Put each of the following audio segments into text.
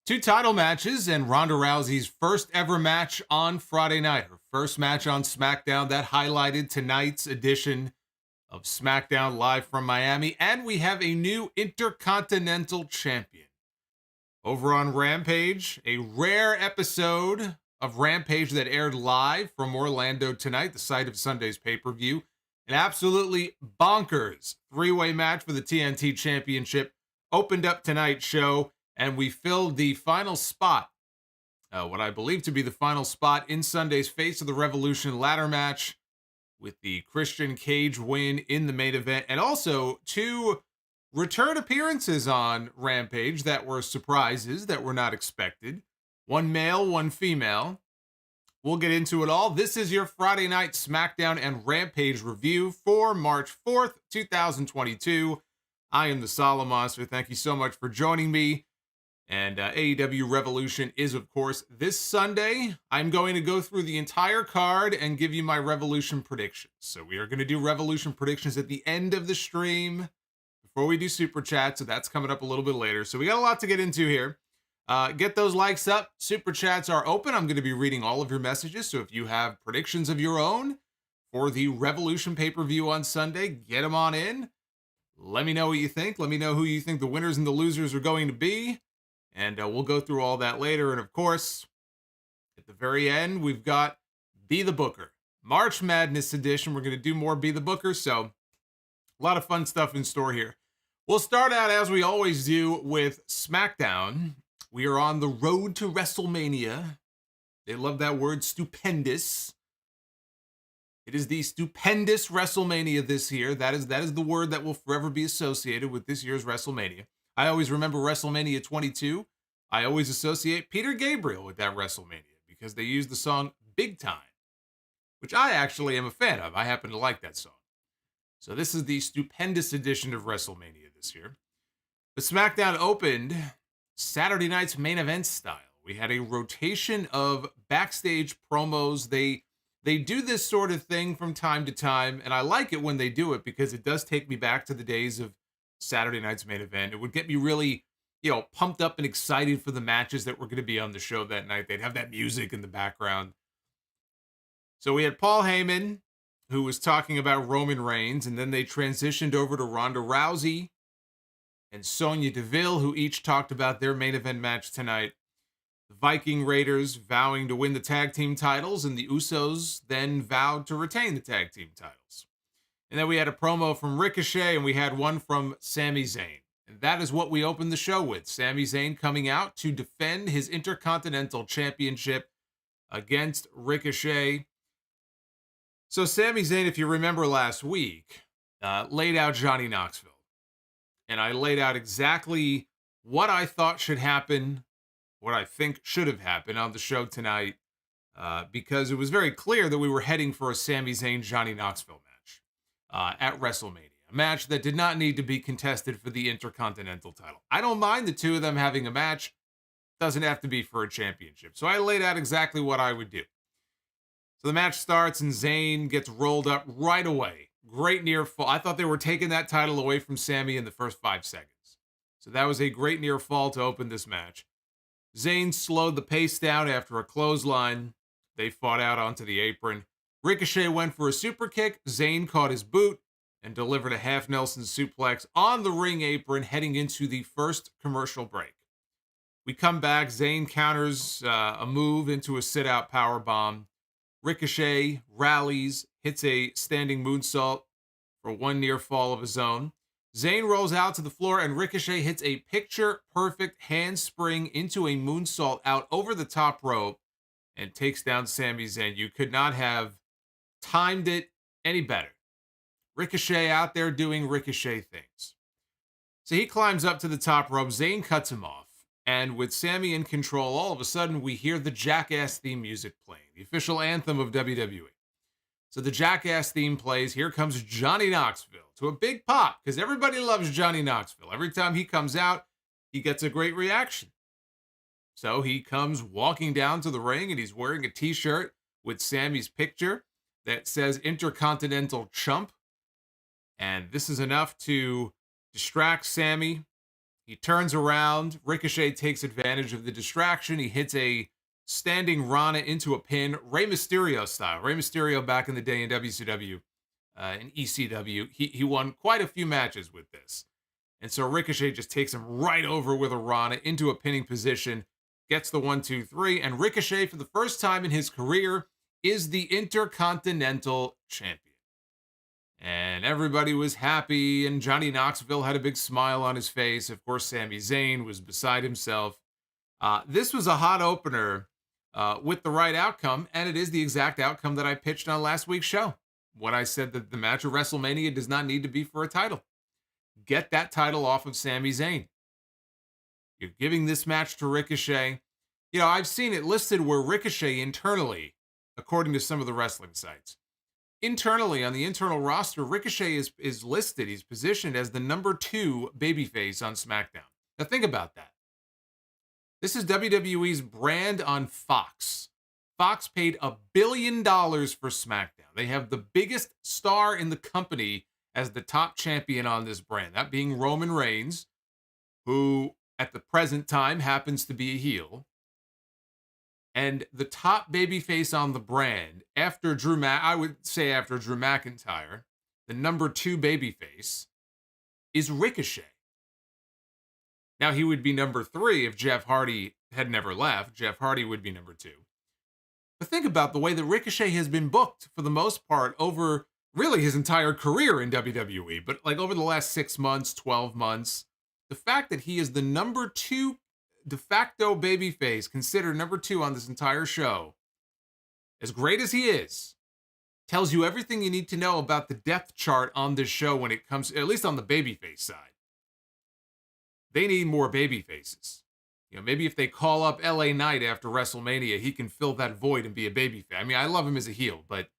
Two title matches and Ronda Rousey's first ever match on Friday night. Her first match on SmackDown that highlighted tonight's edition of SmackDown Live from Miami. And we have a new Intercontinental Champion. Over on Rampage, a rare episode of Rampage that aired live from Orlando tonight, the site of Sunday's pay-per-view. An absolutely bonkers three-way match for the TNT Championship opened up tonight's show, and we filled the final spot, what I believe to be the final spot in Sunday's Face of the Revolution ladder match, with the Christian Cage win in the main event, and also two return appearances on Rampage that were surprises that were not expected. One male, one female. We'll get into it all. This is your Friday night SmackDown and Rampage review for March 4th, 2022. I am the Solomonster. Thank you so much for joining me. And AEW Revolution is, of course, this Sunday. I'm going to go through the entire card and give you my Revolution predictions. So we are going to do Revolution predictions at the end of the stream before we do Super Chat. So that's coming up a little bit later. So we got a lot to get into here. Get those likes up. Super Chats are open. I'm going to be reading all of your messages. So if you have predictions of your own for the Revolution pay-per-view on Sunday, get them on in. Let me know what you think. Let me know who you think the winners and the losers are going to be. And we'll go through all that later. And of course, at the very end, we've got Be the Booker. March Madness edition. We're going to do more Be the Booker. So a lot of fun stuff in store here. We'll start out, as we always do, with SmackDown. We are on the road to WrestleMania. They love that word, stupendous. It is the stupendous WrestleMania this year. That is the word that will forever be associated with this year's WrestleMania. I always remember WrestleMania 22. I always associate Peter Gabriel with that WrestleMania because they used the song Big Time, which I actually am a fan of. I happen to like that song. So this is the stupendous edition of WrestleMania this year. The SmackDown opened Saturday night's main event style. We had a rotation of backstage promos. They do this sort of thing from time to time, and I like it when they do it because it does take me back to the days of Saturday night's main event. It would get me really, pumped up and excited for the matches that were going to be on the show that night. They'd have that music in the background. So we had Paul Heyman, who was talking about Roman Reigns, and then they transitioned over to Ronda Rousey and Sonya Deville, who each talked about their main event match tonight. The Viking Raiders vowing to win the tag team titles, and the Usos then vowed to retain the tag team titles. And then we had a promo from Ricochet, and we had one from Sami Zayn. And that is what we opened the show with. Sami Zayn coming out to defend his Intercontinental Championship against Ricochet. So Sami Zayn, if you remember last week, laid out Johnny Knoxville. And I laid out exactly what I thought should happen, what I think should have happened on the show tonight, because it was very clear that we were heading for a Sami Zayn-Johnny Knoxville match at WrestleMania. A match that did not need to be contested for the Intercontinental title. I don't mind the two of them having a match. Doesn't have to be for a championship. So I laid out exactly what I would do. So the match starts and Zayn gets rolled up right away. Great near fall. I thought they were taking that title away from Sami in the first 5 seconds. So that was a great near fall to open this match. Zayn slowed the pace down after a clothesline. They fought out onto the apron. Ricochet went for a super kick. Zayn caught his boot and delivered a half Nelson suplex on the ring apron heading into the first commercial break. We come back. Zayn counters a move into a sit-out powerbomb. Ricochet rallies, hits a standing moonsault for one near fall of his own. Zayn rolls out to the floor, and Ricochet hits a picture-perfect handspring into a moonsault out over the top rope and takes down Sami Zayn. You could not have timed it any better. Ricochet out there doing Ricochet things. So he climbs up to the top rope. Zayn cuts him off. And with Sami in control, all of a sudden, we hear the Jackass theme music playing, the official anthem of WWE. So the Jackass theme plays. Here comes Johnny Knoxville to a big pop because everybody loves Johnny Knoxville. Every time he comes out, he gets a great reaction. So he comes walking down to the ring, and he's wearing a T-shirt with Sami's picture that says Intercontinental Chump. And this is enough to distract Sami. He turns around. Ricochet takes advantage of the distraction. He hits a standing Rana into a pin, Rey Mysterio style. Rey Mysterio back in the day in WCW, in ECW, he won quite a few matches with this. And so Ricochet just takes him right over with a Rana into a pinning position, gets the 1, 2, 3, and Ricochet, for the first time in his career, is the Intercontinental Champion. And everybody was happy, and Johnny Knoxville had a big smile on his face. Of course, Sami Zayn was beside himself. This was a hot opener with the right outcome, and it is the exact outcome that I pitched on last week's show when I said that the match of WrestleMania does not need to be for a title. Get that title off of Sami Zayn. You're giving this match to Ricochet. You know, I've seen it listed where Ricochet internally, according to some of the wrestling sites, internally on the internal roster, Ricochet is listed, he's positioned as the number 2 babyface on SmackDown. Now think about that. This is WWE's brand on Fox. Fox paid $1 billion for SmackDown. They have the biggest star in the company as the top champion on this brand, that being Roman Reigns, who at the present time happens to be a heel. And the top babyface on the brand, after I would say after Drew McIntyre, the number 2 babyface is Ricochet. Now, he would be number 3 if Jeff Hardy had never left. Jeff Hardy would be number 2. But think about the way that Ricochet has been booked for the most part over really his entire career in WWE, but like over the last 6 months, 12 months, the fact that he is the number 2 de facto babyface, considered number 2 on this entire show, as great as he is, tells you everything you need to know about the depth chart on this show when it comes, at least on the babyface side. They need more babyfaces. You know, maybe if they call up LA Knight after WrestleMania, he can fill that void and be a babyface. I mean, I love him as a heel, but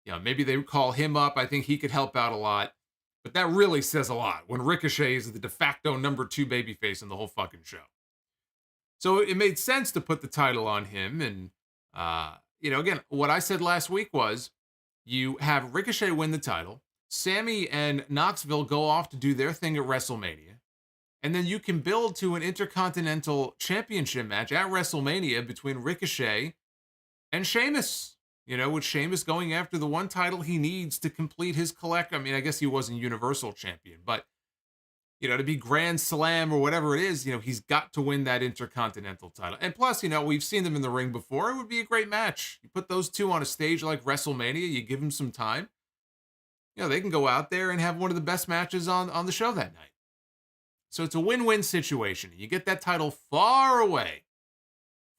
you know, maybe they call him up. I think he could help out a lot. But that really says a lot when Ricochet is the de facto number 2 babyface in the whole fucking show. So it made sense to put the title on him. And, you know, again, what I said last week was you have Ricochet win the title. Sammy and Knoxville go off to do their thing at WrestleMania. And then you can build to an Intercontinental Championship match at WrestleMania between Ricochet and Sheamus. You know, with Sheamus going after the one title he needs to complete his collect. I mean, I guess he wasn't Universal Champion, but you know, to be Grand Slam or whatever it is, you know, he's got to win that Intercontinental title. And plus, you know, we've seen them in the ring before. It would be a great match. You put those two on a stage like WrestleMania, you give them some time. You know, they can go out there and have one of the best matches on the show that night. So it's a win-win situation. You get that title far away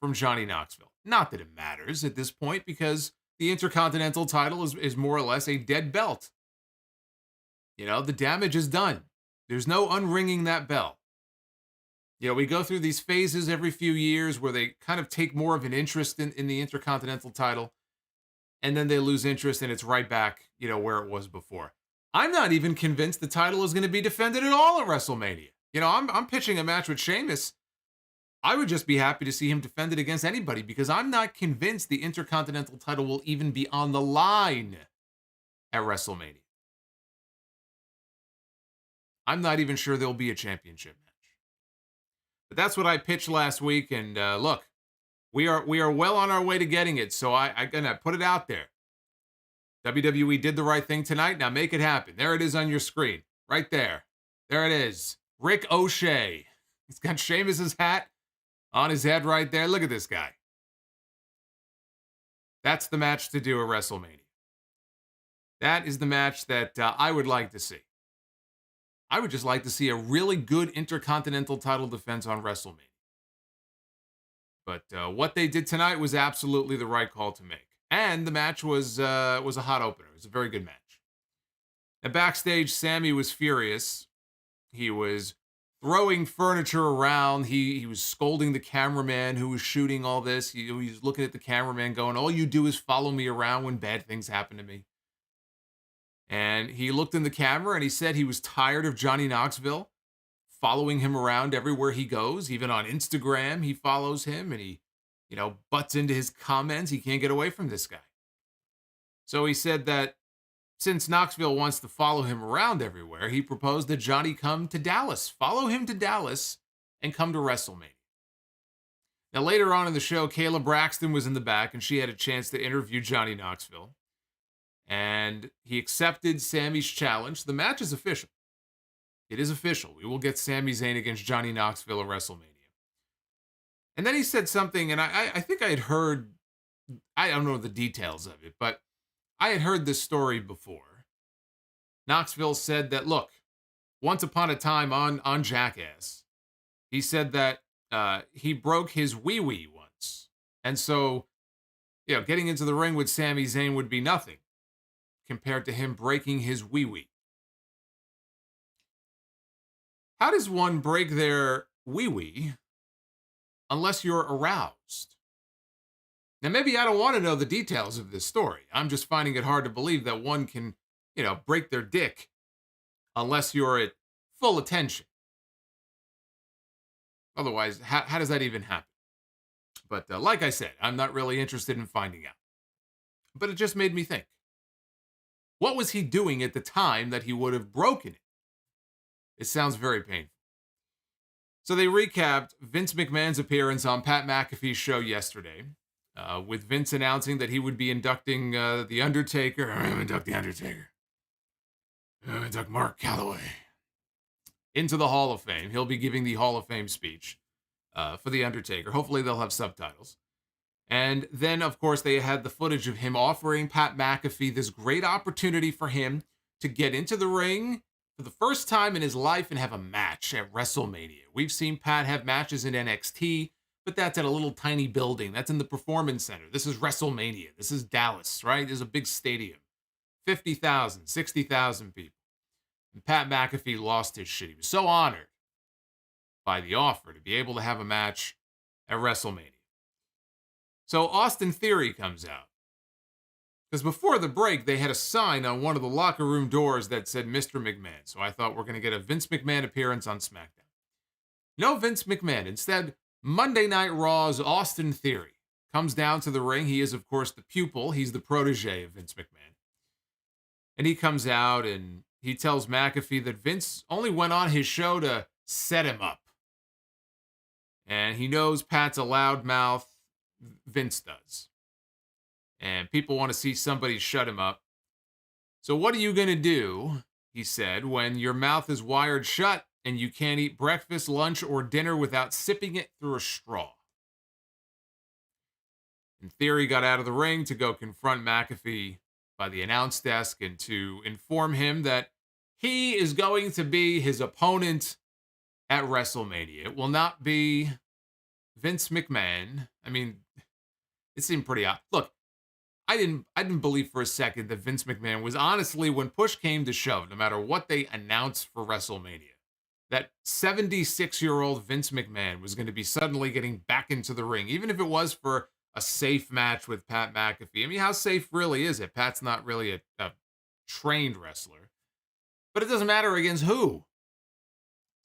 from Johnny Knoxville. Not that it matters at this point, because the Intercontinental title is more or less a dead belt. You know, the damage is done. There's no unringing that bell. You know, we go through these phases every few years where they kind of take more of an interest in the Intercontinental title, and then they lose interest and it's right back, you know, where it was before. I'm not even convinced the title is going to be defended at all at WrestleMania. You know, I'm pitching a match with Sheamus. I would just be happy to see him defend it against anybody, because I'm not convinced the Intercontinental title will even be on the line at WrestleMania. I'm not even sure there'll be a championship match. But that's what I pitched last week, and look, we are well on our way to getting it, so I'm going to put it out there. WWE did the right thing tonight. Now make it happen. There it is on your screen. Right there. There it is. Rick O'Shea. He's got Sheamus's hat on his head right there. Look at this guy. That's the match to do at WrestleMania. That is the match that I would like to see. I would just like to see a really good Intercontinental title defense on WrestleMania. But what they did tonight was absolutely the right call to make. And the match was a hot opener. It was a very good match. Now, backstage, Sammy was furious. He was throwing furniture around. He was scolding the cameraman who was shooting all this. He was looking at the cameraman going, "All you do is follow me around when bad things happen to me." And he looked in the camera and he said he was tired of Johnny Knoxville following him around everywhere he goes. Even on Instagram, he follows him and he, you know, butts into his comments. He can't get away from this guy. So he said that since Knoxville wants to follow him around everywhere, he proposed that Johnny come to Dallas, follow him to Dallas, and come to WrestleMania. Now, later on in the show, Kayla Braxton was in the back, and she had a chance to interview Johnny Knoxville. And he accepted Sammy's challenge. The match is official. It is official. We will get Sami Zayn against Johnny Knoxville at WrestleMania. And then he said something, and I think I had heard, I don't know the details of it, but I had heard this story before. Knoxville said that, look, once upon a time on Jackass, he said that he broke his wee-wee once. And so, getting into the ring with Sami Zayn would be nothing compared to him breaking his wee-wee. How does one break their wee-wee unless you're aroused? Now, maybe I don't want to know the details of this story. I'm just finding it hard to believe that one can, break their dick unless you're at full attention. Otherwise, how does that even happen? But like I said, I'm not really interested in finding out. But it just made me think. What was he doing at the time that he would have broken it? It sounds very painful. So they recapped Vince McMahon's appearance on Pat McAfee's show yesterday, with Vince announcing that he would be inducting The Undertaker. I'm going to induct The Undertaker. I'm going to induct Mark Calloway into the Hall of Fame. He'll be giving the Hall of Fame speech for The Undertaker. Hopefully they'll have subtitles. And then, of course, they had the footage of him offering Pat McAfee this great opportunity for him to get into the ring for the first time in his life and have a match at WrestleMania. We've seen Pat have matches in NXT, but that's at a little tiny building. That's in the Performance Center. This is WrestleMania. This is Dallas, right? There's a big stadium. 50,000, 60,000 people. And Pat McAfee lost his shit. He was so honored by the offer to be able to have a match at WrestleMania. So Austin Theory comes out. Because before the break, they had a sign on one of the locker room doors that said Mr. McMahon. So I thought we're going to get a Vince McMahon appearance on SmackDown. No Vince McMahon. Instead, Monday Night Raw's Austin Theory comes down to the ring. He is, of course, the pupil. He's the protege of Vince McMahon. And he comes out and he tells McAfee that Vince only went on his show to set him up. And he knows Pat's a loudmouth. Vince does. And people want to see somebody shut him up. So what are you going to do, he said, when your mouth is wired shut and you can't eat breakfast, lunch, or dinner without sipping it through a straw? And Theory got out of the ring to go confront McAfee by the announce desk and to inform him that he is going to be his opponent at WrestleMania. It will not be Vince McMahon. I mean, it seemed pretty odd. Look, I didn't believe for a second that Vince McMahon was honestly, when push came to shove, no matter what they announced for WrestleMania, that 76-year-old Vince McMahon was going to be suddenly getting back into the ring, even if it was for a safe match with Pat McAfee. I mean, how safe really is it? Pat's not really a trained wrestler. But it doesn't matter against who.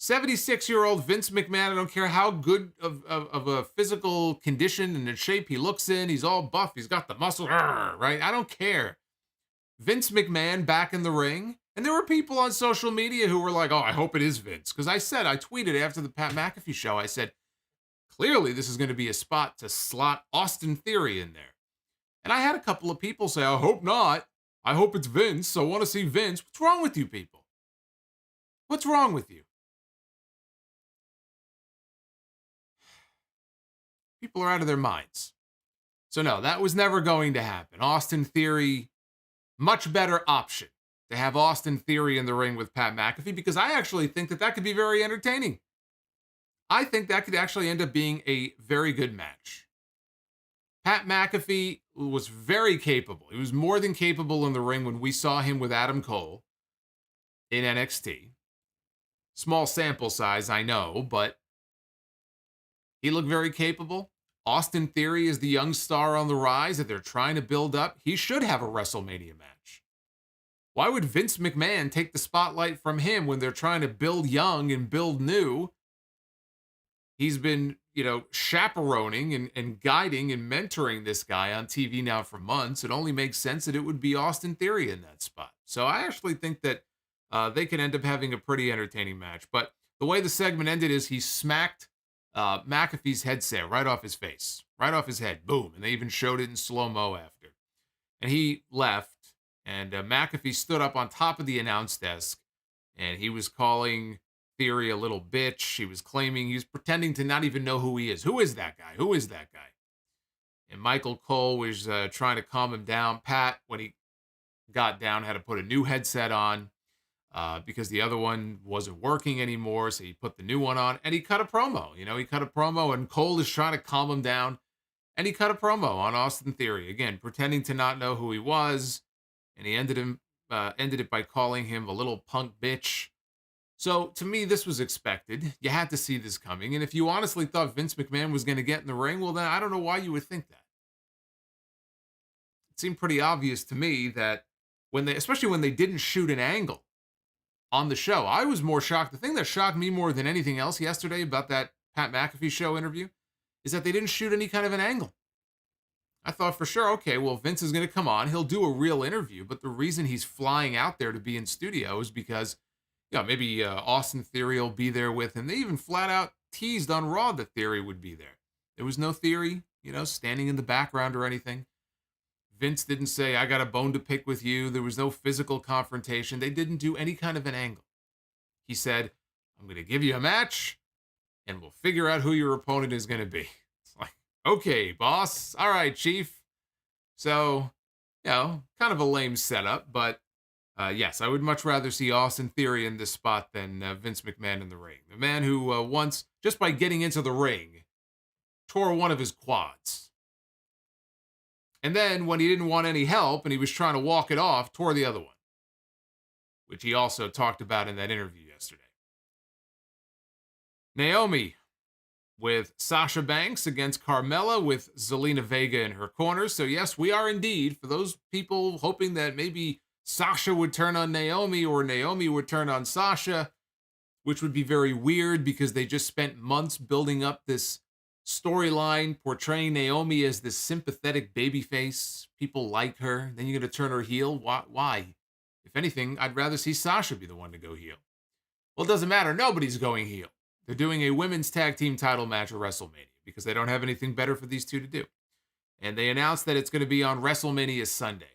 76-year-old Vince McMahon, I don't care how good of a physical condition and the shape he looks in. He's all buff. He's got the muscle, right? I don't care. Vince McMahon back in the ring. And there were people on social media who were like, oh, I hope it is Vince. Because I tweeted after the Pat McAfee show, I said, clearly this is going to be a spot to slot Austin Theory in there. And I had a couple of people say, I hope not. I hope it's Vince. I want to see Vince. What's wrong with you people? What's wrong with you? People are out of their minds. So no, that was never going to happen. Austin Theory, much better option to have Austin Theory in the ring with Pat McAfee, because I actually think that could be very entertaining. I think that could actually end up being a very good match. Pat McAfee was very capable. He was more than capable in the ring when we saw him with Adam Cole in NXT. Small sample size, I know, but he looked very capable. Austin Theory is the young star on the rise that they're trying to build up. He should have a WrestleMania match. Why would Vince McMahon take the spotlight from him when they're trying to build young and build new? He's been, chaperoning and guiding and mentoring this guy on TV now for months. It only makes sense that it would be Austin Theory in that spot. So I actually think that they could end up having a pretty entertaining match. But the way the segment ended is he smacked McAfee's headset right off his face, right off his head. Boom. And they even showed it in slow-mo after. And he left, and McAfee stood up on top of the announce desk, and he was calling Theory a little bitch. He was claiming, he was pretending to not even know who he is. Who is that guy? Who is that guy? And Michael Cole was trying to calm him down. Pat, when he got down, had to put a new headset on because the other one wasn't working anymore. So he put the new one on, and he cut a promo. He cut a promo, and Cole is trying to calm him down. And he cut a promo on Austin Theory, again, pretending to not know who he was. And he ended it by calling him a little punk bitch. So, to me, this was expected. You had to see this coming. And if you honestly thought Vince McMahon was going to get in the ring, well, then I don't know why you would think that. It seemed pretty obvious to me that especially when they didn't shoot an angle on the show, I was more shocked. The thing that shocked me more than anything else yesterday about that Pat McAfee show interview is that they didn't shoot any kind of an angle. I thought for sure, okay, well, Vince is going to come on. He'll do a real interview. But the reason he's flying out there to be in studio is because, maybe Austin Theory will be there with him. They even flat out teased on Raw that Theory would be there. There was no Theory, standing in the background or anything. Vince didn't say, I got a bone to pick with you. There was no physical confrontation. They didn't do any kind of an angle. He said, I'm going to give you a match, and we'll figure out who your opponent is going to be. It's like, okay, boss. All right, chief. So, kind of a lame setup, but yes, I would much rather see Austin Theory in this spot than Vince McMahon in the ring. The man who once, just by getting into the ring, tore one of his quads. And then when he didn't want any help and he was trying to walk it off, tore the other one, which he also talked about in that interview yesterday. Naomi with Sasha Banks against Carmella with Zelina Vega in her corner. So yes, we are indeed, for those people hoping that maybe Sasha would turn on Naomi or Naomi would turn on Sasha, which would be very weird because they just spent months building up this storyline portraying Naomi as this sympathetic babyface. People like her. Then you're going to turn her heel. Why? If anything, I'd rather see Sasha be the one to go heel. Well, it doesn't matter. Nobody's going heel. They're doing a women's tag team title match at WrestleMania because they don't have anything better for these two to do. And they announced that it's going to be on WrestleMania Sunday.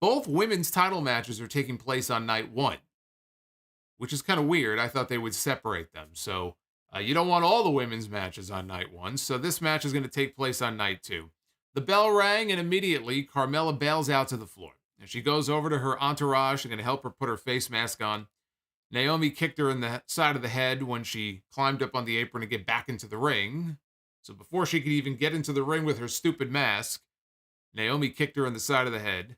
Both women's title matches are taking place on night one, which is kind of weird. I thought they would separate them. So you don't want all the women's matches on night one. So this match is going to take place on night two. The bell rang, and immediately Carmella bails out to the floor. And she goes over to her entourage. They're going to help her put her face mask on. Naomi kicked her in the side of the head when she climbed up on the apron to get back into the ring. So before she could even get into the ring with her stupid mask, Naomi kicked her in the side of the head.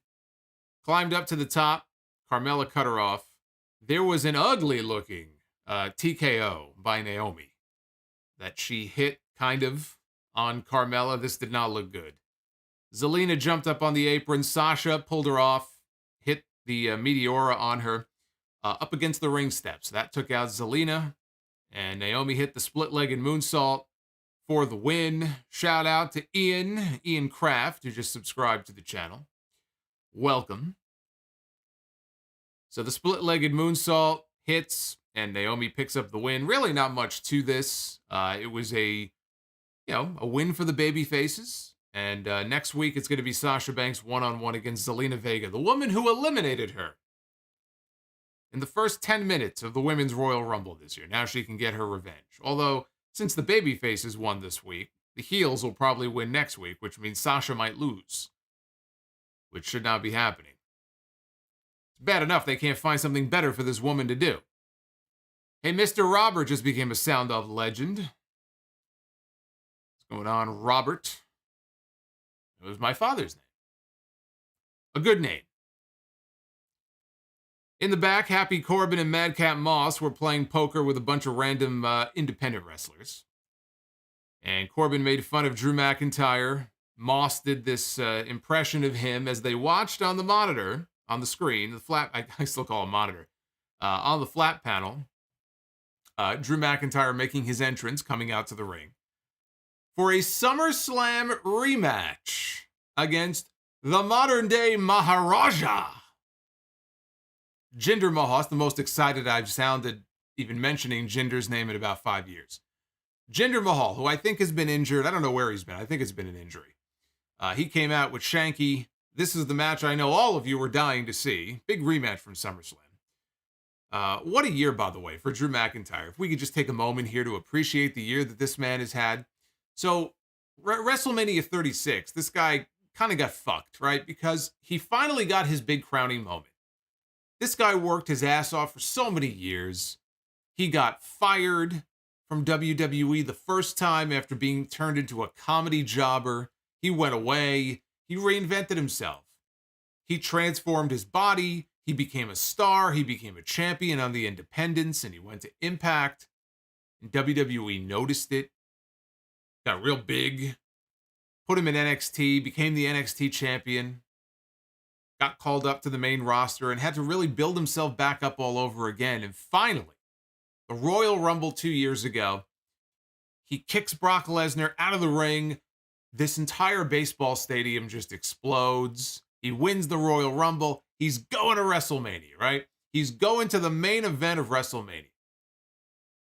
Climbed up to the top. Carmella cut her off. There was an ugly-looking TKO by Naomi that she hit kind of on Carmella. This did not look good. Zelina jumped up on the apron. Sasha pulled her off, hit the Meteora on her up against the ring steps. That took out Zelina, and Naomi hit the split-legged moonsault for the win. Shout out to Ian Kraft, who just subscribed to the channel. Welcome. So the split-legged moonsault hits, and Naomi picks up the win. Really not much to this. It was a win for the baby faces. And next week, it's going to be Sasha Banks one-on-one against Zelina Vega, the woman who eliminated her in the first 10 minutes of the Women's Royal Rumble this year. Now she can get her revenge. Although, since the baby faces won this week, the heels will probably win next week, which means Sasha might lose, which should not be happening. It's bad enough they can't find something better for this woman to do. Hey, Mr. Robert just became a Sound Off legend. What's going on, Robert? It was my father's name. A good name. In the back, Happy Corbin and Madcap Moss were playing poker with a bunch of random independent wrestlers. And Corbin made fun of Drew McIntyre. Moss did this impression of him as they watched on the monitor, on the screen, the flat, I still call it monitor, on the flat panel. Drew McIntyre making his entrance, coming out to the ring for a SummerSlam rematch against the modern-day Maharaja, Jinder Mahal. That's the most excited I've sounded even mentioning Jinder's name in about 5 years. Jinder Mahal, who I think has been injured. I don't know where he's been. I think it's been an injury. He came out with Shanky. This is the match I know all of you were dying to see. Big rematch from SummerSlam. What a year, by the way, for Drew McIntyre. If we could just take a moment here to appreciate the year that this man has had. So, WrestleMania 36, this guy kind of got fucked, right? Because he finally got his big crowning moment. This guy worked his ass off for so many years. He got fired from WWE the first time after being turned into a comedy jobber. He went away. He reinvented himself. He transformed his body. He became a star. He became a champion on the independents, and he went to Impact. And WWE noticed it. Got real big. Put him in NXT, became the NXT champion. Got called up to the main roster and had to really build himself back up all over again. And finally, the Royal Rumble 2 years ago, he kicks Brock Lesnar out of the ring. This entire baseball stadium just explodes. He wins the Royal Rumble. He's going to WrestleMania, right? He's going to the main event of WrestleMania.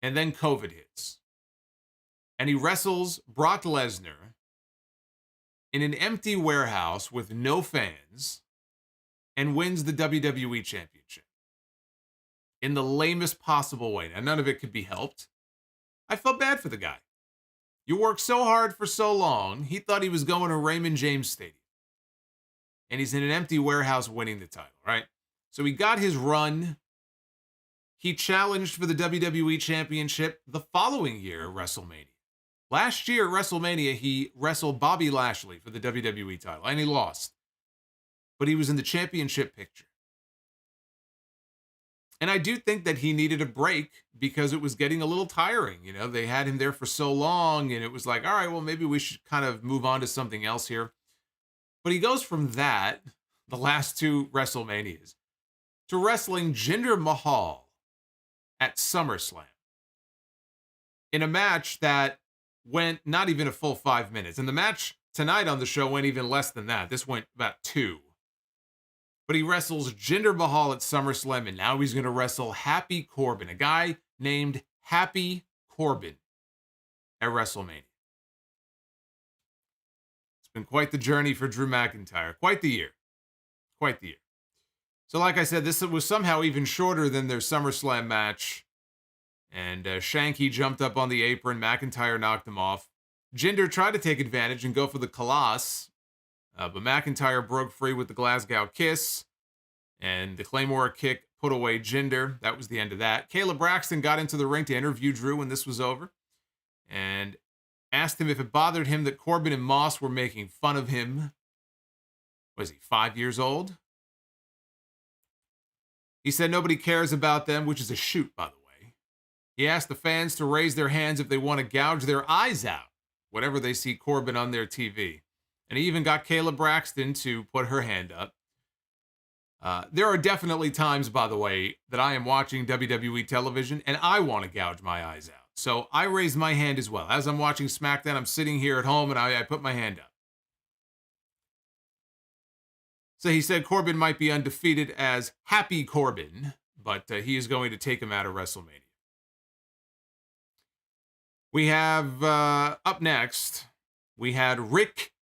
And then COVID hits. And he wrestles Brock Lesnar in an empty warehouse with no fans and wins the WWE Championship. In the lamest possible way. Now, none of it could be helped. I felt bad for the guy. You worked so hard for so long, he thought he was going to Raymond James Stadium. And he's in an empty warehouse winning the title, right? So he got his run. He challenged for the WWE Championship the following year at WrestleMania. Last year at WrestleMania, he wrestled Bobby Lashley for the WWE title, and he lost. But he was in the championship picture. And I do think that he needed a break because it was getting a little tiring. You know, they had him there for so long, and it was like, all right, well, maybe we should kind of move on to something else here. But he goes from that, the last two WrestleManias, to wrestling Jinder Mahal at SummerSlam in a match that went not even a full 5 minutes. And the match tonight on the show went even less than that. This went about 2. But he wrestles Jinder Mahal at SummerSlam, and now he's going to wrestle Happy Corbin, a guy named Happy Corbin, at WrestleMania. It's been quite the journey for Drew McIntyre. Quite the year. Quite the year. So like I said, this was somehow even shorter than their SummerSlam match. And Shanky jumped up on the apron. McIntyre knocked him off. Jinder tried to take advantage and go for the Colossus. But McIntyre broke free with the Glasgow Kiss. And the Claymore kick put away Jinder. That was the end of that. Kayla Braxton got into the ring to interview Drew when this was over. And asked him if it bothered him that Corbin and Moss were making fun of him. Was he 5 years old? He said nobody cares about them, which is a shoot, by the way. He asked the fans to raise their hands if they want to gouge their eyes out whenever they see Corbin on their TV. And he even got Kayla Braxton to put her hand up. There are definitely times, by the way, that I am watching WWE television and I want to gouge my eyes out. So I raised my hand as well. As I'm watching SmackDown, I'm sitting here at home and I put my hand up. So he said Corbin might be undefeated as Happy Corbin, but he is going to take him out of WrestleMania. We have, up next, we had Rick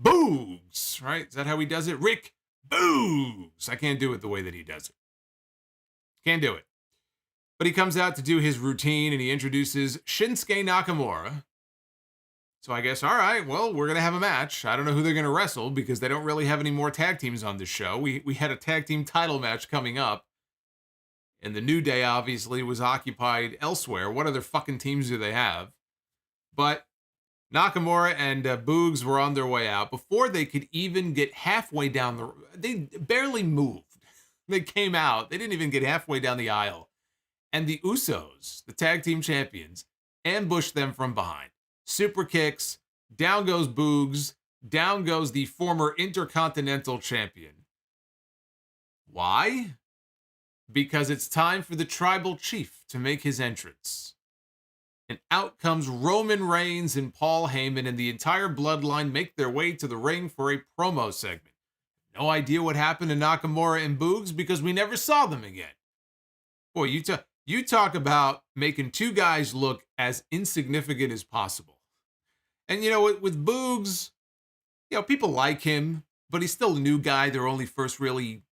Boogs, right? Is that how he does it? Rick Boogs. I can't do it the way that he does it. Can't do it. But he comes out to do his routine and he introduces Shinsuke Nakamura. So I guess, all right, well, we're going to have a match. I don't know who they're going to wrestle because they don't really have any more tag teams on this show. We had a tag team title match coming up. And the New Day, obviously, was occupied elsewhere. What other fucking teams do they have? But Nakamura and Boogs were on their way out. Before they could even get halfway down the... They barely moved. They came out. They didn't even get halfway down the aisle. And the Usos, the tag team champions, ambushed them from behind. Super kicks. Down goes Boogs. Down goes the former Intercontinental champion. Why? Because it's time for the tribal chief to make his entrance. And out comes Roman Reigns and Paul Heyman, and the entire bloodline make their way to the ring for a promo segment. No idea what happened to Nakamura and Boogs because we never saw them again. Boy, you talk about making two guys look as insignificant as possible. And, with Boogs, people like him, but he's still a new guy. They're only first really,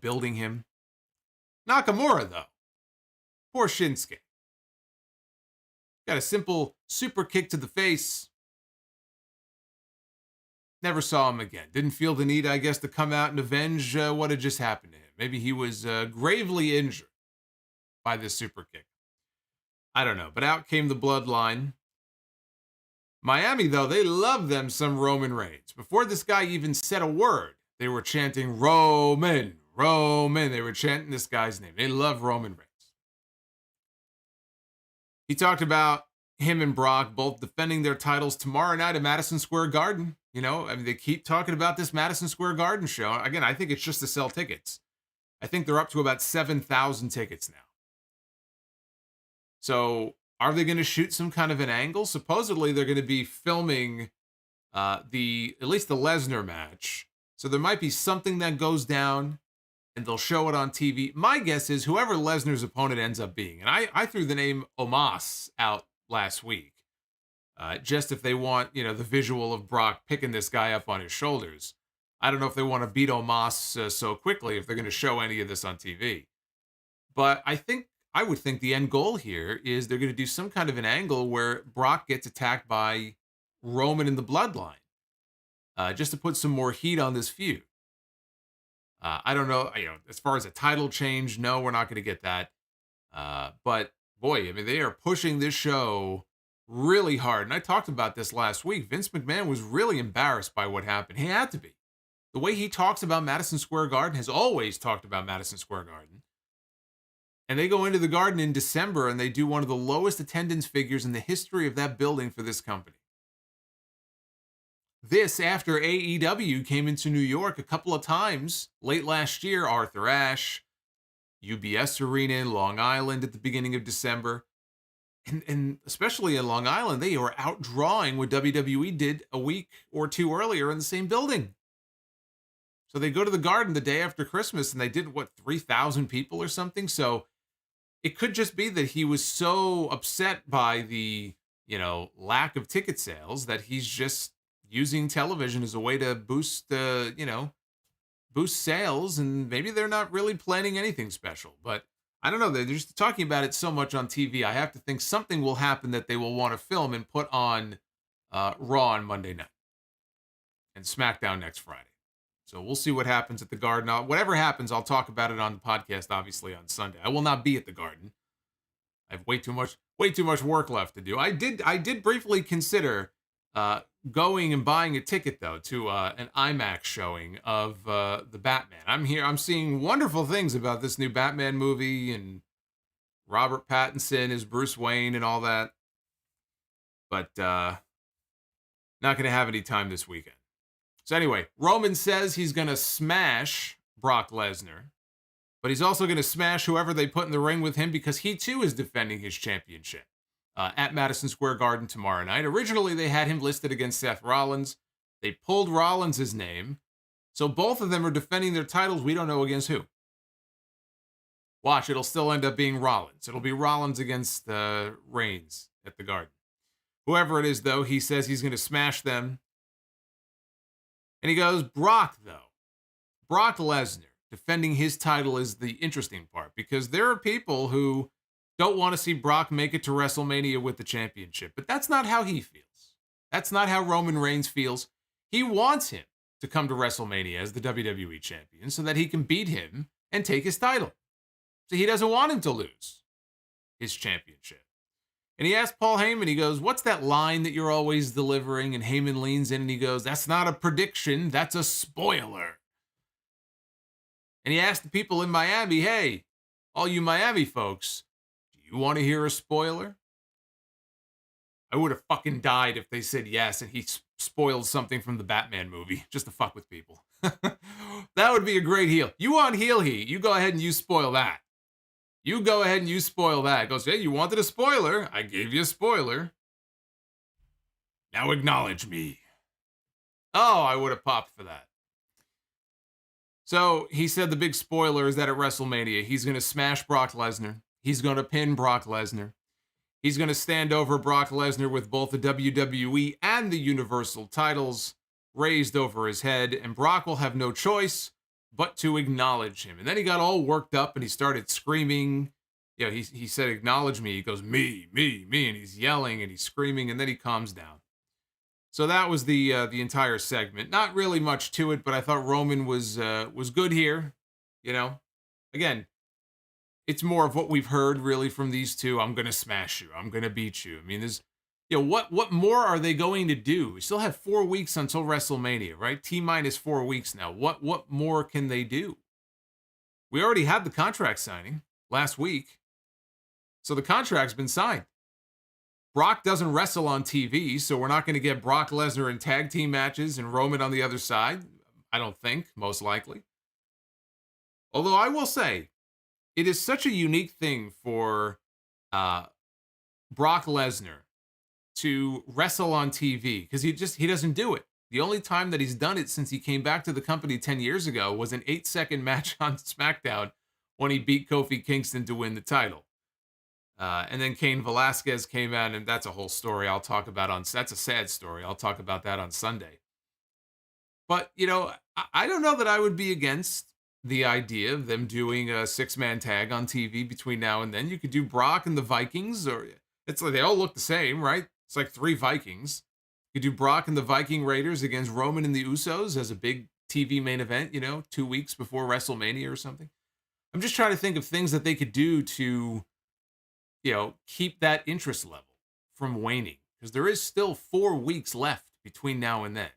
building him. Nakamura, though. Poor Shinsuke. Got a simple super kick to the face. Never saw him again. Didn't feel the need, I guess, to come out and avenge what had just happened to him. Maybe he was gravely injured by this super kick. I don't know. But out came the Bloodline. Miami, though, they love them some Roman Reigns. Before this guy even said a word, they were chanting Roman, Roman. They were chanting this guy's name. They love Roman Reigns. He talked about him and Brock both defending their titles tomorrow night at Madison Square Garden. They keep talking about this Madison Square Garden show. Again, I think it's just to sell tickets. I think they're up to about 7,000 tickets now. So are they going to shoot some kind of an angle? Supposedly they're going to be filming at least the Lesnar match. So there might be something that goes down and they'll show it on TV. My guess is whoever Lesnar's opponent ends up being, and I threw the name Omos out last week, just if they want, the visual of Brock picking this guy up on his shoulders. I don't know if they want to beat Omos so quickly, if they're going to show any of this on TV. But I would think the end goal here is they're going to do some kind of an angle where Brock gets attacked by Roman in the Bloodline, just to put some more heat on this feud. I don't know, as far as a title change, no, we're not going to get that. But boy, they are pushing this show really hard. And I talked about this last week. Vince McMahon was really embarrassed by what happened. He had to be. The way he talks about Madison Square Garden, has always talked about Madison Square Garden. And they go into the Garden in December and they do one of the lowest attendance figures in the history of that building for this company. This after AEW came into New York a couple of times late last year. Arthur Ashe, UBS Arena in Long Island at the beginning of December. And especially in Long Island, they were outdrawing what WWE did a week or two earlier in the same building. So they go to the Garden the day after Christmas and they did, 3,000 people or something? So it could just be that he was so upset by the, lack of ticket sales that he's just using television as a way to boost sales, and maybe they're not really planning anything special. But I don't know, they're just talking about it so much on TV. I have to think something will happen that they will want to film and put on Raw on Monday night and SmackDown next Friday. So we'll see what happens at the Garden. Whatever happens, I'll talk about it on the podcast, obviously, on Sunday. I will not be at the Garden. I have way too much work left to do. I did briefly consider going and buying a ticket, though, to an IMAX showing of the Batman. I'm seeing wonderful things about this new Batman movie and Robert Pattinson as Bruce Wayne and all that. But not going to have any time this weekend. So anyway, Roman says he's going to smash Brock Lesnar, but he's also going to smash whoever they put in the ring with him because he, too, is defending his championship at Madison Square Garden tomorrow night. Originally, they had him listed against Seth Rollins. They pulled Rollins' name. So both of them are defending their titles. We don't know against who. Watch, it'll still end up being Rollins. It'll be Rollins against Reigns at the Garden. Whoever it is, though, he says he's going to smash them. And he goes, Brock, though. Brock Lesnar defending his title is the interesting part because there are people who don't want to see Brock make it to WrestleMania with the championship. But that's not how he feels. That's not how Roman Reigns feels. He wants him to come to WrestleMania as the WWE champion so that he can beat him and take his title. So he doesn't want him to lose his championship. And he asked Paul Heyman, he goes, what's that line that you're always delivering? And Heyman leans in and he goes, that's not a prediction, that's a spoiler. And he asked the people in Miami, hey, all you Miami folks, do you want to hear a spoiler? I would have fucking died if they said yes and he spoiled something from the Batman movie just to fuck with people. That would be a great heel. You want heel heat, you go ahead and you spoil that. You go ahead and you spoil that. It goes, hey, you wanted a spoiler. I gave you a spoiler. Now acknowledge me. Oh, I would have popped for that. So he said the big spoiler is that at WrestleMania, he's going to smash Brock Lesnar. He's going to pin Brock Lesnar. He's going to stand over Brock Lesnar with both the WWE and the Universal titles raised over his head, and Brock will have no choice but to acknowledge him. And then he got all worked up and he started screaming. You know, he said, "Acknowledge me." He goes, "Me, me, me," and he's yelling and he's screaming, and then he calms down. So that was the entire segment. Not really much to it, but I thought Roman was good here. You know, again, it's more of what we've heard really from these two. I'm gonna smash you. I'm gonna beat you. I mean, there's, you know, what more are they going to do? We still have 4 weeks until WrestleMania, right? T-minus 4 weeks now. What more can they do? We already had the contract signing last week, so the contract's been signed. Brock doesn't wrestle on TV, so we're not going to get Brock Lesnar in tag team matches and Roman on the other side. I don't think, most likely. Although I will say, it is such a unique thing for Brock Lesnar to wrestle on TV because he doesn't do it. The only time that he's done it since he came back to the company 10 years ago was an 8-second match on SmackDown when he beat Kofi Kingston to win the title. And then Cain Velasquez came out, and that's a whole story I'll talk about that's a sad story. I'll talk about that on Sunday. But, you know, I don't know that I would be against the idea of them doing a 6-man tag on TV between now and then. You could do Brock and the Vikings, or it's like they all look the same, right? It's like 3 Vikings. You could do Brock and the Viking Raiders against Roman and the Usos as a big TV main event, you know, 2 weeks before WrestleMania or something. I'm just trying to think of things that they could do to, you know, keep that interest level from waning, because there is still 4 weeks left between now and then.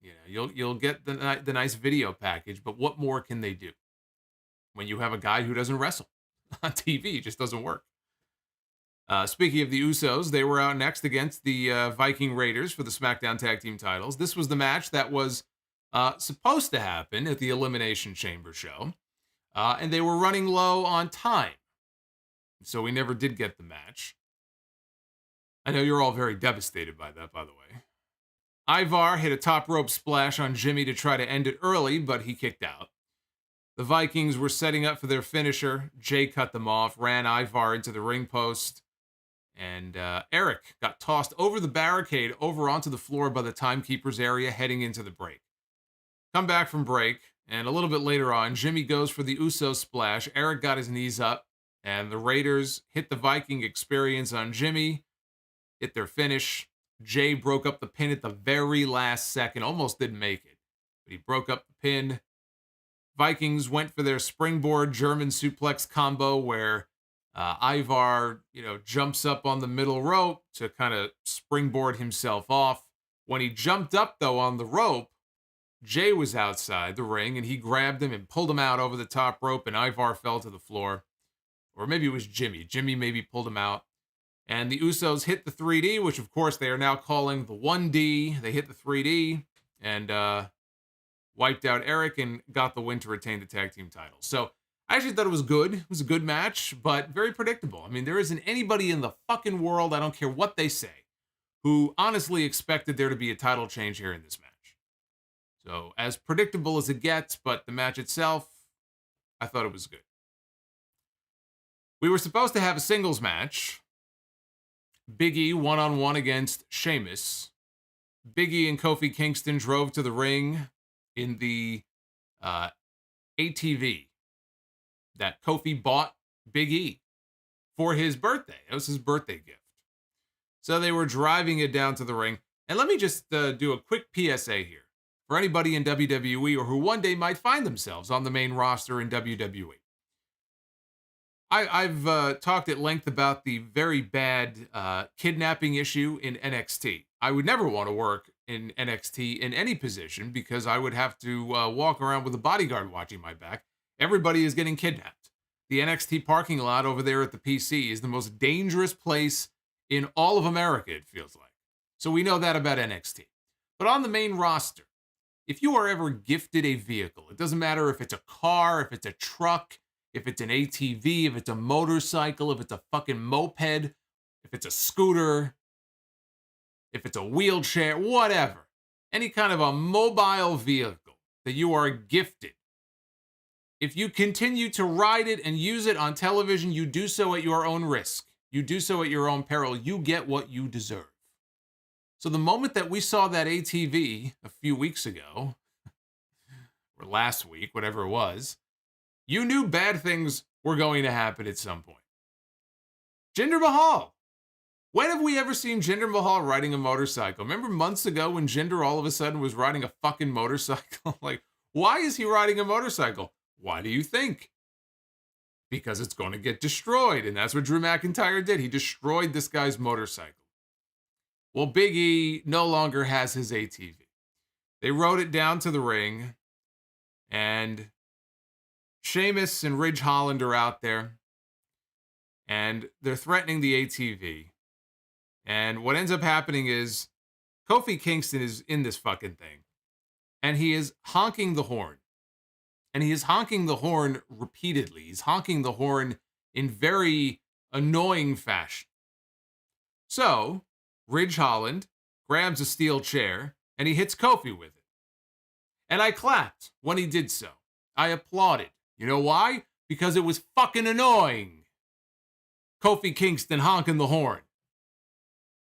You know, you'll get the nice video package, but what more can they do when you have a guy who doesn't wrestle on TV? It just doesn't work. Speaking of the Usos, they were out next against the Viking Raiders for the SmackDown Tag Team titles. This was the match that was supposed to happen at the Elimination Chamber show, and they were running low on time, so we never did get the match. I know you're all very devastated by that, by the way. Ivar hit a top rope splash on Jimmy to try to end it early, but he kicked out. The Vikings were setting up for their finisher. Jay cut them off, ran Ivar into the ring post, and Eric got tossed over the barricade over onto the floor by the timekeeper's area heading into the break. Come back from break, and a little bit later on, Jimmy goes for the Uso splash. Eric got his knees up, and the Raiders hit the Viking experience on Jimmy, hit their finish. Jay broke up the pin at the very last second, almost didn't make it, but he broke up the pin. Vikings went for their springboard German suplex combo where Ivar, you know, jumps up on the middle rope to kind of springboard himself off. When he jumped up, though, on the rope, Jay was outside the ring, and he grabbed him and pulled him out over the top rope, and Ivar fell to the floor. Or maybe it was Jimmy. Jimmy maybe pulled him out. And the Usos hit the 3D, which, of course, they are now calling the 1D. They hit the 3D and wiped out Eric and got the win to retain the tag team titles. So I actually thought it was good. It was a good match, but very predictable. I mean, there isn't anybody in the fucking world, I don't care what they say, who honestly expected there to be a title change here in this match. So as predictable as it gets, but the match itself, I thought it was good. We were supposed to have a singles match. Big E one-on-one against Sheamus. Big E and Kofi Kingston drove to the ring in the ATV that Kofi bought Big E for his birthday. It was his birthday gift. So they were driving it down to the ring. And let me just do a quick PSA here for anybody in WWE or who one day might find themselves on the main roster in WWE. I've talked at length about the very bad kidnapping issue in NXT. I would never want to work in NXT in any position because I would have to walk around with a bodyguard watching my back. Everybody is getting kidnapped. The NXT parking lot over there at the PC is the most dangerous place in all of America, it feels like. So we know that about NXT. But on the main roster, if you are ever gifted a vehicle, it doesn't matter if it's a car, if it's a truck, if it's an ATV, if it's a motorcycle, if it's a fucking moped, if it's a scooter, if it's a wheelchair, whatever. Any kind of a mobile vehicle that you are gifted If you continue to ride it and use it on television, you do so at your own risk. You do so at your own peril. You get what you deserve. So the moment that we saw that ATV a few weeks ago, or last week, whatever it was, you knew bad things were going to happen at some point. Jinder Mahal. When have we ever seen Jinder Mahal riding a motorcycle? Remember months ago when Jinder all of a sudden was riding a fucking motorcycle? Like, why is he riding a motorcycle? Why do you think? Because it's going to get destroyed. And that's what Drew McIntyre did. He destroyed this guy's motorcycle. Well, Big E no longer has his ATV. They rode it down to the ring. And Sheamus and Ridge Holland are out there. And they're threatening the ATV. And what ends up happening is Kofi Kingston is in this fucking thing. And he is honking the horn. And he is honking the horn repeatedly. He's honking the horn in very annoying fashion. So, Ridge Holland grabs a steel chair and he hits Kofi with it. And I clapped when he did so. I applauded. You know why? Because it was fucking annoying. Kofi Kingston honking the horn.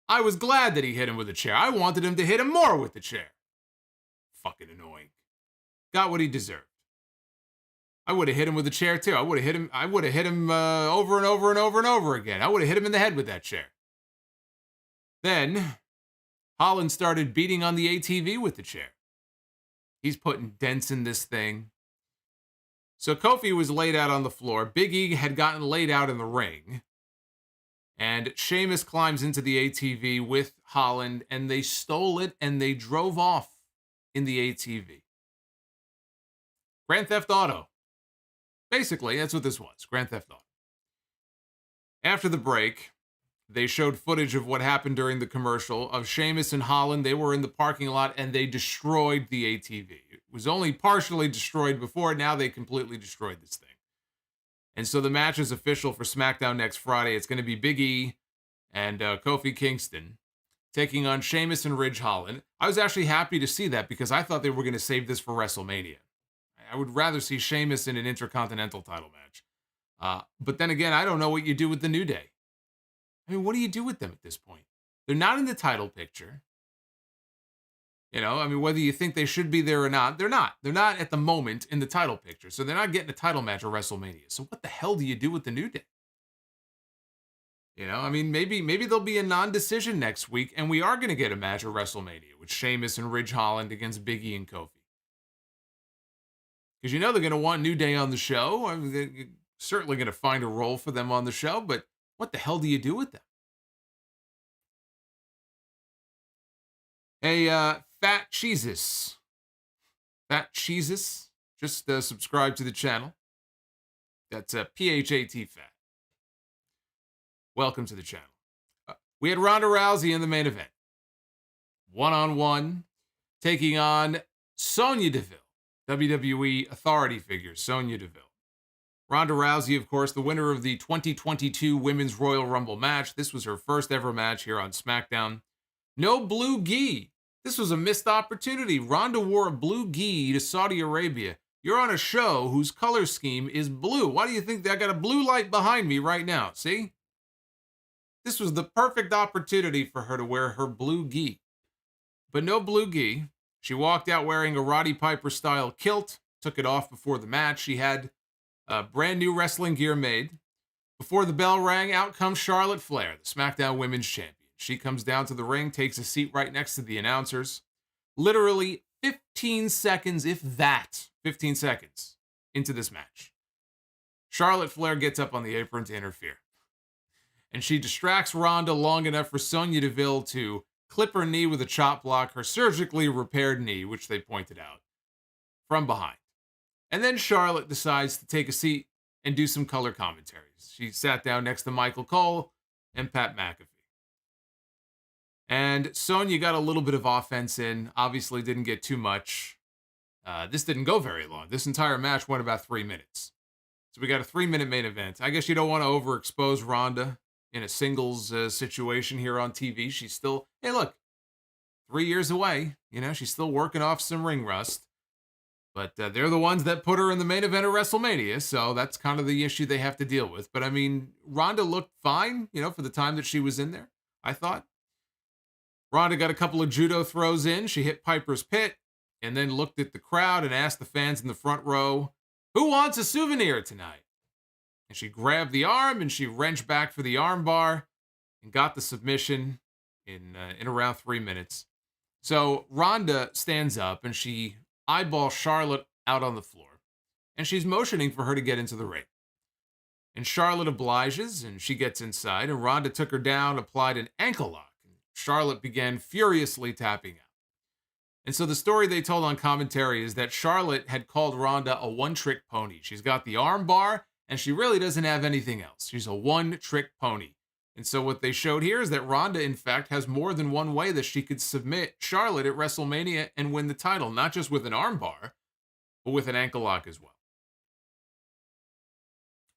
I was glad that he hit him with a chair. I wanted him to hit him more with the chair. Fucking annoying. Got what he deserved. I would have hit him with a chair too. I would have hit him over and over and over and over again. I would have hit him in the head with that chair. Then Holland started beating on the ATV with the chair. He's putting dents in this thing. So Kofi was laid out on the floor. Big E had gotten laid out in the ring. And Sheamus climbs into the ATV with Holland, and they stole it, and they drove off in the ATV. Grand Theft Auto. Basically, that's what this was, Grand Theft Auto. After the break, they showed footage of what happened during the commercial of Sheamus and Holland. They were in the parking lot, and they destroyed the ATV. It was only partially destroyed before. Now they completely destroyed this thing. And so the match is official for SmackDown next Friday. It's going to be Big E and Kofi Kingston taking on Sheamus and Ridge Holland. I was actually happy to see that because I thought they were going to save this for WrestleMania. I would rather see Sheamus in an Intercontinental title match. But then again, I don't know what you do with the New Day. I mean, what do you do with them at this point? They're not in the title picture. You know, I mean, whether you think they should be there or not, they're not. They're not at the moment in the title picture. So they're not getting a title match at WrestleMania. So what the hell do you do with the New Day? You know, I mean, maybe there'll be a non-decision next week, and we are going to get a match at WrestleMania with Sheamus and Ridge Holland against Big E and Kofi. Because you know they're going to want New Day on the show. I mean, they're certainly going to find a role for them on the show, but what the hell do you do with them? Hey, Fat Cheeses. Fat Cheeses. Just subscribe to the channel. That's PHAT Fat. Welcome to the channel. We had Ronda Rousey in the main event. One-on-one, taking on Sonya Deville. WWE authority figure, Sonya Deville. Ronda Rousey, of course, the winner of the 2022 Women's Royal Rumble match. This was her first ever match here on SmackDown. No blue gi. This was a missed opportunity. Ronda wore a blue gi to Saudi Arabia. You're on a show whose color scheme is blue. Why do you think I got a blue light behind me right now? See? This was the perfect opportunity for her to wear her blue gi. But no blue gi. She walked out wearing a Roddy Piper-style kilt, took it off before the match. She had brand new wrestling gear made. Before the bell rang, out comes Charlotte Flair, the SmackDown Women's Champion. She comes down to the ring, takes a seat right next to the announcers. Literally 15 seconds, if that, 15 seconds into this match. Charlotte Flair gets up on the apron to interfere. And she distracts Ronda long enough for Sonya Deville to clip her knee with a chop block, her surgically repaired knee, which they pointed out, from behind. And then Charlotte decides to take a seat and do some color commentaries. She sat down next to Michael Cole and Pat McAfee. And Sonya got a little bit of offense in, obviously didn't get too much. This didn't go very long. This entire match went about 3 minutes. So we got a 3-minute main event. I guess you don't want to overexpose Ronda in a singles situation here on TV. She's still, hey, look, 3 years away. You know, she's still working off some ring rust. But they're the ones that put her in the main event of WrestleMania, so that's kind of the issue they have to deal with. But I mean, Ronda looked fine, for the time that she was in there, I thought. Ronda got a couple of judo throws in. She hit Piper's Pit and then looked at the crowd and asked the fans in the front row, "Who wants a souvenir tonight?" And she grabbed the arm and she wrenched back for the arm bar and got the submission in around 3 minutes. So Ronda stands up and she eyeballs Charlotte out on the floor. And she's motioning for her to get into the ring. And Charlotte obliges and she gets inside. And Ronda took her down, applied an ankle lock. And Charlotte began furiously tapping out. And so the story they told on commentary is that Charlotte had called Ronda a one-trick pony. She's got the arm bar and she really doesn't have anything else. She's a one-trick pony. And so what they showed here is that Ronda, in fact, has more than one way that she could submit Charlotte at WrestleMania and win the title, not just with an armbar, but with an ankle lock as well.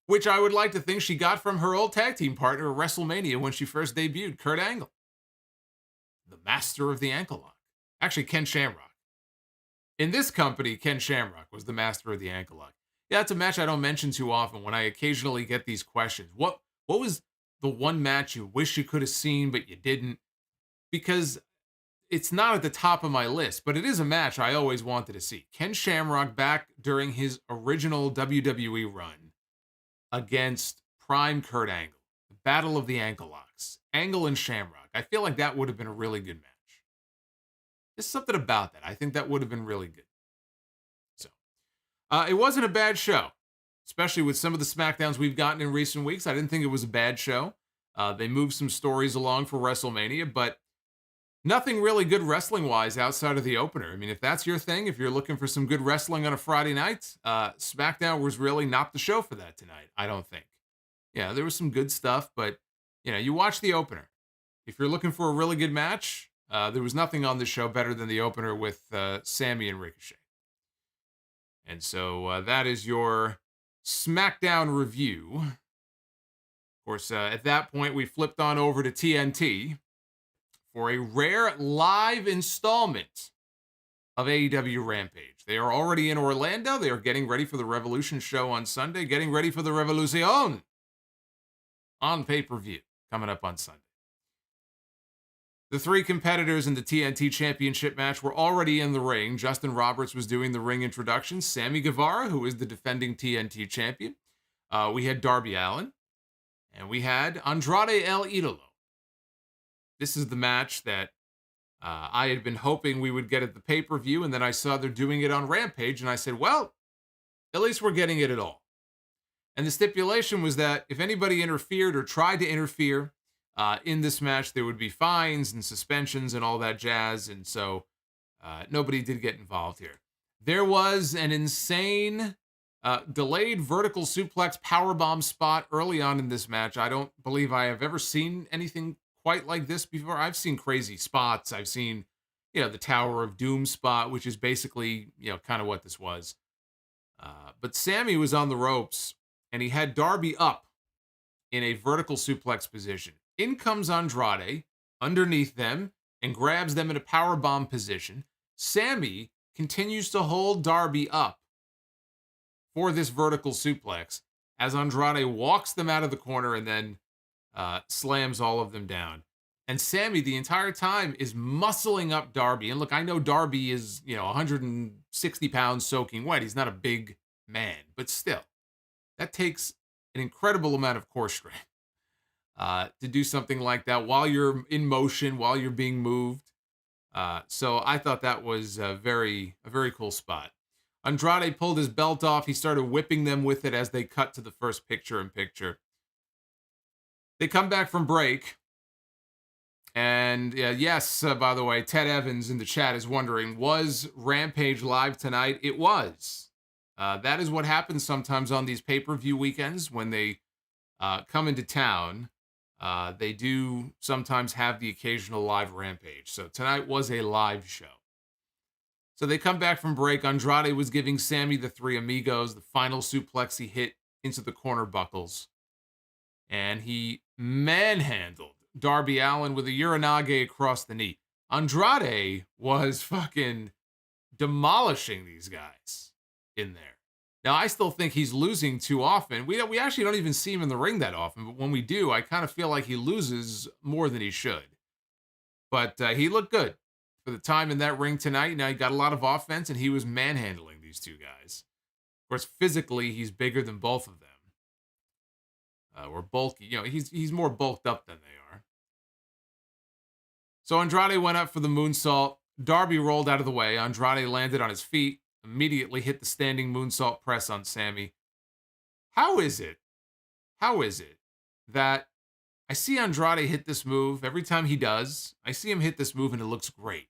Which I would like to think she got from her old tag team partner at WrestleMania when she first debuted, Kurt Angle. The master of the ankle lock. Actually, Ken Shamrock. In this company, Ken Shamrock was the master of the ankle lock. Yeah, it's a match I don't mention too often when I occasionally get these questions. What was the one match you wish you could have seen, but you didn't? Because it's not at the top of my list, but it is a match I always wanted to see. Ken Shamrock back during his original WWE run against Prime Kurt Angle. The Battle of the Ankle Locks. Angle and Shamrock. I feel like that would have been a really good match. There's something about that. I think that would have been really good. So, it wasn't a bad show. Especially with some of the SmackDowns we've gotten in recent weeks. I didn't think it was a bad show. They moved some stories along for WrestleMania, but nothing really good wrestling-wise outside of the opener. I mean, if that's your thing, if you're looking for some good wrestling on a Friday night, SmackDown was really not the show for that tonight, I don't think. Yeah, there was some good stuff, but, you watch the opener. If you're looking for a really good match, there was nothing on this show better than the opener with Sami and Ricochet. And so that is your SmackDown review. Of course, at that point, we flipped on over to TNT for a rare live installment of AEW Rampage. They are already in Orlando. They are getting ready for the Revolution show on Sunday, getting ready for the Revolution on pay-per-view coming up on Sunday. The three competitors in the TNT Championship match were already in the ring. Justin Roberts was doing the ring introduction. Sammy Guevara, who is the defending TNT champion. We had Darby Allin. And we had Andrade El Idolo. This is the match that I had been hoping we would get at the pay-per-view, and then I saw they're doing it on Rampage, and I said, well, at least we're getting it at all. And the stipulation was that if anybody interfered or tried to interfere in this match, there would be fines and suspensions and all that jazz, and so nobody did get involved here. There was an insane delayed vertical suplex powerbomb spot early on in this match. I don't believe I have ever seen anything quite like this before. I've seen crazy spots. I've seen, the Tower of Doom spot, which is basically, kind of what this was. But Sammy was on the ropes, and he had Darby up in a vertical suplex position. In comes Andrade underneath them and grabs them in a powerbomb position. Sammy continues to hold Darby up for this vertical suplex as Andrade walks them out of the corner and then slams all of them down. And Sammy, the entire time, is muscling up Darby. And look, I know Darby is, 160 pounds soaking wet. He's not a big man, but still, that takes an incredible amount of core strength to do something like that while you're in motion, while you're being moved. So I thought that was a very cool spot. Andrade pulled his belt off. He started whipping them with it as they cut to the first picture-in-picture. They come back from break. And yes, by the way, Ted Evans in the chat is wondering, was Rampage live tonight? It was. That is what happens sometimes on these pay-per-view weekends when they come into town. They do sometimes have the occasional live Rampage. So tonight was a live show. So they come back from break. Andrade was giving Sammy the Three Amigos, the final suplex he hit into the corner buckles. And he manhandled Darby Allin with a Uranage across the knee. Andrade was fucking demolishing these guys. in there. Now, I still think he's losing too often. We actually don't even see him in the ring that often, but when we do, I kind of feel like he loses more than he should. But he looked good for the time in that ring tonight. Now, he got a lot of offense, and he was manhandling these two guys. Of course, physically, he's bigger than both of them. Or bulky. You know, he's more bulked up than they are. So Andrade went up for the moonsault. Darby rolled out of the way. Andrade landed on his feet, immediately hit the standing moonsault press on Sammy. How is it that I see Andrade hit this move every time he does? I see him hit this move and it looks great.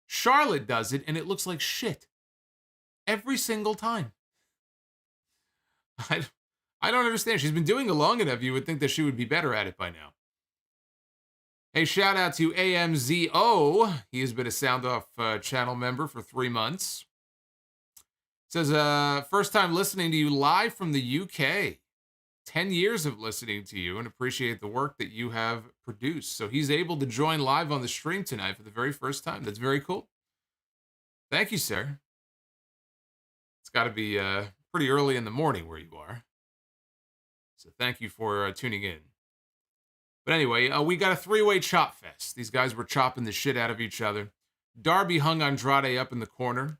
Charlotte does it and it looks like shit. Every single time. I don't understand. She's been doing it long enough. You would think that she would be better at it by now. Hey, shout out to AMZO. He has been a Sound Off channel member for 3 months. Says, first time listening to you live from the UK. 10 years of listening to you and appreciate the work that you have produced. So he's able to join live on the stream tonight for the very first time. That's very cool. Thank you, sir. It's got to be pretty early in the morning where you are. So thank you for tuning in. But anyway, we got a 3-way chop fest. These guys were chopping the shit out of each other. Darby hung Andrade up in the corner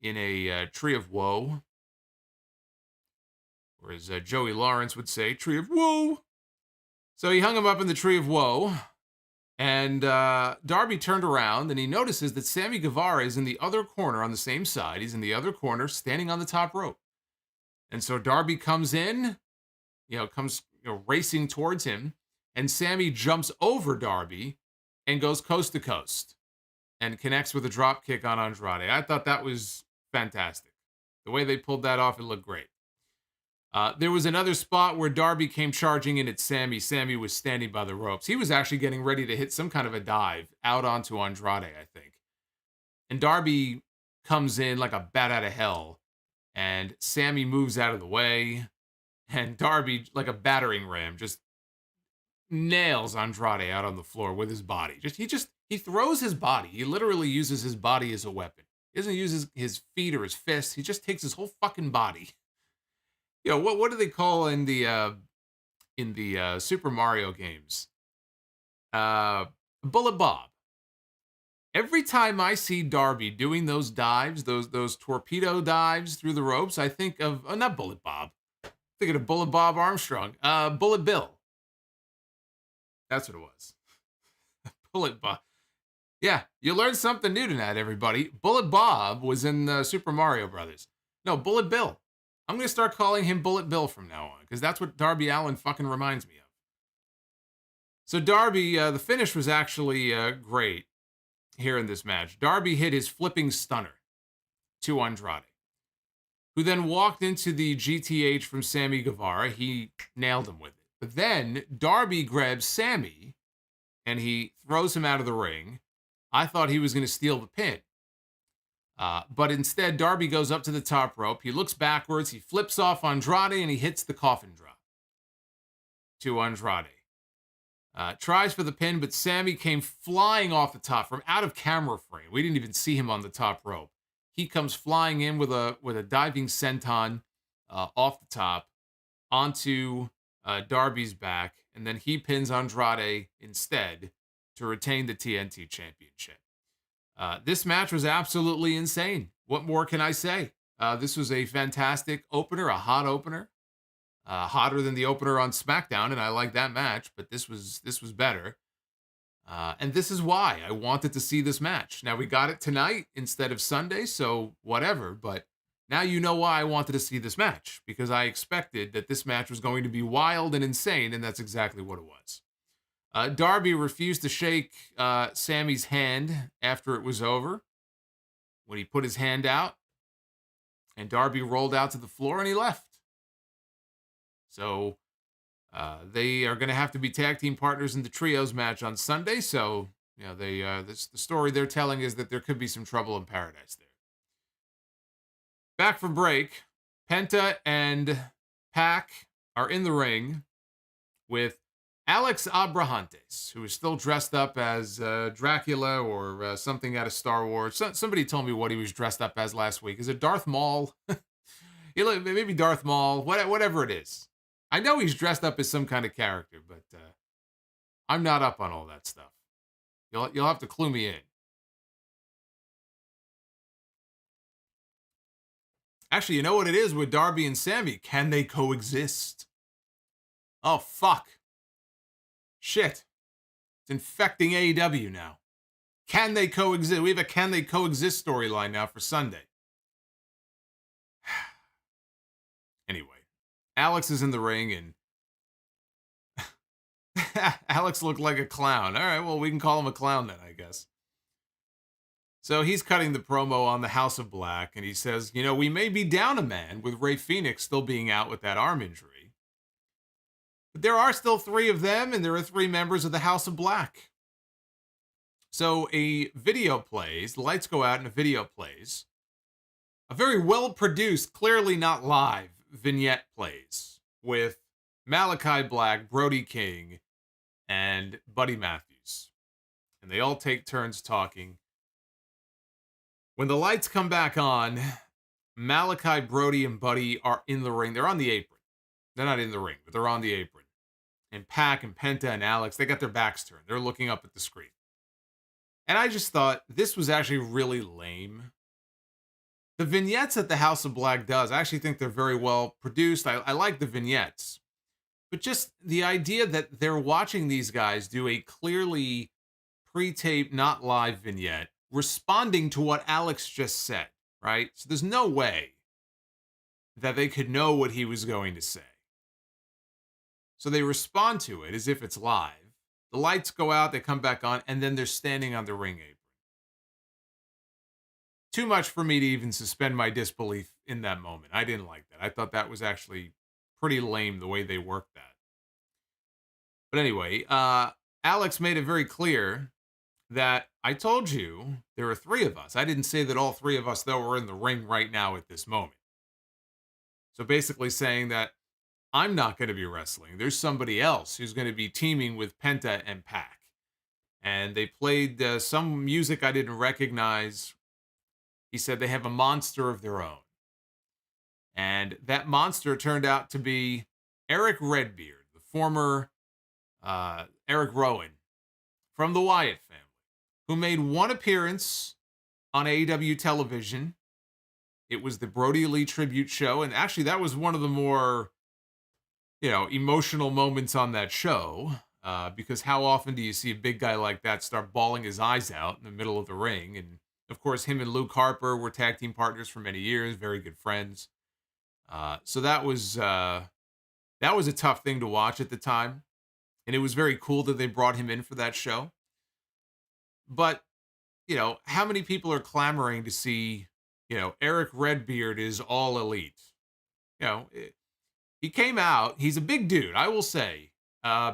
in a tree of woe. Or as Joey Lawrence would say, tree of woe. So he hung him up in the tree of woe. And Darby turned around and he notices that Sammy Guevara is in the other corner on the same side. He's in the other corner standing on the top rope. And so Darby comes in, comes racing towards him. And Sammy jumps over Darby and goes coast to coast and connects with a drop kick on Andrade. I thought that was fantastic. The way they pulled that off, it looked great. There was another spot where Darby came charging in at Sammy. Sammy was standing by the ropes. He was actually getting ready to hit some kind of a dive out onto Andrade, I think. And Darby comes in like a bat out of hell. And Sammy moves out of the way. And Darby, like a battering ram, just nails Andrade out on the floor with his body. He throws his body. He literally uses his body as a weapon. He doesn't use his feet or his fists. He just takes his whole fucking body. What do they call in the Super Mario games? Bullet Bob. Every time I see Darby doing those dives, those torpedo dives through the ropes, I think of not Bullet Bob. I'm thinking of Bullet Bob Armstrong. Bullet Bill. That's what it was. Bullet Bob. Yeah, you learned something new tonight, everybody. Bullet Bob was in Super Mario Brothers. No, Bullet Bill. I'm going to start calling him Bullet Bill from now on, because that's what Darby Allin fucking reminds me of. So Darby, the finish was actually great here in this match. Darby hit his flipping stunner to Andrade, who then walked into the GTH from Sammy Guevara. He nailed him with it. But then Darby grabs Sammy and he throws him out of the ring. I thought he was going to steal the pin. But instead, Darby goes up to the top rope. He looks backwards. He flips off Andrade and he hits the coffin drop to Andrade. Tries for the pin, but Sammy came flying off the top from out of camera frame. We didn't even see him on the top rope. He comes flying in with a diving senton off the top onto Darby's back, and then he pins Andrade instead to retain the TNT Championship. This match was absolutely insane. What more can I say? This was a fantastic opener, a hot opener, hotter than the opener on SmackDown, and I like that match, but this was better. And this is why I wanted to see this match. Now, we got it tonight instead of Sunday, so whatever, but now you know why I wanted to see this match, because I expected that this match was going to be wild and insane, and that's exactly what it was. Darby refused to shake Sammy's hand after it was over. When he put his hand out, and Darby rolled out to the floor and he left. So they are going to have to be tag team partners in the trios match on Sunday. So the story they're telling is that there could be some trouble in paradise there. Back from break, Penta and Pac are in the ring with Alex Abrahantes, who is still dressed up as Dracula or something out of Star Wars. Somebody told me what he was dressed up as last week. Is it Darth Maul? Maybe Darth Maul, whatever it is. I know he's dressed up as some kind of character, but I'm not up on all that stuff. You'll have to clue me in. Actually, you know what it is with Darby and Sammy? Can they coexist? Oh, fuck. Shit. It's infecting AEW now. Can they coexist? We have a can they coexist storyline now for Sunday. Anyway, Alex is in the ring and Alex looked like a clown. All right, well, we can call him a clown then, I guess. So he's cutting the promo on the House of Black, and he says, you know, we may be down a man with Rey Fenix still being out with that arm injury. But there are still 3 of them, and there are 3 members of the House of Black. So a video plays, the lights go out and a video plays. A very well-produced, clearly not live, vignette plays with Malachi Black, Brody King, and Buddy Matthews. And they all take turns talking. When the lights come back on, Malachi, Brody, and Buddy are in the ring. They're on the apron. They're not in the ring, but they're on the apron. And Pac and Penta and Alex, they got their backs turned. They're looking up at the screen. And I just thought this was actually really lame. The vignettes that the House of Black does, I actually think they're very well produced. I like the vignettes. But just the idea that they're watching these guys do a clearly pre-taped, not live vignette, responding to what Alex just said, right? So there's no way that they could know what he was going to say. So they respond to it as if it's live. The lights go out, they come back on, and then they're standing on the ring apron. Too much for me to even suspend my disbelief in that moment. I didn't like that. I thought that was actually pretty lame the way they worked that. But anyway, Alex made it very clear that I told you there are 3 of us. I didn't say that all 3 of us, though, were in the ring right now at this moment. So basically saying that I'm not going to be wrestling. There's somebody else who's going to be teaming with Penta and Pac. And they played some music I didn't recognize. He said they have a monster of their own. And that monster turned out to be Eric Redbeard, the former Eric Rowan from the Wyatt family, who made one appearance on AEW television. It was the Brody Lee tribute show. And actually, that was one of the more, emotional moments on that show. Because how often do you see a big guy like that start bawling his eyes out in the middle of the ring? And of course, him and Luke Harper were tag team partners for many years, very good friends. So that was a tough thing to watch at the time. And it was very cool that they brought him in for that show. But, how many people are clamoring to see, Eric Redbeard is all elite? He came out. He's a big dude, I will say,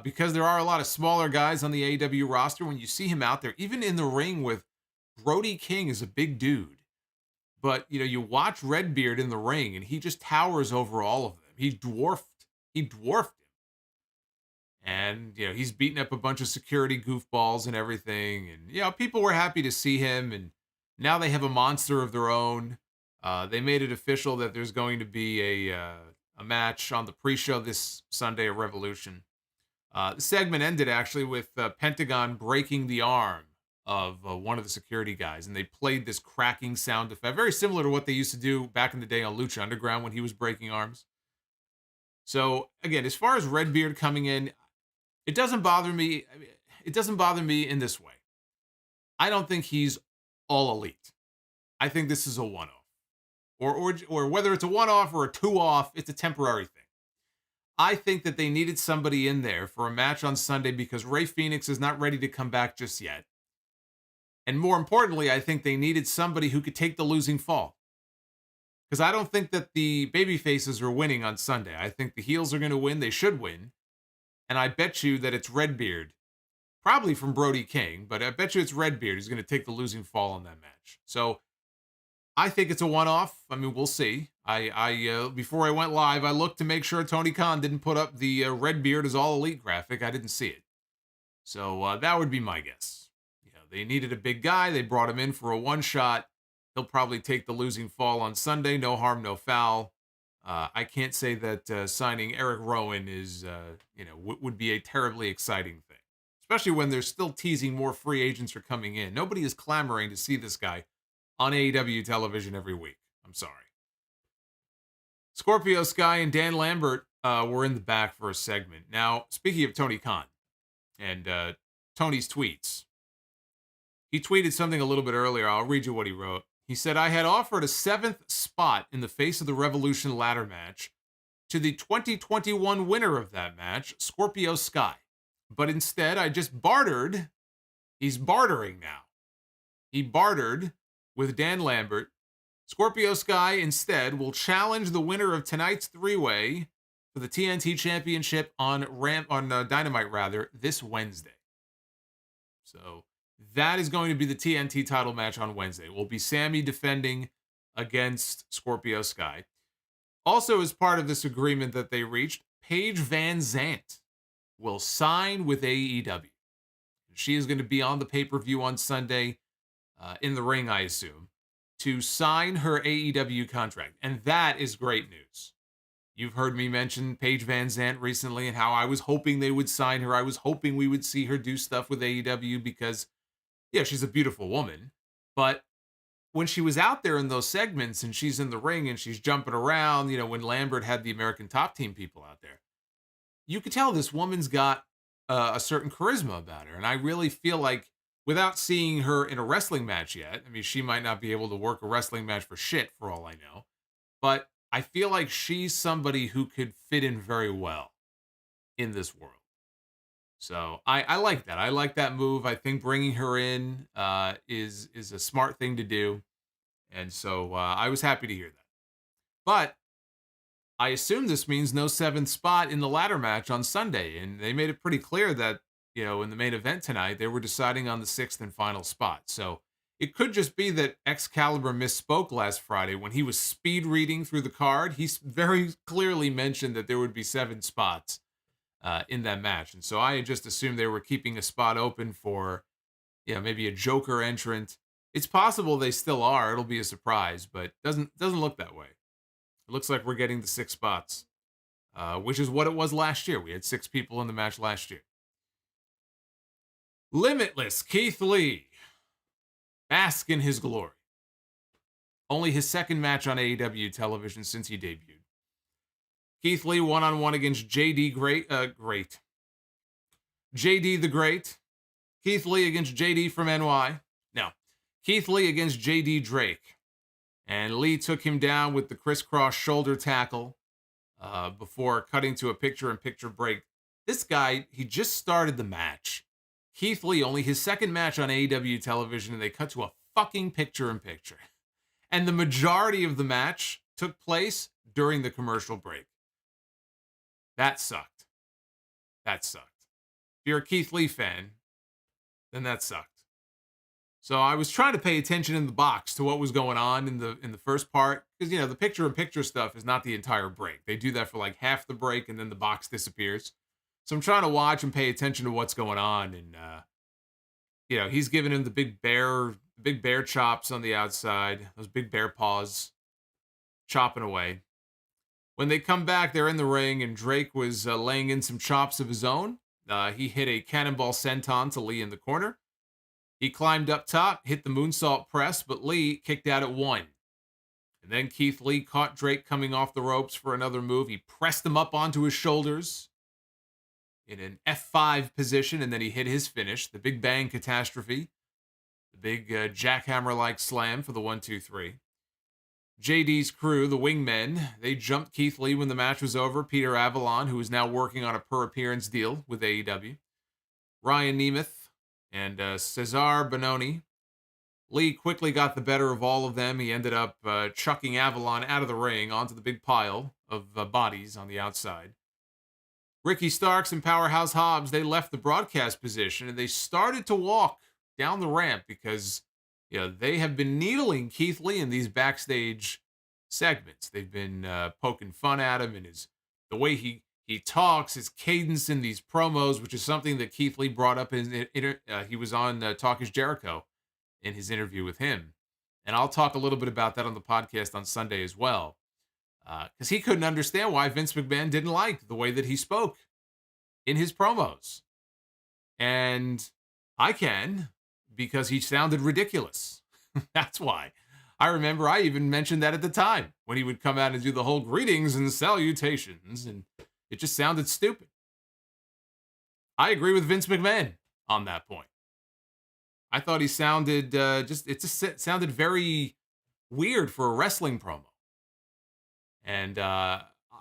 because there are a lot of smaller guys on the AEW roster. When you see him out there, even in the ring with Brody King is a big dude. But, you watch Redbeard in the ring and he just towers over all of them. He dwarfed him. And, he's beating up a bunch of security goofballs and everything. And, people were happy to see him. And now they have a monster of their own. They made it official that there's going to be a match on the pre-show this Sunday at Revolution. The segment ended actually with Pentagon breaking the arm of one of the security guys. And they played this cracking sound effect, very similar to what they used to do back in the day on Lucha Underground when he was breaking arms. So, again, as far as Redbeard coming in, it doesn't bother me. It doesn't bother me in this way. I don't think he's all elite. I think this is a one-off. Or whether it's a one-off or a two-off, it's a temporary thing. I think that they needed somebody in there for a match on Sunday because Rey Fenix is not ready to come back just yet. And more importantly, I think they needed somebody who could take the losing fall. Because I don't think that the babyfaces are winning on Sunday. I think the heels are going to win. They should win. And I bet you that it's Redbeard, probably from Brody King, but I bet you it's Redbeard who's going to take the losing fall in that match. So I think it's a one-off. I mean, we'll see. I before I went live, I looked to make sure Tony Khan didn't put up the Redbeard is all elite graphic. I didn't see it. So that would be my guess. They needed a big guy. They brought him in for a one-shot. He'll probably take the losing fall on Sunday. No harm, no foul. I can't say that signing Eric Rowan is, would be a terribly exciting thing, especially when they're still teasing more free agents are coming in. Nobody is clamoring to see this guy on AEW television every week. I'm sorry. Scorpio Sky and Dan Lambert were in the back for a segment. Now, speaking of Tony Khan and Tony's tweets, he tweeted something a little bit earlier. I'll read you what he wrote. He said, I had offered a 7th spot in the Face of the Revolution ladder match to the 2021 winner of that match, Scorpio Sky. But instead, I just bartered. He's bartering now. He bartered with Dan Lambert. Scorpio Sky instead will challenge the winner of tonight's three-way for the TNT Championship on Dynamite this Wednesday. So that is going to be the TNT title match on Wednesday. It will be Sammy defending against Scorpio Sky. Also, as part of this agreement that they reached, Paige Van Zant will sign with AEW. She is going to be on the pay-per-view on Sunday, in the ring, I assume, to sign her AEW contract. And that is great news. You've heard me mention Paige Van Zant recently and how I was hoping they would sign her. I was hoping we would see her do stuff with AEW because, yeah, she's a beautiful woman. But when she was out there in those segments and she's in the ring and she's jumping around, when Lambert had the American Top Team people out there, you could tell this woman's got a certain charisma about her. And I really feel like, without seeing her in a wrestling match yet, I mean, she might not be able to work a wrestling match for shit, for all I know, but I feel like she's somebody who could fit in very well in this world. So I like that. I like that move. I think bringing her in is a smart thing to do. And so I was happy to hear that. But I assume this means no 7th spot in the ladder match on Sunday. And they made it pretty clear that, in the main event tonight, they were deciding on the 6th and final spot. So it could just be that Excalibur misspoke last Friday when he was speed reading through the card. He very clearly mentioned that there would be 7 spots in that match. And so I just assumed they were keeping a spot open for, maybe a Joker entrant. It's possible they still are. It'll be a surprise, but doesn't look that way. It looks like we're getting the 6 spots, which is what it was last year. We had 6 people in the match last year. Limitless Keith Lee, bask in his glory. Only his 2nd match on AEW television since he debuted. Keith Lee one-on-one against JD JD the Great. Keith Lee against JD from NY. No, Keith Lee against JD Drake. And Lee took him down with the crisscross shoulder tackle before cutting to a picture-in-picture break. This guy, he just started the match. Keith Lee, only his 2nd match on AEW television, and they cut to a fucking picture-in-picture. And the majority of the match took place during the commercial break. That sucked. If you're a Keith Lee fan, then that sucked. So I was trying to pay attention in the box to what was going on in the first part, because, the picture-in-picture stuff is not the entire break. They do that for like half the break, and then the box disappears. So I'm trying to watch and pay attention to what's going on. And, he's giving him the big bear chops on the outside, those big bear paws, chopping away. When they come back, they're in the ring, and Drake was laying in some chops of his own. He hit a cannonball senton to Lee in the corner. He climbed up top, hit the moonsault press, but Lee kicked out at 1. And then Keith Lee caught Drake coming off the ropes for another move. He pressed him up onto his shoulders in an F5 position, and then he hit his finish, the Big Bang Catastrophe, the big jackhammer-like slam for the 1-2-3. JD's crew, the Wingmen, they jumped Keith Lee when the match was over. Peter Avalon, who is now working on a per-appearance deal with AEW. Ryan Nemeth and Cesar Bononi. Lee quickly got the better of all of them. He ended up chucking Avalon out of the ring onto the big pile of bodies on the outside. Ricky Starks and Powerhouse Hobbs, they left the broadcast position and they started to walk down the ramp because they have been needling Keith Lee in these backstage segments. They've been poking fun at him and the way he talks, his cadence in these promos, which is something that Keith Lee brought up he was on Talk is Jericho in his interview with him. And I'll talk a little bit about that on the podcast on Sunday as well. because he couldn't understand why Vince McMahon didn't like the way that he spoke in his promos. And I can, because he sounded ridiculous. That's why. I remember I even mentioned that at the time when he would come out and do the whole greetings and salutations, and it just sounded stupid. I agree with Vince McMahon on that point. I thought he sounded it just sounded very weird for a wrestling promo. And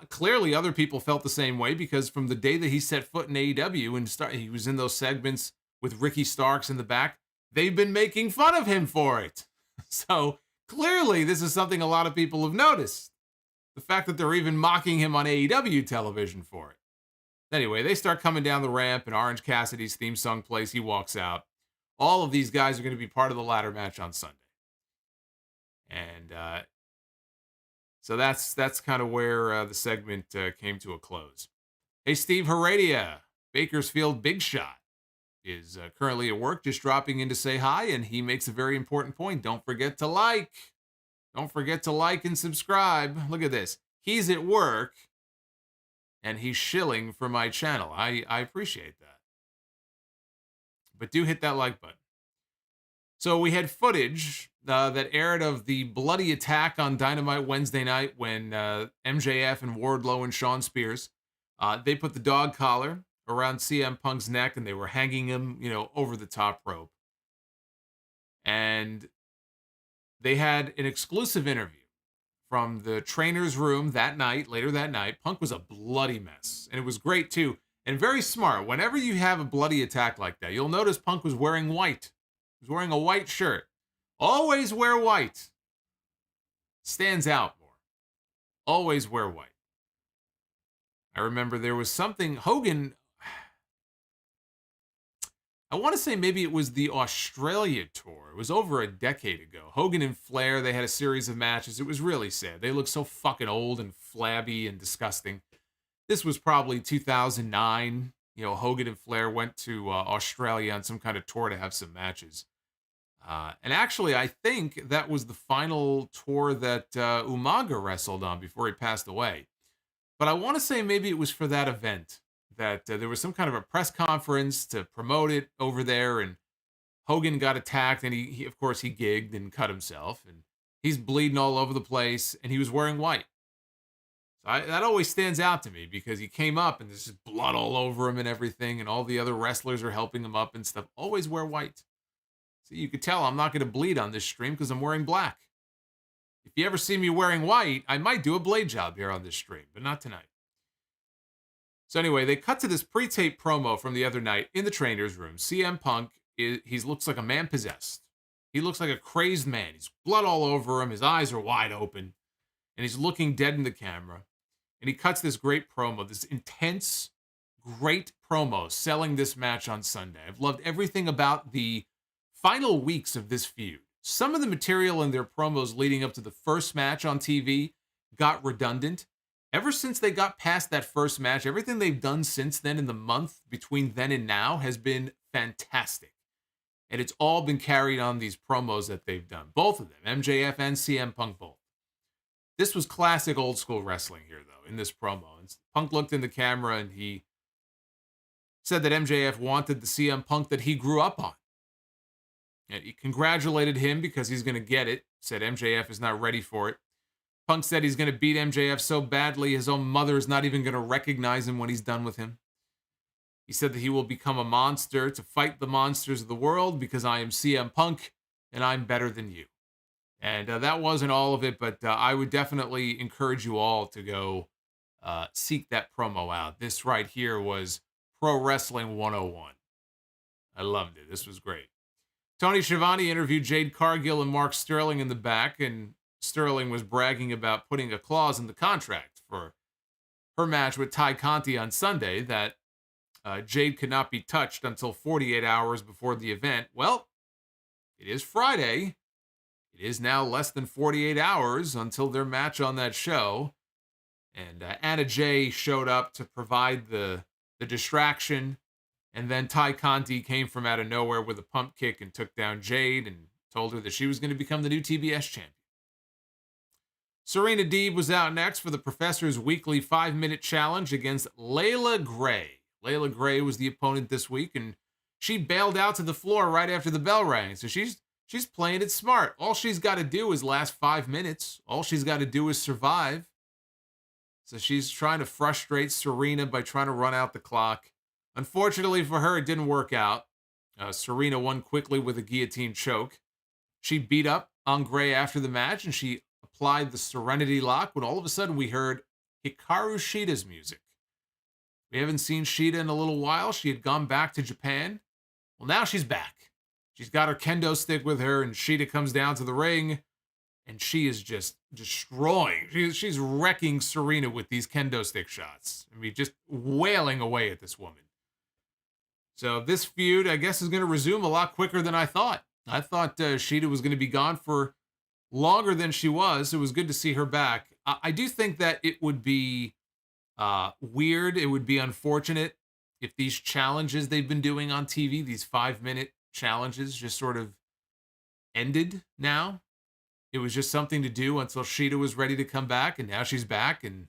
clearly other people felt the same way, because from the day that he set foot in AEW and he was in those segments with Ricky Starks in the back, they've been making fun of him for it. So clearly this is something a lot of people have noticed. The fact that they're even mocking him on AEW television for it. Anyway, they start coming down the ramp and Orange Cassidy's theme song plays. He walks out. All of these guys are going to be part of the ladder match on Sunday. And so that's kind of where the segment came to a close. Hey, Steve Heredia, Bakersfield Big Shot, is currently at work, just dropping in to say hi, and he makes a very important point. Don't forget to like. Don't forget to like and subscribe. Look at this. He's at work, and he's shilling for my channel. I appreciate that. But do hit that like button. So we had footage that aired of the bloody attack on Dynamite Wednesday night when MJF and Wardlow and Shawn Spears, they put the dog collar around CM Punk's neck and they were hanging him, over the top rope. And they had an exclusive interview from the trainer's room later that night. Punk was a bloody mess, and it was great too, and very smart. Whenever you have a bloody attack like that, you'll notice Punk was wearing white. He was wearing a white shirt. Always wear white. Stands out more. Always wear white. I remember there was something, Hogan, I want to say maybe it was the Australia tour. It was over a decade ago. Hogan and Flair, they had a series of matches. It was really sad. They looked so fucking old and flabby and disgusting. This was probably 2009. Hogan and Flair went to Australia on some kind of tour to have some matches. And actually, I think that was the final tour that Umaga wrestled on before he passed away. But I want to say maybe it was for that event that there was some kind of a press conference to promote it over there, and Hogan got attacked, and he of course, he gigged and cut himself, and he's bleeding all over the place, and he was wearing white. So that always stands out to me, because he came up, and there's just blood all over him and everything, and all the other wrestlers are helping him up and stuff. Always wear white. So you could tell I'm not going to bleed on this stream because I'm wearing black. If you ever see me wearing white, I might do a blade job here on this stream, but not tonight. So anyway, they cut to this pre-tape promo from the other night in the trainer's room. CM Punk, he looks like a man possessed. He looks like a crazed man. He's blood all over him. His eyes are wide open. And he's looking dead in the camera. And he cuts this great promo, this intense, great promo selling this match on Sunday. I've loved everything about the final weeks of this feud. Some of the material in their promos leading up to the first match on TV got redundant. Ever since they got past that first match, everything they've done since then in the month between then and now has been fantastic. And it's all been carried on these promos that they've done. Both of them, MJF and CM Punk both. This was classic old school wrestling here, though, in this promo. And Punk looked in the camera and he said that MJF wanted the CM Punk that he grew up on. And he congratulated him because he's going to get it. Said MJF is not ready for it. Punk said he's going to beat MJF so badly his own mother is not even going to recognize him when he's done with him. He said that he will become a monster to fight the monsters of the world because I am CM Punk and I'm better than you. And that wasn't all of it, but I would definitely encourage you all to go seek that promo out. This right here was Pro Wrestling 101. I loved it. This was great. Tony Schiavone interviewed Jade Cargill and Mark Sterling in the back, and Sterling was bragging about putting a clause in the contract for her match with Ty Conti on Sunday that Jade could not be touched until 48 hours before the event. Well, it is Friday. It is now less than 48 hours until their match on that show. And Anna Jay showed up to provide the distraction. And then Ty Conti came from out of nowhere with a pump kick and took down Jade and told her that she was going to become the new TBS champion. Serena Deeb was out next for the Professor's weekly 5-minute challenge against Layla Gray. Layla Gray was the opponent this week, and she bailed out to the floor right after the bell rang. So she's playing it smart. All she's got to do is last 5 minutes. All she's got to do is survive. So she's trying to frustrate Serena by trying to run out the clock. Unfortunately for her, it didn't work out. Serena won quickly with a guillotine choke. She beat up on Gray after the match, and she applied the Serenity Lock when all of a sudden we heard Hikaru Shida's music. We haven't seen Shida in a little while. She had gone back to Japan. Well, now she's back. She's got her kendo stick with her, and Shida comes down to the ring, and she is just destroying. She's wrecking Serena with these kendo stick shots. I mean, just wailing away at this woman. So this feud, I guess, is going to resume a lot quicker than I thought. I thought Shida was going to be gone for longer than she was. It was good to see her back. I do think that it would be weird. It would be unfortunate if these challenges they've been doing on TV, these 5-minute challenges, just sort of ended now. It was just something to do until Shida was ready to come back, and now she's back, and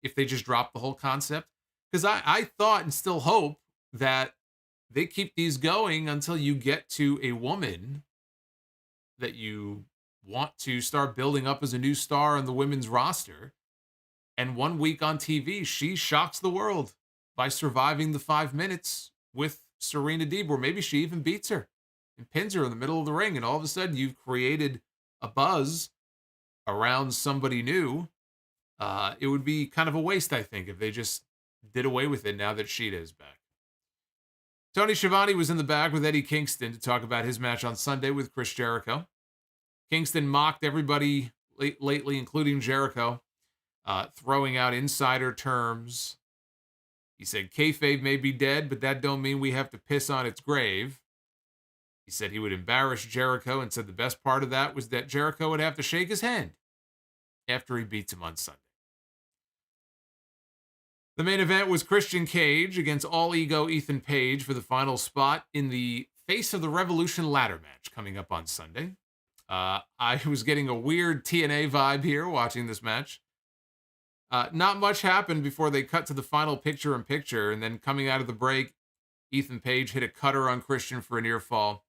if they just dropped the whole concept. Because I thought and still hope that they keep these going until you get to a woman that you want to start building up as a new star on the women's roster. And 1 week on TV, she shocks the world by surviving the 5 minutes with Serena Deeb, or maybe she even beats her and pins her in the middle of the ring. And all of a sudden, you've created a buzz around somebody new. It would be kind of a waste, I think, if they just did away with it now that Shida is back. Tony Schiavone was in the back with Eddie Kingston to talk about his match on Sunday with Chris Jericho. Kingston mocked everybody lately, including Jericho, throwing out insider terms. He said, kayfabe may be dead, but that don't mean we have to piss on its grave. He said he would embarrass Jericho, and said the best part of that was that Jericho would have to shake his hand after he beats him on Sunday. The main event was Christian Cage against All Ego Ethan Page for the final spot in the Face of the Revolution ladder match coming up on Sunday. I was getting a weird TNA vibe here watching this match. Not much happened before they cut to the final picture-in-picture, and then coming out of the break, Ethan Page hit a cutter on Christian for a near fall.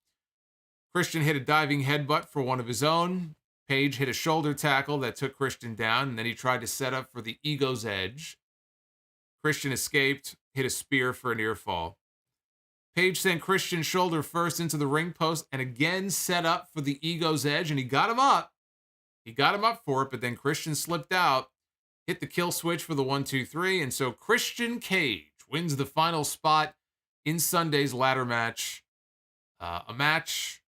Christian hit a diving headbutt for one of his own. Page hit a shoulder tackle that took Christian down, and then he tried to set up for the Ego's Edge. Christian escaped, hit a spear for a near fall. Page sent Christian shoulder first into the ring post and again set up for the Ego's Edge, and he got him up. He got him up for it, but then Christian slipped out, hit the kill switch for the 1-2-3, and so Christian Cage wins the final spot in Sunday's ladder match. A match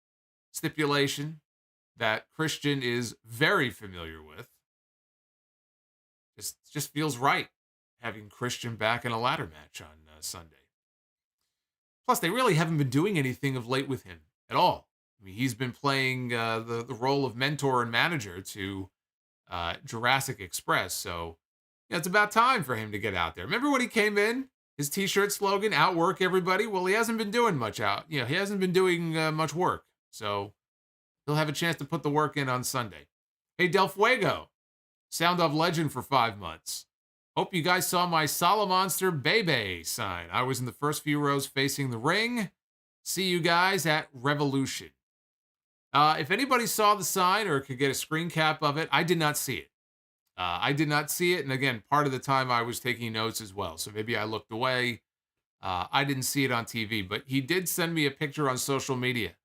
stipulation that Christian is very familiar with. Just feels right having Christian back in a ladder match on Sunday. Plus, they really haven't been doing anything of late with him at all. I mean, he's been playing the role of mentor and manager to Jurassic Express, so it's about time for him to get out there. Remember when he came in? His t-shirt slogan, outwork everybody? Well, he hasn't been doing much he hasn't been doing much work, so he'll have a chance to put the work in on Sunday. Hey, Del Fuego, Sound Off legend for 5 months. Hope you guys saw my Solomonster Bebe sign. I was in the first few rows facing the ring. See you guys at Revolution. If anybody saw the sign or could get a screen cap of it, I did not see it. And again, part of the time I was taking notes as well, so maybe I looked away. I didn't see it on TV, but he did send me a picture on social media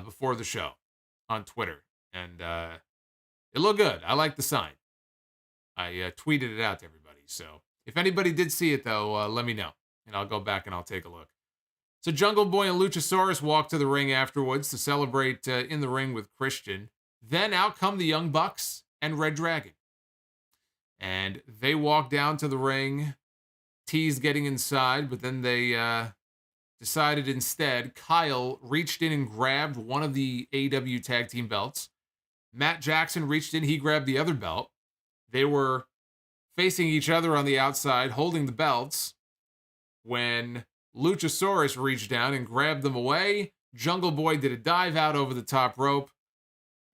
before the show on Twitter, and it looked good. I like the sign. I tweeted it out to everybody. So if anybody did see it, though, let me know, and I'll go back and I'll take a look. So Jungle Boy and Luchasaurus walked to the ring afterwards to celebrate in the ring with Christian. Then out come the Young Bucks and Red Dragon. And they walked down to the ring, teased getting inside, but then they decided instead Kyle reached in and grabbed one of the AEW tag team belts. Matt Jackson reached in, he grabbed the other belt. They were facing each other on the outside, holding the belts, when Luchasaurus reached down and grabbed them away. Jungle Boy did a dive out over the top rope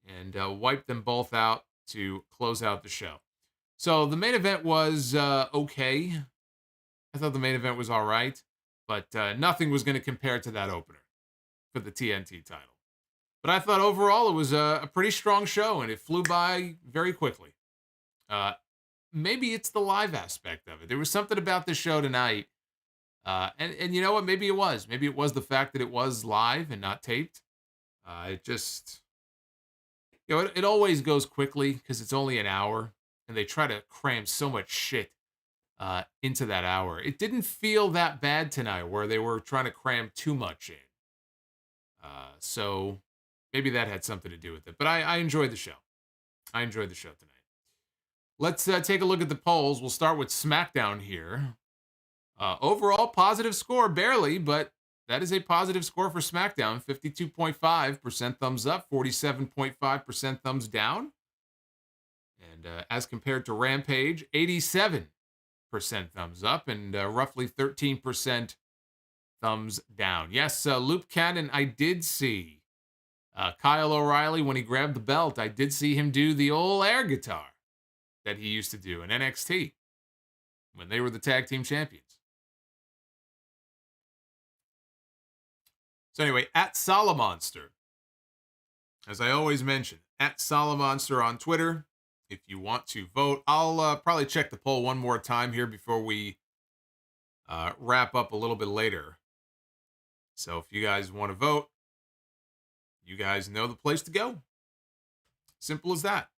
and wiped them both out. to close out the show. So the main event was okay. I thought the main event was all right, but nothing was going to compare to that opener for the TNT title. But I thought overall it was a pretty strong show, and it flew by very quickly. Maybe it's the live aspect of it. There was something about this show tonight. And you know what? Maybe it was. Maybe it was the fact that it was live and not taped. It just, it always goes quickly because it's only an hour, and they try to cram so much shit into that hour. It didn't feel that bad tonight where they were trying to cram too much in. So maybe that had something to do with it. But I enjoyed the show. I enjoyed the show tonight. Let's take a look at the polls. We'll start with SmackDown here. Overall, positive score, barely, but that is a positive score for SmackDown. 52.5% thumbs up, 47.5% thumbs down. And as compared to Rampage, 87% thumbs up and roughly 13% thumbs down. Yes, Loop Cannon, I did see Kyle O'Reilly when he grabbed the belt. I did see him do the old air guitar that he used to do in NXT when they were the tag team champions. So anyway, at Solomonster, as I always mention, at Solomonster on Twitter, if you want to vote. I'll probably check the poll one more time here before we wrap up a little bit later. So if you guys want to vote, you guys know the place to go. Simple as that.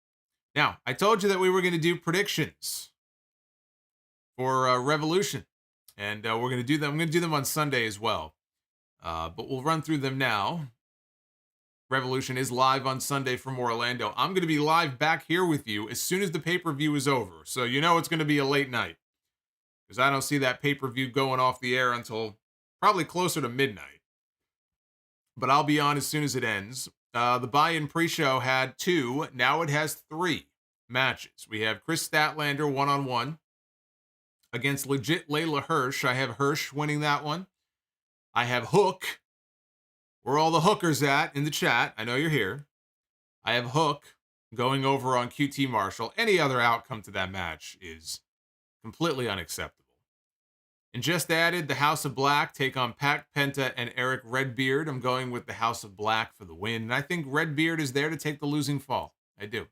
Now, I told you that we were going to do predictions for Revolution, and we're going to do them. I'm going to do them on Sunday as well, but we'll run through them now. Revolution is live on Sunday from Orlando. I'm going to be live back here with you as soon as the pay-per-view is over, so you know it's going to be a late night, because I don't see that pay-per-view going off the air until probably closer to midnight. But I'll be on as soon as it ends. The buy-in pre-show had 2. Now it has 3 matches. We have Chris Statlander one-on-one against legit Layla Hirsch. I have Hirsch winning that one. I have Hook. Where all the hookers at in the chat? I know you're here. I have Hook going over on QT Marshall. Any other outcome to that match is completely unacceptable. And just added, the House of Black take on Pat Penta and Eric Redbeard. I'm going with the House of Black for the win. And I think Redbeard is there to take the losing fall. I do.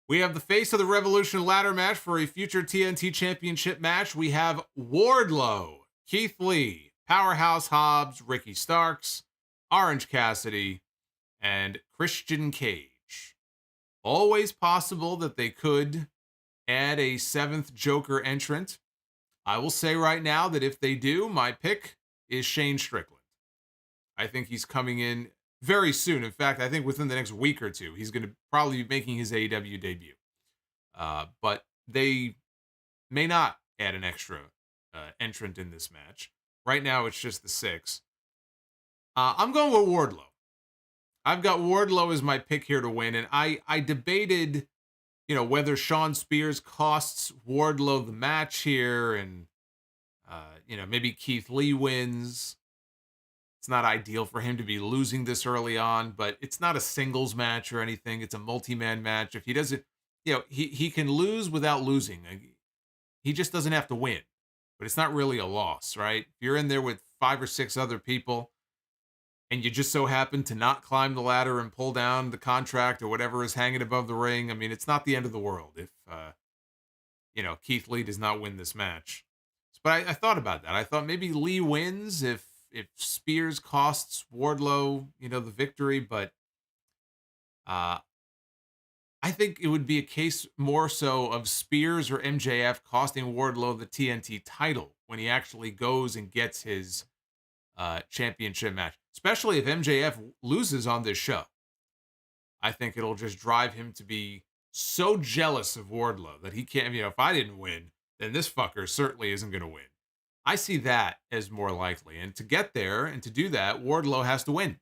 We have the face of the Revolution ladder match for a future TNT Championship match. We have Wardlow, Keith Lee, Powerhouse Hobbs, Ricky Starks, Orange Cassidy, and Christian Cage. Always possible that they could add a 7th Joker entrant. I will say right now that if they do, my pick is Shane Strickland. I think he's coming in very soon. In fact, I think within the next week or 2, he's going to probably be making his AEW debut. But they may not add an extra entrant in this match. Right now, it's just the 6. I'm going with Wardlow. I've got Wardlow as my pick here to win, and I debated, whether Shawn Spears costs Wardlow the match here, and maybe Keith Lee wins. It's not ideal for him to be losing this early on, but it's not a singles match or anything. It's a multi-man match. If he doesn't, he can lose without losing. He just doesn't have to win. But it's not really a loss, right? If you're in there with 5 or 6 other people and you just so happen to not climb the ladder and pull down the contract or whatever is hanging above the ring, I mean, it's not the end of the world if, Keith Lee does not win this match. But I thought about that. I thought maybe Lee wins if Spears costs Wardlow, the victory. But I think it would be a case more so of Spears or MJF costing Wardlow the TNT title when he actually goes and gets his championship match, especially if MJF loses on this show. I think it'll just drive him to be so jealous of Wardlow that he can't, if I didn't win, then this fucker certainly isn't going to win. I see that as more likely. And to get there and to do that, Wardlow has to win.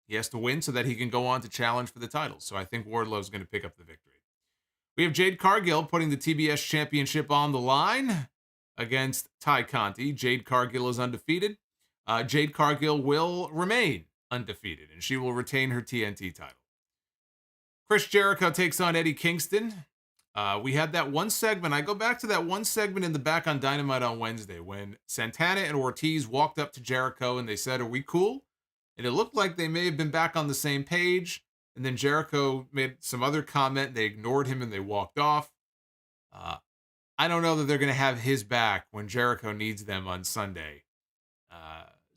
He has to win so that he can go on to challenge for the title. So I think Wardlow is going to pick up the victory. We have Jade Cargill putting the TBS Championship on the line against Ty Conti. Jade Cargill is undefeated. Jade Cargill will remain undefeated, and she will retain her TNT title. Chris Jericho takes on Eddie Kingston. We had that one segment. I go back to that one segment in the back on Dynamite on Wednesday when Santana and Ortiz walked up to Jericho and they said, "Are we cool?" And it looked like they may have been back on the same page. And then Jericho made some other comment. They ignored him and they walked off. I don't know that they're going to have his back when Jericho needs them on Sunday.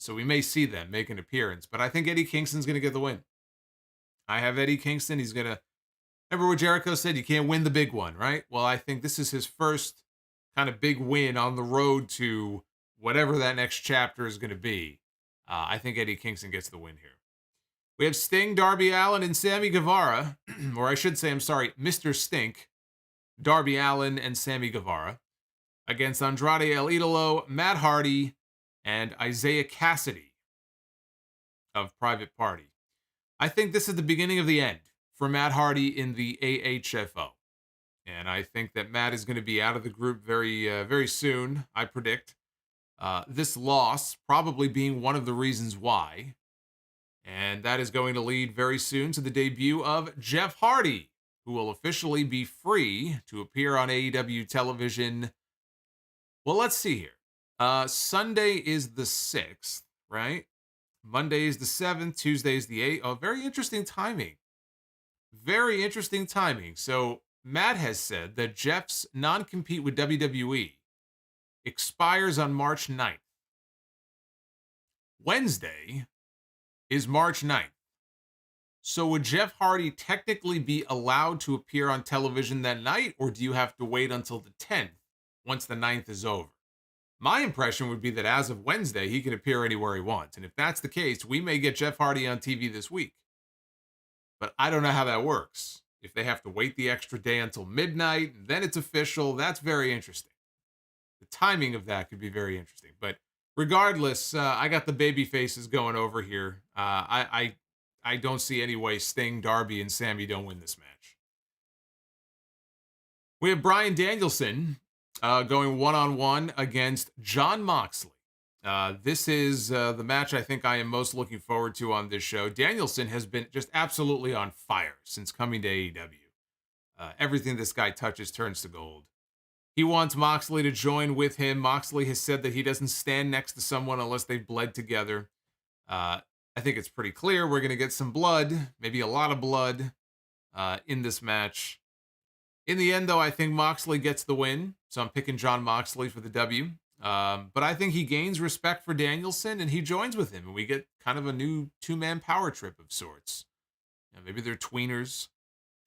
So we may see them make an appearance. But I think Eddie Kingston's going to get the win. I have Eddie Kingston. He's going to... Remember what Jericho said? You can't win the big one, right? Well, I think this is his first kind of big win on the road to whatever that next chapter is going to be. I think Eddie Kingston gets the win here. We have Sting, Darby Allin, and Sammy Guevara. Or I should say, I'm sorry, Mr. Stink, Darby Allin, and Sammy Guevara against Andrade El Idolo, Matt Hardy, and Isaiah Cassidy of Private Party. I think this is the beginning of the end for Matt Hardy in the AHFO. And I think that Matt is going to be out of the group very soon, I predict. This loss probably being one of the reasons why. And that is going to lead very soon to the debut of Jeff Hardy, who will officially be free to appear on AEW television. Well, let's see here. Sunday is the 6th, right? Monday is the 7th. Tuesday is the 8th. Oh, very interesting timing. Very interesting timing. So Matt has said that Jeff's non-compete with WWE expires on March 9th. Wednesday is March 9th. So would Jeff Hardy technically be allowed to appear on television that night, or do you have to wait until the 10th once the 9th is over? My impression would be that as of Wednesday, he can appear anywhere he wants. And if that's the case, we may get Jeff Hardy on TV this week. But I don't know how that works. If they have to wait the extra day until midnight, then it's official, that's very interesting. The timing of that could be very interesting. But regardless, I got the baby faces going over here. I don't see any way Sting, Darby, and Sammy don't win this match. We have Bryan Danielson going one-on-one against Jon Moxley. This is the match I think I am most looking forward to on this show. Danielson has been just absolutely on fire since coming to AEW. Everything this guy touches turns to gold. He wants Moxley to join with him. Moxley has said that he doesn't stand next to someone unless they've bled together. I think it's pretty clear we're going to get some blood, maybe a lot of blood in this match. In the end, though, I think Moxley gets the win. So I'm picking Jon Moxley for the W. But I think he gains respect for Danielson and he joins with him. And we get kind of a new two-man power trip of sorts. Maybe they're tweeners.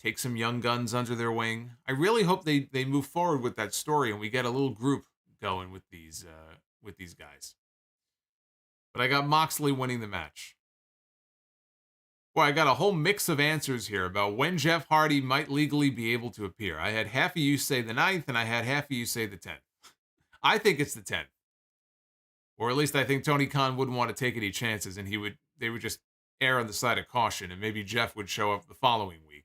Take some young guns under their wing. I really hope they move forward with that story and we get a little group going with these guys. But I got Moxley winning the match. Boy, I got a whole mix of answers here about when Jeff Hardy might legally be able to appear. I had half of you say the 9th and I had half of you say the 10th. I think it's the 10th. Or at least I think Tony Khan wouldn't want to take any chances and they would just err on the side of caution and maybe Jeff would show up the following week.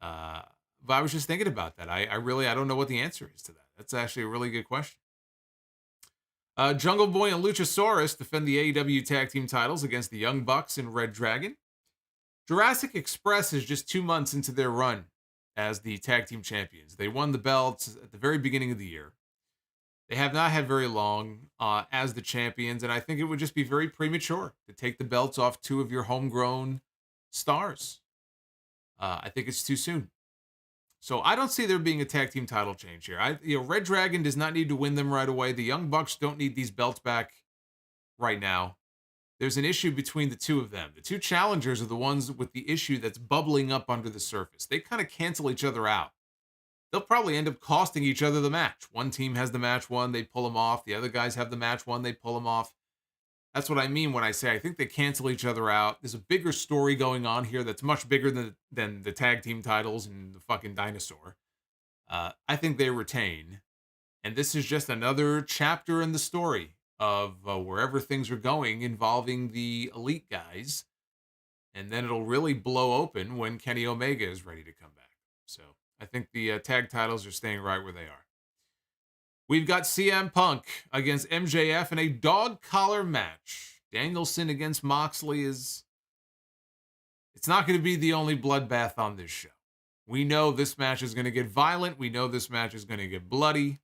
But I was just thinking about that. I don't know what the answer is to that. That's actually a really good question. Jungle Boy and Luchasaurus defend the AEW Tag Team titles against the Young Bucks and Red Dragon. Jurassic Express is just 2 months into their run as the Tag Team Champions. They won the belts at the very beginning of the year. They have not had very long as the champions, and I think it would just be very premature to take the belts off 2 of your homegrown stars. I think it's too soon. So I don't see there being a tag team title change here. Red Dragon does not need to win them right away. The Young Bucks don't need these belts back right now. There's an issue between the 2 of them. The 2 challengers are the ones with the issue that's bubbling up under the surface. They kind of cancel each other out. They'll probably end up costing each other the match. One team has the match won, they pull them off. The other guys have the match won, they pull them off. That's what I mean when I say I think they cancel each other out. There's a bigger story going on here that's much bigger than the tag team titles and the fucking dinosaur. I think they retain. And this is just another chapter in the story of wherever things are going involving the elite guys. And then it'll really blow open when Kenny Omega is ready to come back. So I think the tag titles are staying right where they are. We've got CM Punk against MJF in a dog collar match. Danielson against Moxley is it's not going to be the only bloodbath on this show. We know this match is going to get violent. We know this match is going to get bloody.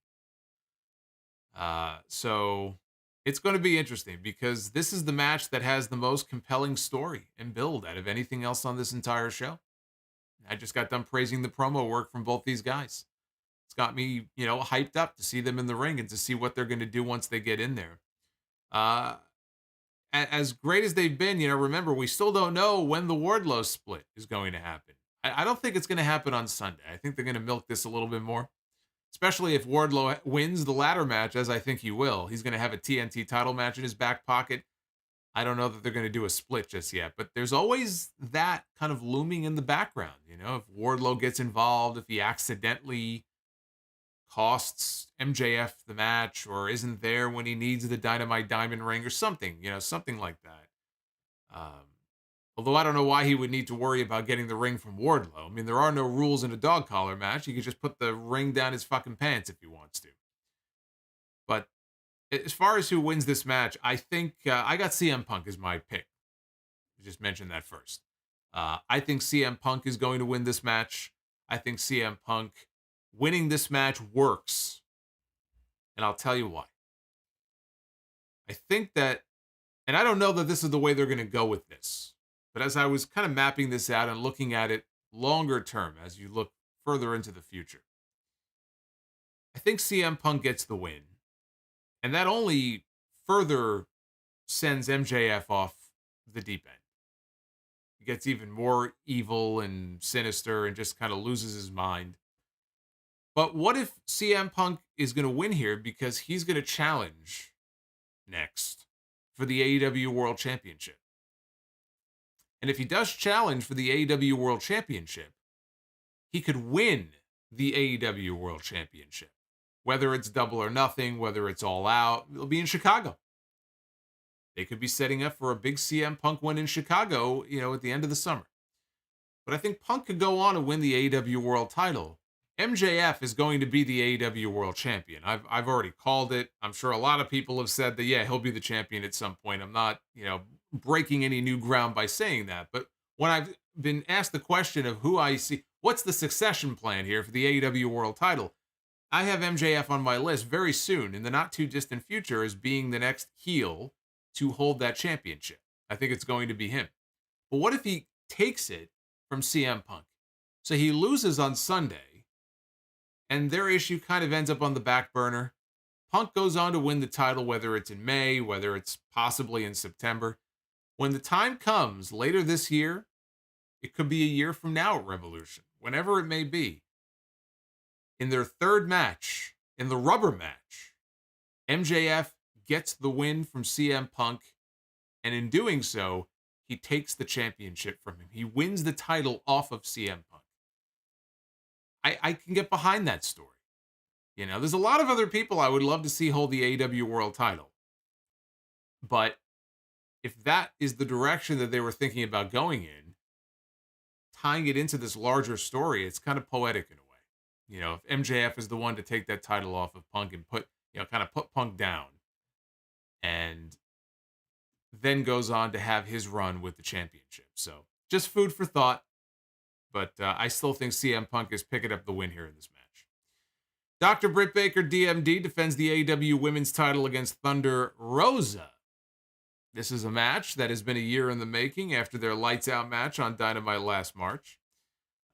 So it's going to be interesting because this is the match that has the most compelling story and build out of anything else on this entire show. I just got done praising the promo work from both these guys. It's got me, hyped up to see them in the ring and to see what they're going to do once they get in there. As great as they've been, remember, we still don't know when the Wardlow split is going to happen. I don't think it's going to happen on Sunday. I think they're going to milk this a little bit more, especially if Wardlow wins the ladder match, as I think he will. He's going to have a TNT title match in his back pocket. I don't know that they're going to do a split just yet, but there's always that kind of looming in the background. If Wardlow gets involved, if he accidentally costs MJF the match or isn't there when he needs the Dynamite Diamond ring or something, something like that. Although I don't know why he would need to worry about getting the ring from Wardlow. I mean, there are no rules in a dog collar match. He could just put the ring down his fucking pants if he wants to. But as far as who wins this match, I think I got CM Punk as my pick. I just mentioned that first. I think CM Punk is going to win this match. I think CM Punk winning this match works. And I'll tell you why. I think that, and I don't know that this is the way they're going to go with this, but as I was kind of mapping this out and looking at it longer term, as you look further into the future, I think CM Punk gets the win. And that only further sends MJF off the deep end. He gets even more evil and sinister and just kind of loses his mind. But what if CM Punk is going to win here because he's going to challenge next for the AEW World Championship? And if he does challenge for the AEW World Championship, he could win the AEW World Championship. Whether it's double or nothing, whether it's all out, it'll be in Chicago. They could be setting up for a big CM Punk win in Chicago, at the end of the summer. But I think Punk could go on and win the AEW World title. MJF is going to be the AEW World Champion. I've already called it. I'm sure a lot of people have said that, yeah, he'll be the champion at some point. I'm not, breaking any new ground by saying that. But when I've been asked the question of who I see, what's the succession plan here for the AEW World title? I have MJF on my list very soon in the not too distant future as being the next heel to hold that championship. I think it's going to be him. But what if he takes it from CM Punk? So he loses on Sunday and their issue kind of ends up on the back burner. Punk goes on to win the title, whether it's in May, whether it's possibly in September. When the time comes later this year, it could be a year from now at Revolution, whenever it may be. In their third match, in the rubber match, MJF gets the win from CM Punk, and in doing so, he takes the championship from him. He wins the title off of CM Punk. I can get behind that story. There's a lot of other people I would love to see hold the AEW World title. But if that is the direction that they were thinking about going in, tying it into this larger story, it's kind of poetic in a way. If MJF is the one to take that title off of Punk and put Punk down, and then goes on to have his run with the championship. So just food for thought, but I still think CM Punk is picking up the win here in this match. Dr. Britt Baker, DMD, defends the AEW Women's title against Thunder Rosa. This is a match that has been a year in the making after their lights out match on Dynamite last March.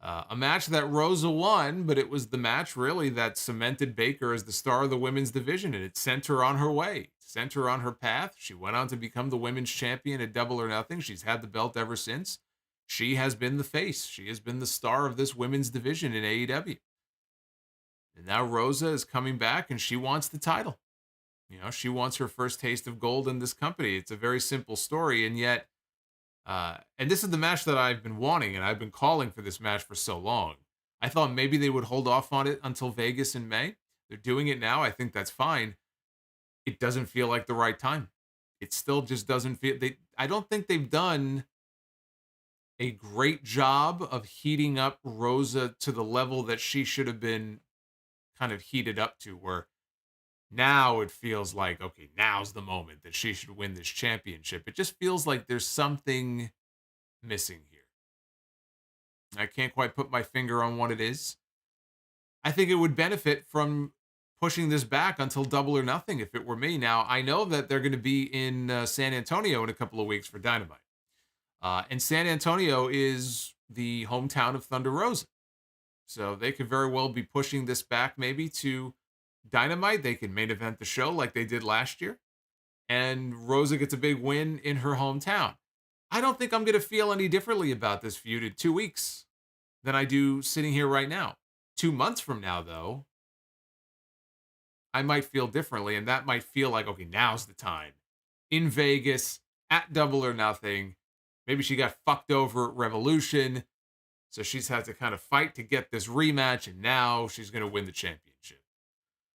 A match that Rosa won, but it was the match really that cemented Baker as the star of the women's division, and it sent her on her way, sent her on her path. She went on to become the women's champion at Double or Nothing. She's had the belt ever since. She has been the face. She has been the star of this women's division in AEW. And now Rosa is coming back and she wants the title. She wants her first taste of gold in this company. It's a very simple story, and yet and this is the match that I've been wanting, and I've been calling for this match for so long. I thought maybe they would hold off on it until Vegas in May. They're doing it now. I think that's fine. It doesn't feel like the right time. It still just doesn't feel... I don't think they've done a great job of heating up Rosa to the level that she should have been kind of heated up to, where now it feels like, okay, now's the moment that she should win this championship. It just feels like there's something missing here. I can't quite put my finger on what it is. I think it would benefit from pushing this back until Double or Nothing if it were me. Now, I know that they're going to be in San Antonio in a couple of weeks for Dynamite. And San Antonio is the hometown of Thunder Rosa. So they could very well be pushing this back maybe to Dynamite. They can main event the show like they did last year. And Rosa gets a big win in her hometown. I don't think I'm going to feel any differently about this feud in 2 weeks than I do sitting here right now. 2 months from now, though, I might feel differently, and that might feel like, okay, now's the time. In Vegas, at Double or Nothing. Maybe she got fucked over at Revolution, so she's had to kind of fight to get this rematch, and now she's going to win the championship.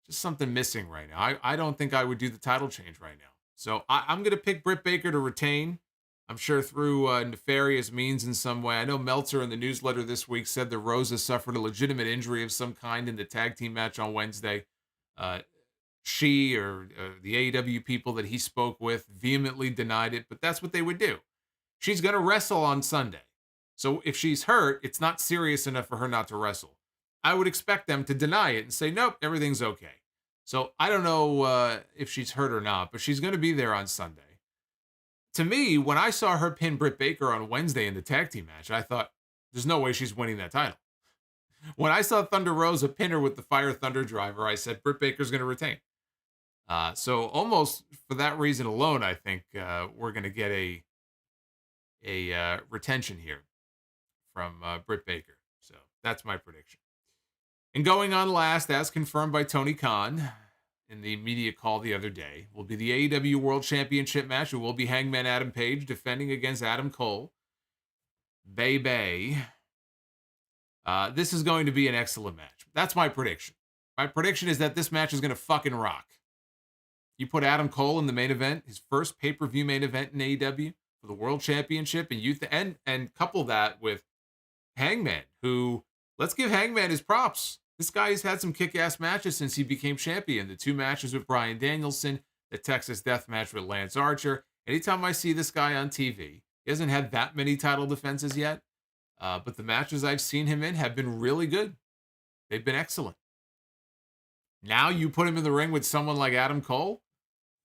Just something missing right now. I don't think I would do the title change right now. So I'm going to pick Britt Baker to retain. I'm sure through nefarious means in some way. I know Meltzer in the newsletter this week said that Rosa suffered a legitimate injury of some kind in the tag team match on Wednesday. She or the AEW people that he spoke with vehemently denied it, but that's what they would do. She's going to wrestle on Sunday. So if she's hurt, it's not serious enough for her not to wrestle. I would expect them to deny it and say, nope, everything's okay. So I don't know if she's hurt or not, but she's going to be there on Sunday. To me, when I saw her pin Britt Baker on Wednesday in the tag team match, I thought, there's no way she's winning that title. When I saw Thunder Rosa pin her with the Fire Thunder driver, I said, Britt Baker's going to retain. So almost for that reason alone, I think we're going to get a retention here from Britt Baker. So that's my prediction. And going on last, as confirmed by Tony Khan in the media call the other day, will be the AEW World Championship match. It will be Hangman Adam Page defending against Adam Cole. Baby. This is going to be an excellent match. That's my prediction. My prediction is that this match is going to fucking rock. You put Adam Cole in the main event, his first pay-per-view main event in AEW for the World Championship, and couple that with Hangman, who, let's give Hangman his props. This guy has had some kick-ass matches since he became champion. The 2 matches with Bryan Danielson, the Texas Death Match with Lance Archer. Anytime I see this guy on TV, he hasn't had that many title defenses yet, but the matches I've seen him in have been really good. They've been excellent. Now you put him in the ring with someone like Adam Cole,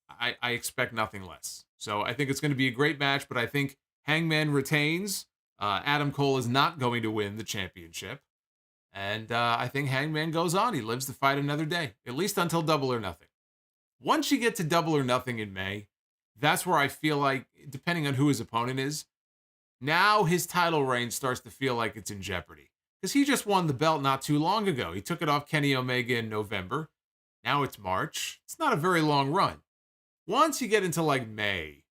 I expect nothing less. So I think it's going to be a great match, but I think Hangman retains. Adam Cole is not going to win the championship. And I think Hangman goes on. He lives to fight another day, at least until Double or Nothing. Once you get to Double or Nothing in May, that's where I feel like, depending on who his opponent is, now his title reign starts to feel like it's in jeopardy. Because he just won the belt not too long ago. He took it off Kenny Omega in November. Now it's March. It's not a very long run. Once you get into like May,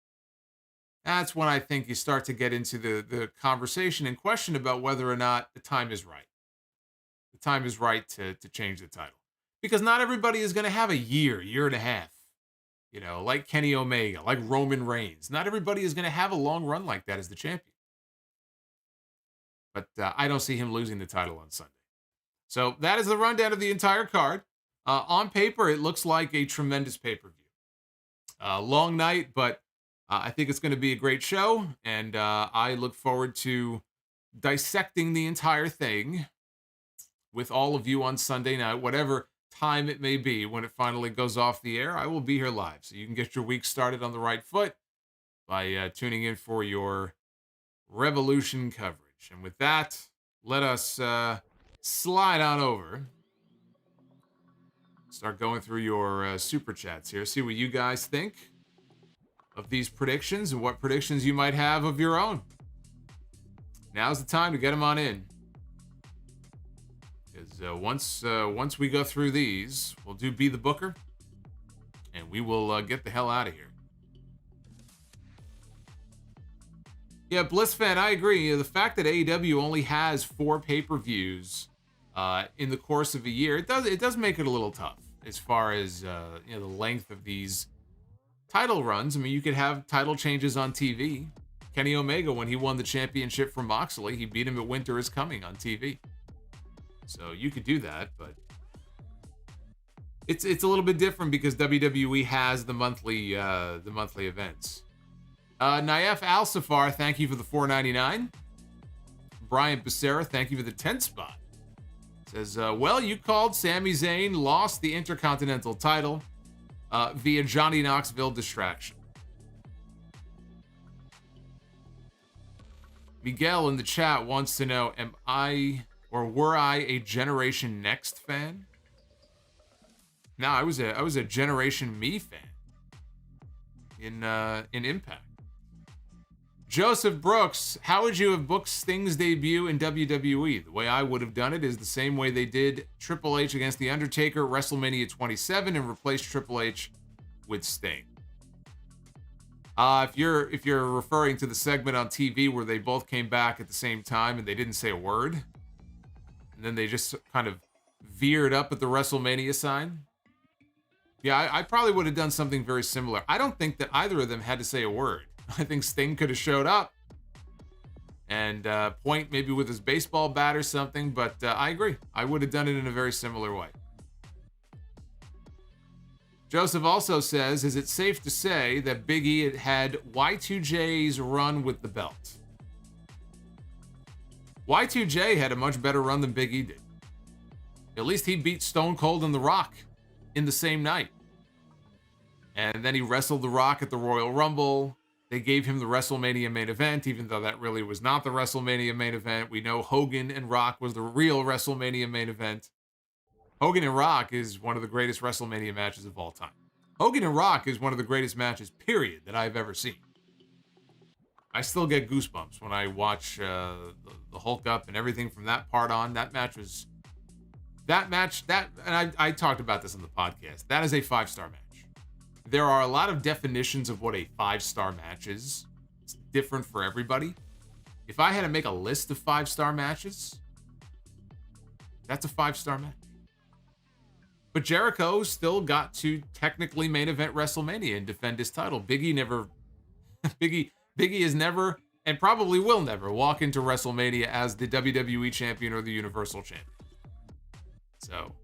that's when I think you start to get into the conversation and question about whether or not the time is right. The time is right to change the title. Because not everybody is going to have a year and a half. You know, like Kenny Omega, like Roman Reigns. Not everybody is going to have a long run like that as the champion. But I don't see him losing the title on Sunday. So that is the rundown of the entire card. On paper, it looks like a tremendous pay-per-view. Long night, but I think it's going to be a great show. And I look forward to dissecting the entire thing with all of you on Sunday night, whatever time it may be when it finally goes off the air. I will be here live, so you can get your week started on the right foot by tuning in for your Revolution coverage. And with that, let us slide on over. Start going through your super chats here. See what you guys think of these predictions and what predictions you might have of your own. Now's the time to get them on in. Because once we go through these, we'll do Be the Booker. And we will get the hell out of here. Yeah, Bliss fan, I agree. The fact that AEW only has 4 pay-per-views in the course of a year, it does make it a little tough as far as the length of these title runs. I mean, you could have title changes on TV. Kenny Omega, when he won the championship from Moxley, he beat him at Winter is Coming on TV. So you could do that, but it's a little bit different because WWE has the monthly events. Naif Al-Safar, thank you for the $4.99. Brian Becerra, thank you for the 10 spot. Says, well, you called Sami Zayn lost the Intercontinental title via Johnny Knoxville distraction. Miguel in the chat wants to know, were I a Generation Next fan? No, I was a Generation Me fan in Impact. Joseph Brooks, how would you have booked Sting's debut in WWE? The way I would have done it is the same way they did Triple H against The Undertaker at WrestleMania 27 and replaced Triple H with Sting. If you're referring to the segment on TV where they both came back at the same time and they didn't say a word, and then they just kind of veered up at the WrestleMania sign. Yeah, I probably would have done something very similar. I don't think that either of them had to say a word. I think Sting could have showed up and point maybe with his baseball bat or something, but I agree. I would have done it in a very similar way. Joseph also says, is it safe to say that Big E had Y2J's run with the belt? Y2J had a much better run than Big E did. At least he beat Stone Cold and The Rock in the same night. And then he wrestled The Rock at the Royal Rumble. They gave him the WrestleMania main event, even though that really was not the WrestleMania main event. We know Hogan and Rock was the real WrestleMania main event. Hogan and Rock is one of the greatest WrestleMania matches of all time. Hogan and Rock is one of the greatest matches, period, that I've ever seen. I still get goosebumps when I watch the Hulk up and everything from that part on. That match, and I talked about this on the podcast. That is a 5-star match. There are a lot of definitions of what a 5-star match is. It's different for everybody. If I had to make a list of 5-star matches, that's a 5-star match. But Jericho still got to technically main event WrestleMania and defend his title. Big E is never, and probably will never, walk into WrestleMania as the WWE champion or the Universal champion. So,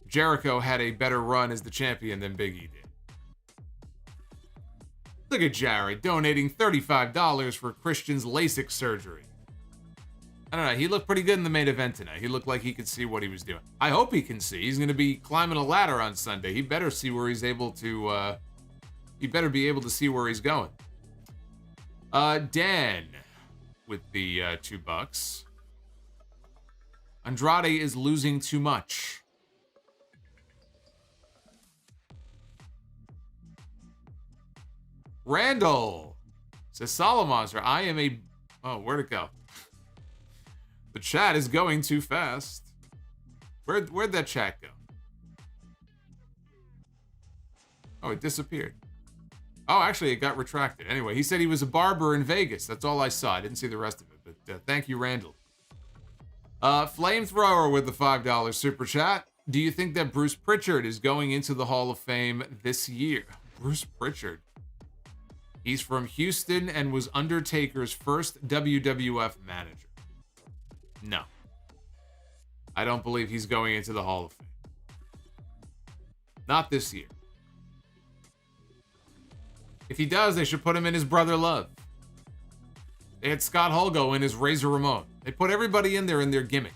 Jericho had a better run as the champion than Big E did. Look at Jared donating $35 for Christian's LASIK surgery. I don't know. He looked pretty good in the main event tonight. He looked like he could see what he was doing. I hope he can see. He's going to be climbing a ladder on Sunday. He better see where he's able to, he better be able to see where he's going. Dan with the $2. Andrade is losing too much. Randall says, Solomonster, I am a... Oh, where'd it go? The chat is going too fast. Where'd that chat go? Oh, it disappeared. Oh, actually, it got retracted. Anyway, he said he was a barber in Vegas. That's all I saw. I didn't see the rest of it, but thank you, Randall. Flamethrower with the $5 super chat. Do you think that Bruce Pritchard is going into the Hall of Fame this year? Bruce Pritchard. He's from Houston and was Undertaker's first WWF manager. No. I don't believe he's going into the Hall of Fame. Not this year. If he does, they should put him in his Brother Love. They had Scott Hall go in as Razor Ramon. They put everybody in there in their gimmick.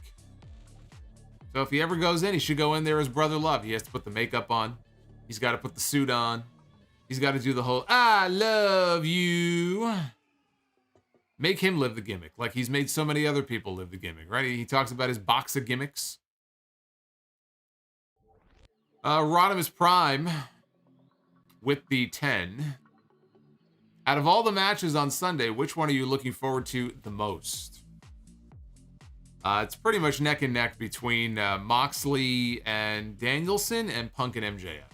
So if he ever goes in, he should go in there as Brother Love. He has to put the makeup on. He's got to put the suit on. He's got to do the whole, I love you. Make him live the gimmick, like he's made so many other people live the gimmick, right? He talks about his box of gimmicks. Rodimus Prime with the 10. Out of all the matches on Sunday, which one are you looking forward to the most? It's pretty much neck and neck between Moxley and Danielson and Punk and MJF.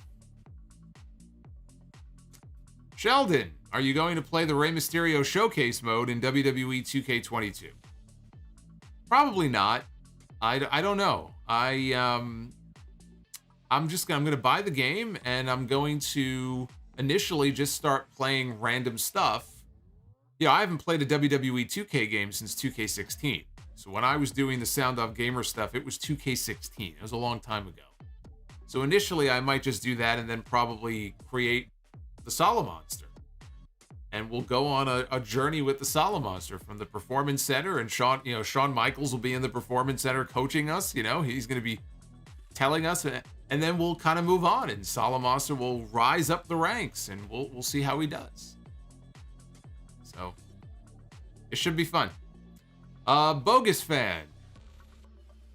Sheldon, are you going to play the Rey Mysterio showcase mode in WWE 2K22? Probably not. I don't know. I'm going to buy the game and I'm going to initially just start playing random stuff. Yeah, I haven't played a WWE 2K game since 2K16. So when I was doing the Sound Off Gamer stuff, it was 2K16. It was a long time ago. So initially I might just do that and then probably create the Solomonster. and we'll go on a journey with the Solomonster from the Performance Center. And Shawn Michaels will be in the Performance Center coaching us. He's going to be telling us, and then we'll kind of move on, and Solomonster will rise up the ranks, and we'll see how he does. So it should be fun. Bogus fan.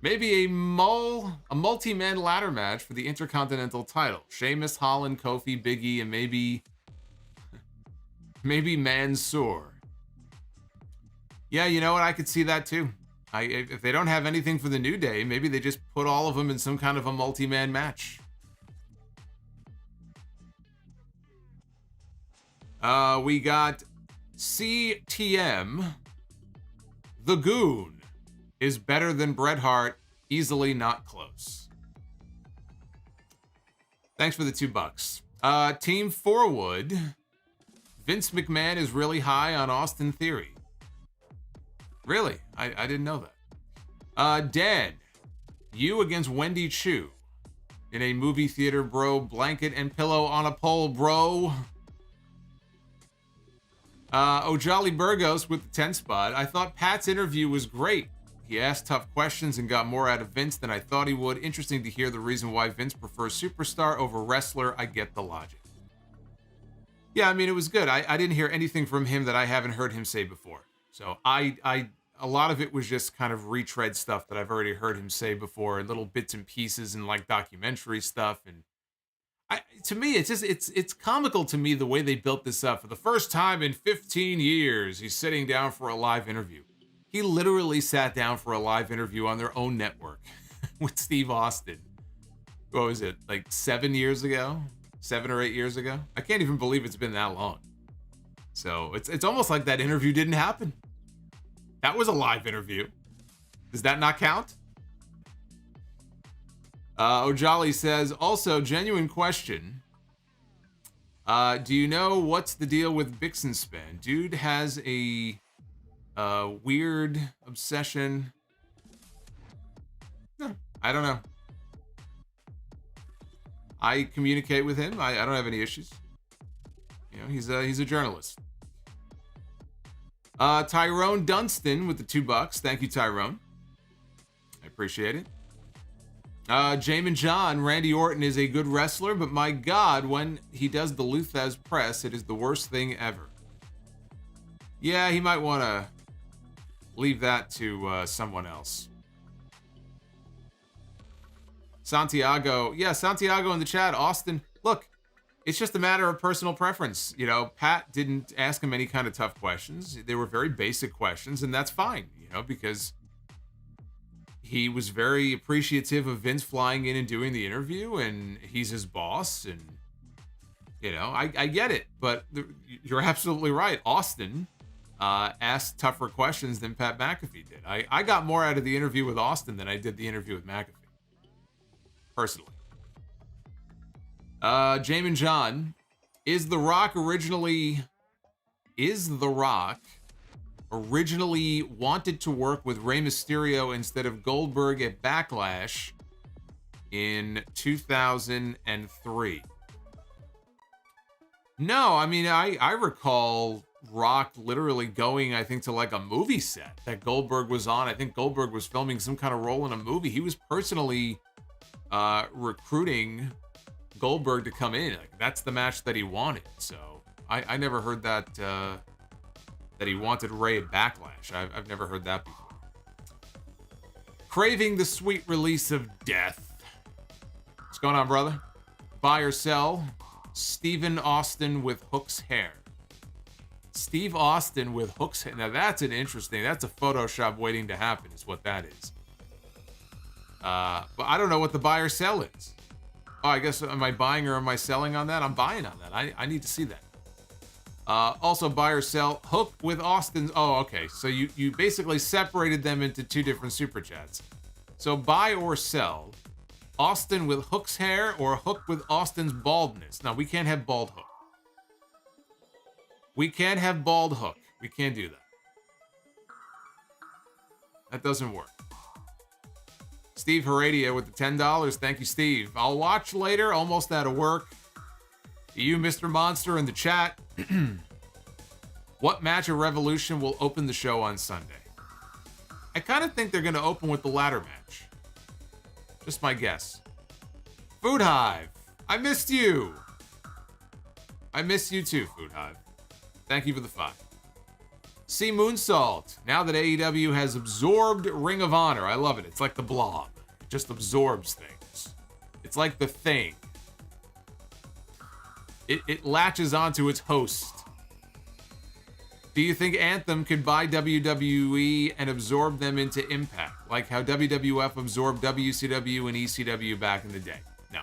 Maybe a multi-man ladder match for the Intercontinental title. Sheamus, Holland, Kofi, Big E, and maybe Mansoor. Yeah, you know what? I could see that too. If they don't have anything for the New Day, maybe they just put all of them in some kind of a multi-man match. We got CTM. The Goon is better than Bret Hart, easily not close. Thanks for the $2. Team Forward. Vince McMahon is really high on Austin Theory. Really? I didn't know that. Dan, you against Wendy Chu in a movie theater, bro. Blanket and pillow on a pole, bro. Ojali Burgos with the 10 spot. I thought Pat's interview was great. He asked tough questions and got more out of Vince than I thought he would. Interesting to hear the reason why Vince prefers superstar over wrestler. I get the logic. Yeah, I mean, it was good. I didn't hear anything from him that I haven't heard him say before. So a lot of it was just kind of retread stuff that I've already heard him say before, and little bits and pieces and like documentary stuff. And to me, it's comical to me the way they built this up. For the first time in 15 years, he's sitting down for a live interview. He literally sat down for a live interview on their own network with Steve Austin. What was it, like 7 years ago? 7 or 8 years ago? I can't even believe it's been that long. So it's almost like that interview didn't happen. That was a live interview. Does that not count? Ojali says, also, genuine question. Do you know what's the deal with Bixenspan? Dude has a weird obsession. No, I don't know. I communicate with him. I don't have any issues. He's a journalist. Tyrone Dunstan with the $2. Thank you, Tyrone. I appreciate it. Jamin John, Randy Orton is a good wrestler, but my God, when he does the Luthez press, it is the worst thing ever. Yeah, he might want to leave that to someone else. Santiago in the chat. Austin, look, it's just a matter of personal preference. Pat didn't ask him any kind of tough questions. They were very basic questions, and that's fine, because he was very appreciative of Vince flying in and doing the interview, and he's his boss, and, I get it. But you're absolutely right. Austin asked tougher questions than Pat McAfee did. I got more out of the interview with Austin than I did the interview with McAfee. Personally. Jamin John, is The Rock originally wanted to work with Rey Mysterio instead of Goldberg at Backlash in 2003? No, I mean, I recall Rock literally going, I think, to like a movie set that Goldberg was on. I think Goldberg was filming some kind of role in a movie. He was personally recruiting Goldberg to come in. Like, that's the match that he wanted. So I never heard that he wanted Ray at Backlash. I've never heard that before. Craving the sweet release of death. What's going on, brother? Buy or sell? Stephen Austin with Hook's hair. Steve Austin with Hook's hair. Now that's that's a Photoshop waiting to happen is what that is. But I don't know what the buy or sell is. Oh, I guess, am I buying or am I selling on that? I'm buying on that. I need to see that. Also, buy or sell, Hook with Austin's. Oh, okay. So you basically separated them into two different super chats. So buy or sell, Austin with Hook's hair or Hook with Austin's baldness. Now, we can't have bald Hook. We can't have bald Hook. We can't do that. That doesn't work. Steve Heredia with the $10. Thank you, Steve. I'll watch later. Almost out of work. You, Mr. Monster, in the chat. What match of Revolution will open the show on Sunday? I kind of think they're going to open with the ladder match. Just my guess. Food Hive, I missed you. I miss you too, Food Hive. Thank you for the 5. See Moonsault. Now that AEW has absorbed Ring of Honor, I love it. It's like the Blob. It just absorbs things. It's like the Thing. It latches onto its host. Do you think Anthem could buy WWE and absorb them into Impact, like how WWF absorbed WCW and ECW back in the day? No.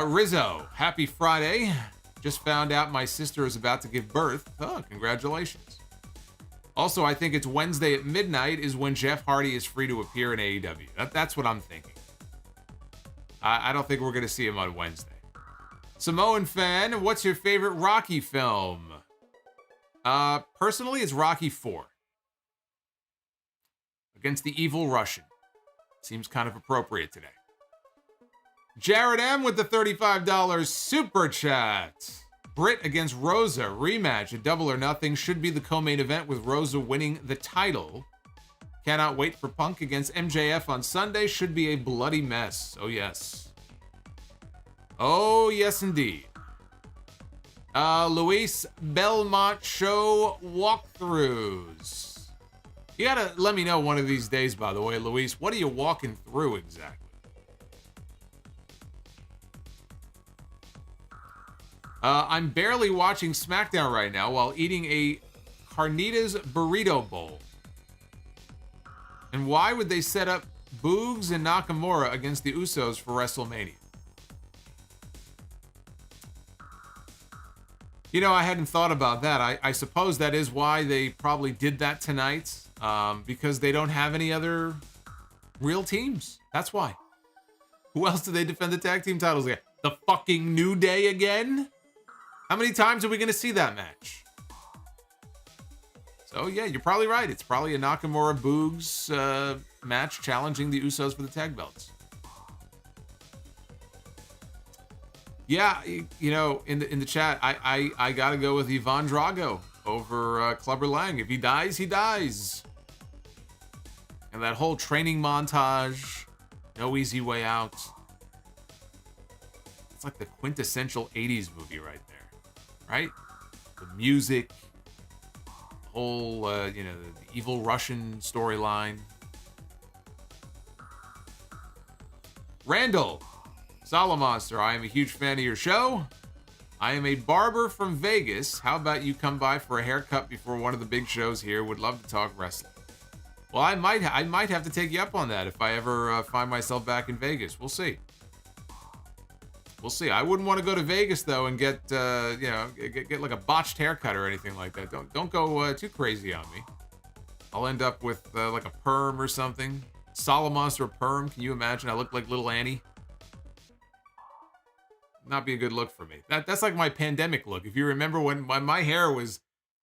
Rizzo, happy Friday. Just found out my sister is about to give birth. Oh, congratulations. Also, I think it's Wednesday at midnight is when Jeff Hardy is free to appear in AEW. That's what I'm thinking. I don't think we're going to see him on Wednesday. Samoan fan, what's your favorite Rocky film? Personally, it's Rocky 4. Against the evil Russian. Seems kind of appropriate today. Jared M with the $35 super chat. Britt against Rosa rematch at Double or Nothing should be the co-main event with Rosa winning the title. Cannot wait for Punk against MJF on Sunday. Should be a bloody mess. Oh yes. Oh yes indeed. Luis Belmont show walkthroughs. You gotta let me know one of these days, by the way, Luis. What are you walking through exactly? I'm barely watching SmackDown right now while eating a carnitas burrito bowl. And why would they set up Boogs and Nakamura against the Usos for WrestleMania? You know, I hadn't thought about that. I suppose that is why they probably did that tonight, because they don't have any other real teams. That's why. Who else do they defend the tag team titles against? The fucking New Day again? How many times are we going to see that match? So, yeah, you're probably right. It's probably a Nakamura Boogs match challenging the Usos for the tag belts. Yeah, you know, in the chat, I got to go with Ivan Drago over Clubber Lang. If he dies, he dies. And that whole training montage, no easy way out. It's like the quintessential 80s movie right there, right? The music, the whole, you know, the evil Russian storyline. Randall, Solomonster, I am a huge fan of your show. I am a barber from Vegas. How about you come by for a haircut before one of the big shows here? Would love to talk wrestling. Well, I might have to take you up on that if I ever find myself back in Vegas. We'll see. We'll see. I wouldn't want to go to Vegas though and get you know, get like a botched haircut or anything like that. Don't go too crazy on me. I'll end up with like a perm or something. Solomonster perm. Can you imagine? I look like little Annie. Not be a good look for me. That's like my pandemic look. If you remember when my hair was,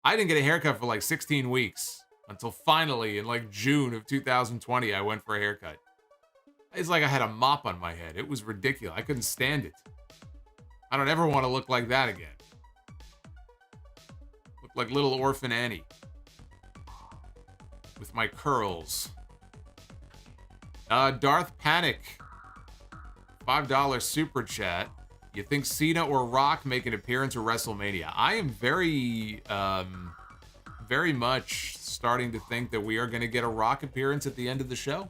I didn't get a haircut for like 16 weeks until finally in like June of 2020 I went for a haircut. It's like I had a mop on my head. It was ridiculous. I couldn't stand it. I don't ever want to look like that again. Look like little orphan Annie with my curls. Darth Panic, $5 super chat. You think Cena or Rock make an appearance at WrestleMania? I am very much starting to think that we are going to get a Rock appearance at the end of the show.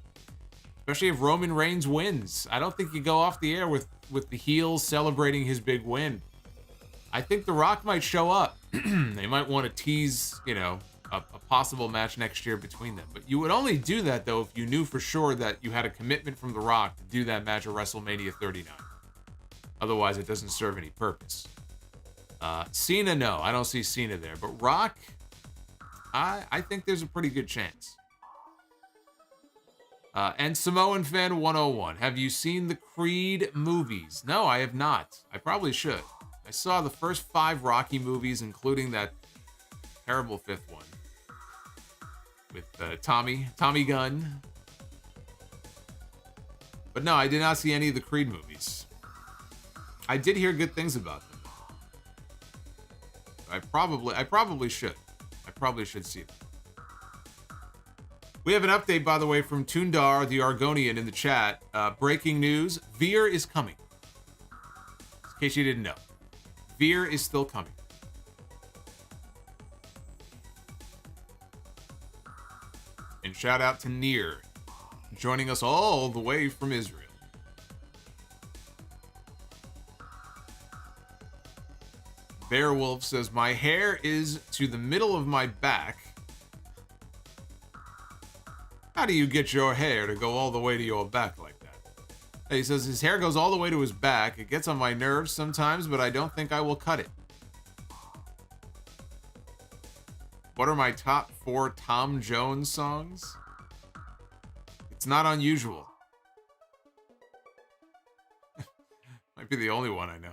Especially if Roman Reigns wins. I don't think you go off the air with the heels celebrating his big win. I think The Rock might show up. They might want to tease, you know, a possible match next year between them. But you would only do that, though, if you knew for sure that you had a commitment from The Rock to do that match at WrestleMania 39. Otherwise, it doesn't serve any purpose. Cena, no. I don't see Cena there. But Rock, I think there's a pretty good chance. And Samoan Fan 101. Have you seen the Creed movies? No, I have not. I probably should. I saw the first 5 Rocky movies, including that terrible 5th one. With Tommy Gunn. But no, I did not see any of the Creed movies. I did hear good things about them. I probably should. I probably should see that. We have an update, by the way, from Tundar, the Argonian, in the chat. Breaking news, Veer is coming. In case you didn't know. Veer is still coming. And shout out to Near, joining us all the way from Israel. Bearwolf says, my hair is to the middle of my back. How do you get your hair to go all the way to your back like that? He says his hair goes all the way to his back. It gets on my nerves sometimes, but I don't think I will cut it. What are my top 4 Tom Jones songs? It's not unusual. Might be the only one I know.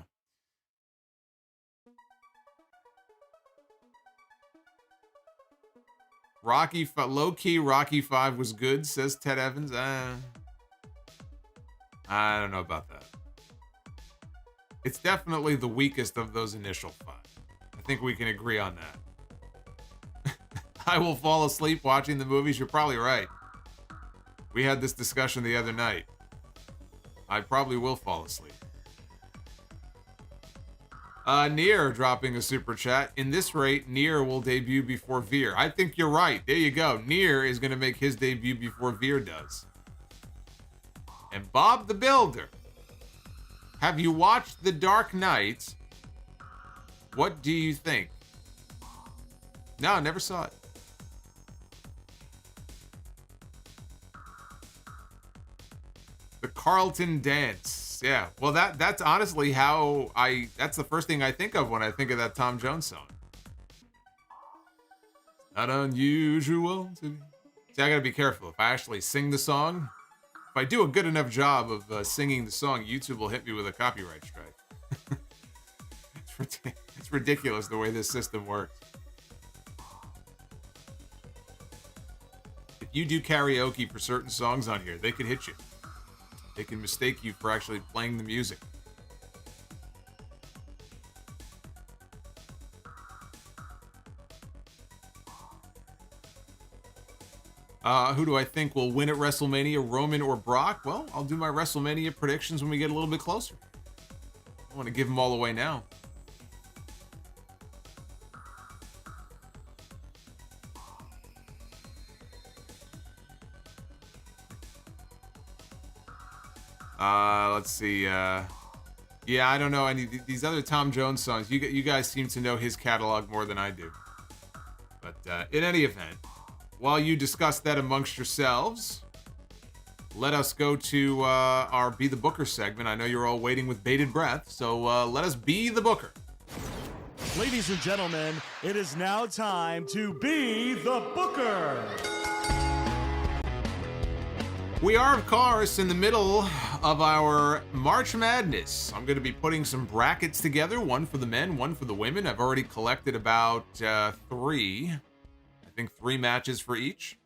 Low-key Rocky 5 was good, says Ted Evans. I don't know about that. It's definitely the weakest of those initial 5. I think we can agree on that. I will fall asleep watching the movies. You're probably right. We had this discussion the other night. I probably will fall asleep. Near dropping a super chat. In this rate, Near will debut before Veer. I think you're right. There you go. Near is going to make his debut before Veer does. And Bob the Builder. Have you watched The Dark Knight? What do you think? No, never saw it. The Carlton Dance. Yeah, well, that's honestly how that's the first thing I think of when I think of that Tom Jones song. Not unusual to be. See, I gotta be careful. If I actually sing the song, if I do a good enough job of singing the song, YouTube will hit me with a copyright strike. It's ridiculous the way this system works. If you do karaoke for certain songs on here, they could hit you. They can mistake you for actually playing the music. Who do I think will win at WrestleMania, Roman or Brock? Well, I'll do my WrestleMania predictions when we get a little bit closer. I don't want to give them all away now. Let's see. Yeah, I don't know any these other Tom Jones songs. You guys seem to know his catalog more than I do. But in any event, while you discuss that amongst yourselves, let us go to our Be the Booker segment. I know you're all waiting with bated breath, so let us be the Booker. Ladies and gentlemen, it is now time to be the Booker. We are, of course, in the middle of our March Madness. I'm going to be putting some brackets together, one for the men, one for the women. I've already collected about 3 matches for each.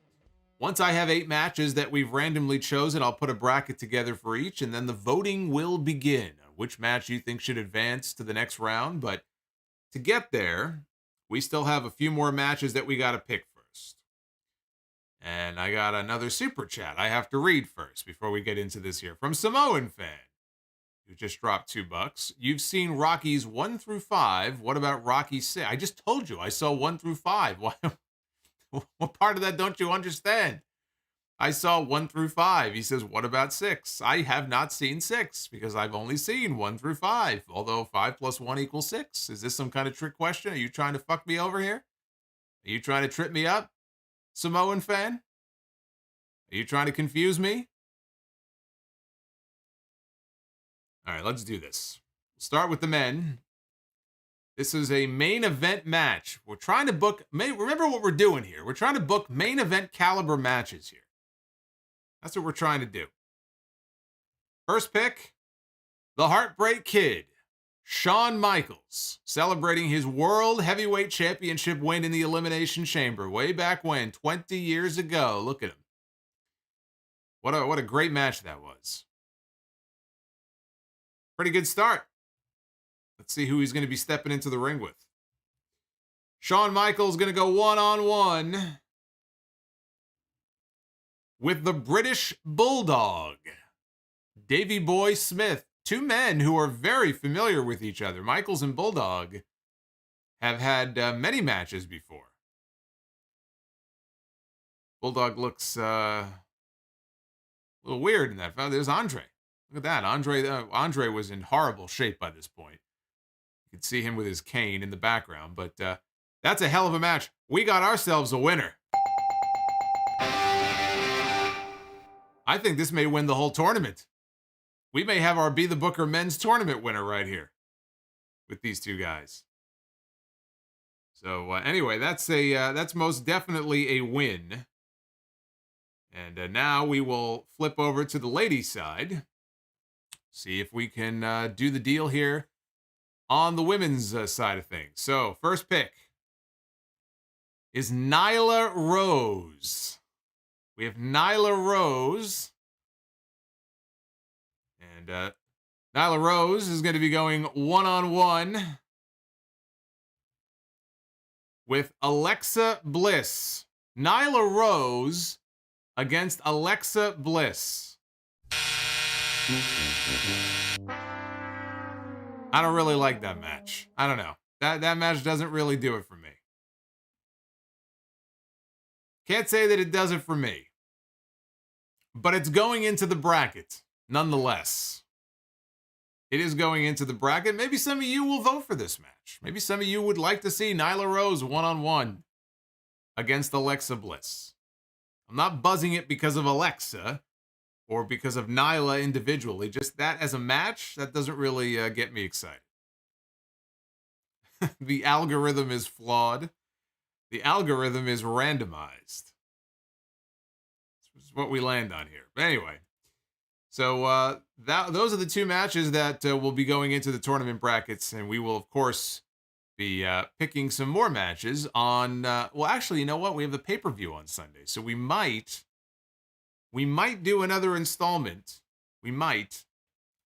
Once I have 8 matches that we've randomly chosen, I'll put a bracket together for each, and then the voting will begin. Which match you think should advance to the next round, but to get there, we still have a few more matches that we got to pick first. And I got another super chat I have to read first before we get into this here. From Samoan Fan, who just dropped $2. You've seen Rockies 1 through 5. What about Rocky 6? I just told you I saw 1 through 5. What part of that don't you understand? I saw 1 through 5. He says, what about 6? I have not seen 6 because I've only seen 1 through 5. Although 5 plus 1 equals 6. Is this some kind of trick question? Are you trying to fuck me over here? Are you trying to trip me up? Samoan Fan? Are you trying to confuse me? All right, let's do this. We'll start with the men. This is a main event match. We're trying to book... Remember what we're doing here. We're trying to book main event caliber matches here. That's what we're trying to do. First pick, the Heartbreak Kid, Shawn Michaels, celebrating his World Heavyweight Championship win in the Elimination Chamber way back when, 20 years ago. Look at him. What a great match that was. Pretty good start. Let's see who he's going to be stepping into the ring with. Shawn Michaels going to go one-on-one with the British Bulldog, Davey Boy Smith. Two men who are very familiar with each other. Michaels and Bulldog have had many matches before. Bulldog looks a little weird in that. There's Andre. Look at that. Andre was in horrible shape by this point. You could see him with his cane in the background, but that's a hell of a match. We got ourselves a winner. I think this may win the whole tournament. We may have our Be the Booker men's tournament winner right here with these two guys. So anyway, that's most definitely a win. And now we will flip over to the ladies' side. See if we can do the deal here on the women's side of things. So first pick is Nyla Rose. We have Nyla Rose. And Nyla Rose is going to be going one-on-one with Alexa Bliss. Nyla Rose against Alexa Bliss. I don't really like that match. I don't know. That match doesn't really do it for me. Can't say that it does it for me. But it's going into the bracket, nonetheless. It is going into the bracket. Maybe some of you will vote for this match. Maybe some of you would like to see Nyla Rose one-on-one against Alexa Bliss. I'm not buzzing it because of Alexa or because of Nyla individually. Just that as a match, that doesn't really get me excited. The algorithm is flawed. The algorithm is randomized. This is what we land on here. But anyway, so those are the two matches that will be going into the tournament brackets, and we will, of course, be picking some more matches on, well, actually, you know what? We have the pay-per-view on Sunday, so we might do another installment. We might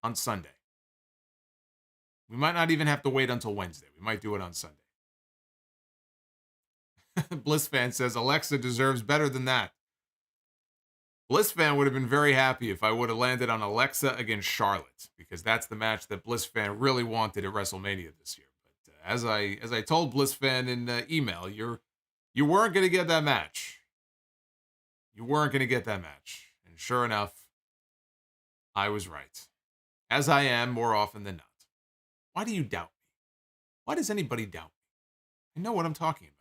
on Sunday. We might not even have to wait until Wednesday. We might do it on Sunday. Bliss fan says, Alexa deserves better than that. Bliss fan would have been very happy if I would have landed on Alexa against Charlotte, because that's the match that Bliss fan really wanted at WrestleMania this year. But as I told Bliss fan in email, you weren't going to get that match. You weren't going to get that match. And sure enough, I was right. As I am more often than not. Why do you doubt me? Why does anybody doubt me? I know what I'm talking about.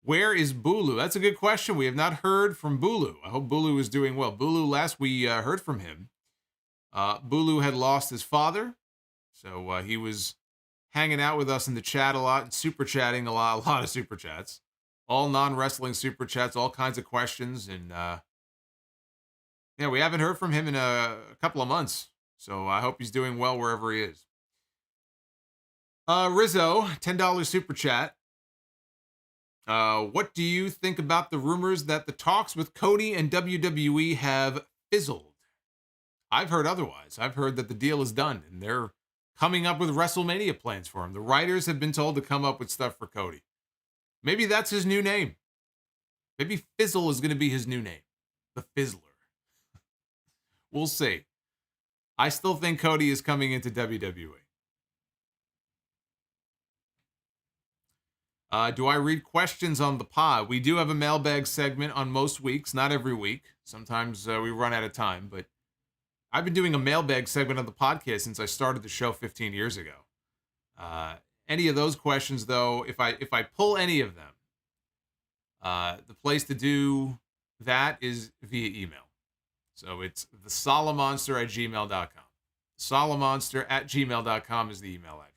Where is Bulu? That's a good question. We have not heard from Bulu. I hope Bulu is doing well. Bulu, last we heard from him, Bulu had lost his father. So he was hanging out with us in the chat a lot, super chatting a lot of super chats. All non-wrestling super chats, all kinds of questions. And yeah, we haven't heard from him in a couple of months. So I hope he's doing well wherever he is. Rizzo, $10 super chat. What do you think about the rumors that the talks with Cody and WWE have fizzled? I've heard otherwise. I've heard that the deal is done and they're coming up with WrestleMania plans for him. The writers have been told to come up with stuff for Cody. Maybe that's his new name. Maybe Fizzle is going to be his new name. The Fizzler. We'll see. I still think Cody is coming into WWE. Do I read questions on the pod? We do have a mailbag segment on most weeks, not every week. Sometimes we run out of time, but I've been doing a mailbag segment on the podcast since I started the show 15 years ago. Any of those questions, though, if I pull any of them, the place to do that is via email. So it's the Solomonster@gmail.com. Solomonster@gmail.com is the email address.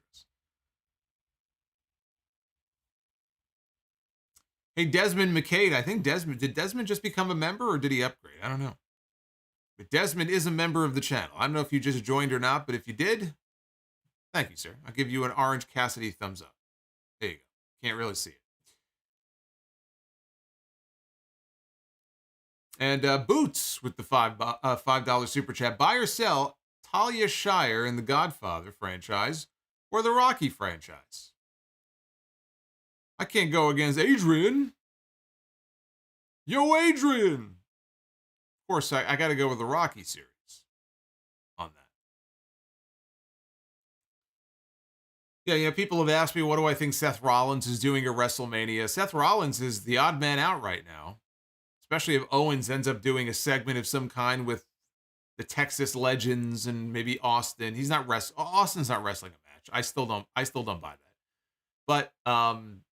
Hey, Desmond McCade. I think did Desmond just become a member or did he upgrade? I don't know. But Desmond is a member of the channel. I don't know if you just joined or not, but if you did, thank you, sir. I'll give you an Orange Cassidy thumbs up. There you go. Can't really see it. And Boots with the $5 super chat. Buy or sell Talia Shire in the Godfather franchise or the Rocky franchise? I can't go against Adrian. Yo, Adrian. Of course, I got to go with the Rocky series on that. Yeah, people have asked me, what do I think Seth Rollins is doing at WrestleMania? Seth Rollins is the odd man out right now, especially if Owens ends up doing a segment of some kind with the Texas Legends and maybe Austin. Austin's not wrestling a match. I still don't buy that. But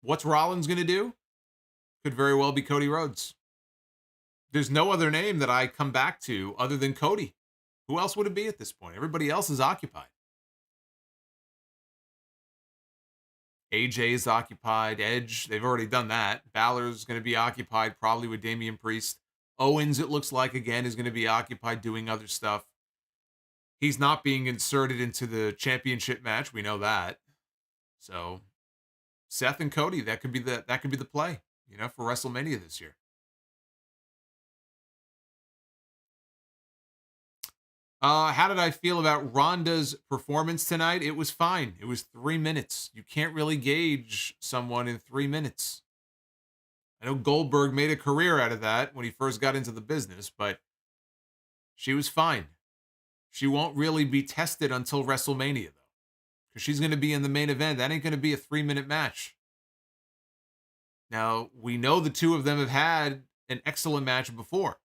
what's Rollins going to do? Could very well be Cody Rhodes. There's no other name that I come back to other than Cody. Who else would it be at this point? Everybody else is occupied. AJ is occupied. Edge, they've already done that. Balor's going to be occupied, probably with Damian Priest. Owens, it looks like, again, is going to be occupied doing other stuff. He's not being inserted into the championship match. We know that. So Seth and Cody, that could be the play, for WrestleMania this year. How did I feel about Ronda's performance tonight? It was fine. It was 3 minutes. You can't really gauge someone in 3 minutes. I know Goldberg made a career out of that when he first got into the business, but she was fine. She won't really be tested until WrestleMania, though, because she's going to be in the main event. That ain't going to be a 3-minute match. Now, we know the two of them have had an excellent match before,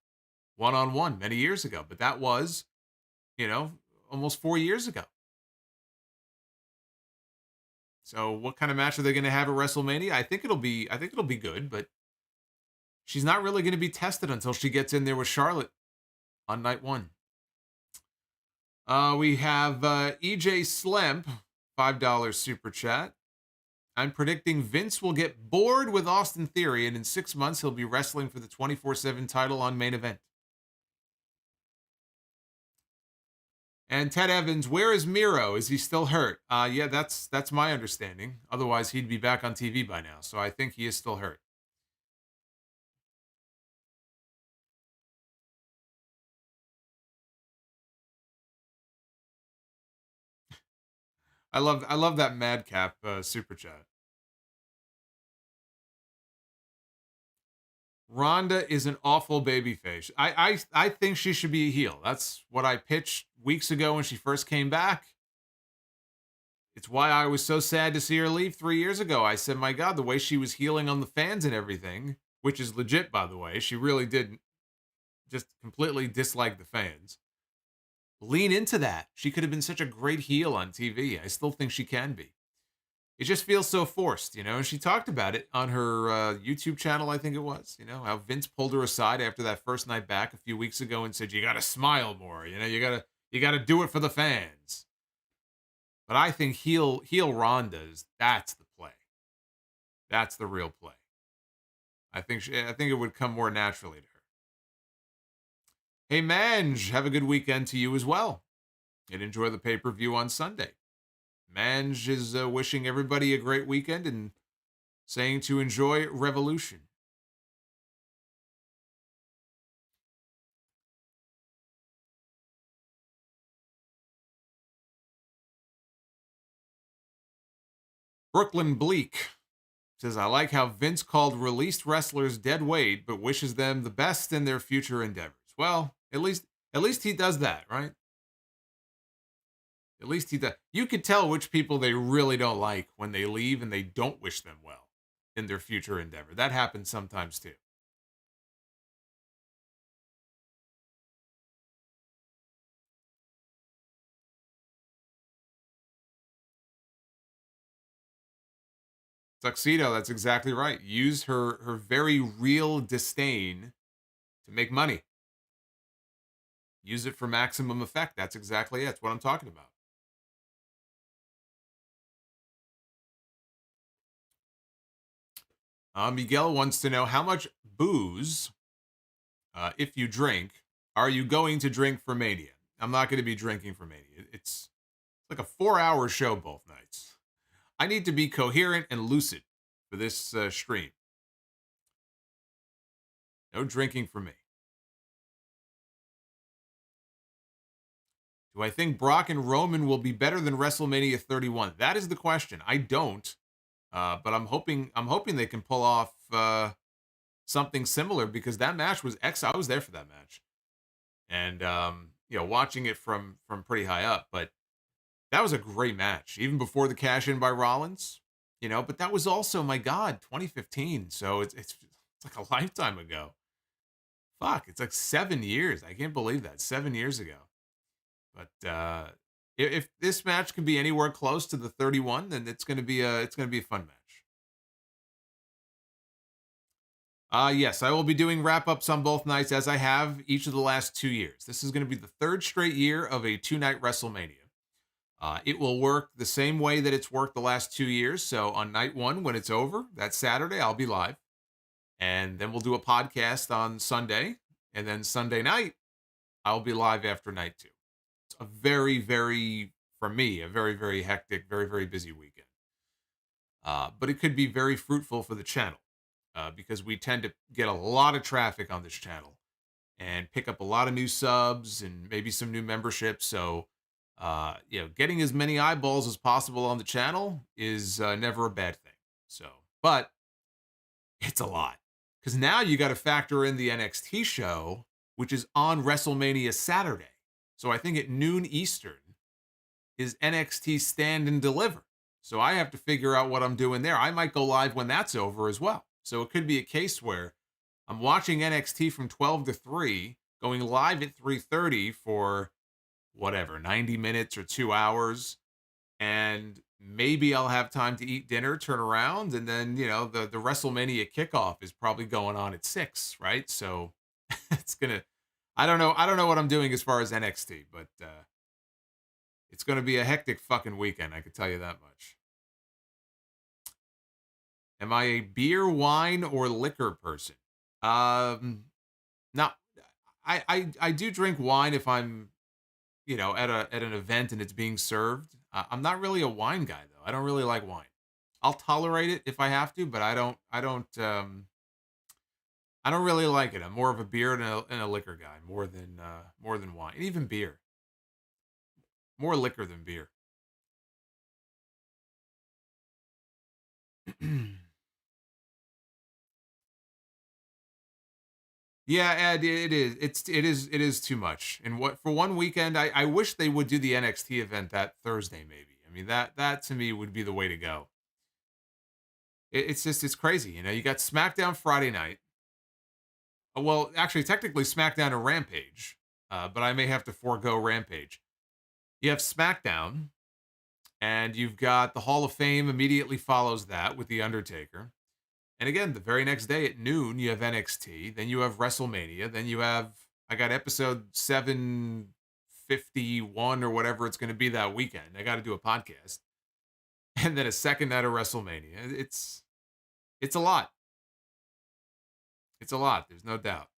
one-on-one, many years ago, but that was, almost 4 years ago. So what kind of match are they going to have at WrestleMania? I think it'll be good, but she's not really going to be tested until she gets in there with Charlotte on night one. We have EJ Slemp, $5 super chat. I'm predicting Vince will get bored with Austin Theory, and in 6 months he'll be wrestling for the 24/7 title on Main Event. And Ted Evans, where is Miro? Is he still hurt? Yeah, that's my understanding. Otherwise, he'd be back on TV by now. So I think he is still hurt. I love that Madcap super chat. Ronda is an awful babyface. I think she should be a heel. That's what I pitched weeks ago when she first came back. It's why I was so sad to see her leave 3 years ago. I said, my God, the way she was healing on the fans and everything, which is legit, by the way. She really did just completely dislike the fans. Lean into that. She could have been such a great heel on TV. I still think she can be. It just feels so forced, and she talked about it on her YouTube channel, I think it was, how Vince pulled her aside after that first night back a few weeks ago and said, you got to smile more, you got to do it for the fans. But I think heel Ronda's, that's the play. That's the real play. I think it would come more naturally to her. Hey, Mange, have a good weekend to you as well. And enjoy the pay-per-view on Sunday. Mange is wishing everybody a great weekend and saying to enjoy Revolution. Brooklyn Bleak says, I like how Vince called released wrestlers dead weight, but wishes them the best in their future endeavors. Well, at least he does that, right? At least he does. You could tell which people they really don't like when they leave and they don't wish them well in their future endeavor. That happens sometimes too. Tuxedo, that's exactly right. Use her very real disdain to make money. Use it for maximum effect. That's exactly it. That's what I'm talking about. Miguel wants to know how much booze, if you drink, are you going to drink for Mania? I'm not going to be drinking for Mania. It's like a 4-hour show both nights. I need to be coherent and lucid for this stream. No drinking for me. Do I think Brock and Roman will be better than WrestleMania 31? That is the question. I don't. But I'm hoping they can pull off something similar, because that match was I was there for that match, and watching it from pretty high up. But that was a great match, even before the cash in by Rollins. But that was also, my God, 2015. So it's like a lifetime ago. Fuck, it's like 7 years. I can't believe that, 7 years ago. But if this match can be anywhere close to the 31, then it's gonna be a fun match. Yes, I will be doing wrap-ups on both nights, as I have each of the last 2 years. This is going to be the third straight year of a 2-night WrestleMania. It will work the same way that it's worked the last 2 years. So on night 1, when it's over, that Saturday, I'll be live. And then we'll do a podcast on Sunday. And then Sunday night, I'll be live after night 2. It's a very, very, for me, a very, very hectic, very, very busy weekend. But it could be very fruitful for the channel. Because we tend to get a lot of traffic on this channel and pick up a lot of new subs and maybe some new memberships. So, getting as many eyeballs as possible on the channel is never a bad thing. So, but it's a lot, because now you got to factor in the NXT show, which is on WrestleMania Saturday. So I think at noon Eastern is NXT Stand and Deliver. So I have to figure out what I'm doing there. I might go live when that's over as well. So it could be a case where I'm watching NXT from 12 to 3, going live at 3:30 for whatever, 90 minutes or 2 hours. And maybe I'll have time to eat dinner, turn around, and then, the WrestleMania kickoff is probably going on at 6, right? So it's going to, I don't know what I'm doing as far as NXT, but it's going to be a hectic fucking weekend, I can tell you that much. Am I a beer, wine, or liquor person? Now, I do drink wine if I'm, at an event and it's being served. I'm not really a wine guy, though. I don't really like wine. I'll tolerate it if I have to, but I don't really like it. I'm more of a beer and a liquor guy, more than wine, and even beer. More liquor than beer. Yeah, Ed, it is. It is too much. And what, for one weekend, I wish they would do the NXT event that Thursday, maybe. I mean, that to me would be the way to go. It's crazy. You got SmackDown Friday night. Well, actually, technically SmackDown and Rampage, but I may have to forego Rampage. You have SmackDown, and you've got the Hall of Fame immediately follows that with The Undertaker. And again, the very next day at noon, you have NXT. Then you have WrestleMania. Then you have, I got episode 751 or whatever it's going to be that weekend. I got to do a podcast. And then a second night of WrestleMania. It's a lot. It's a lot. There's no doubt.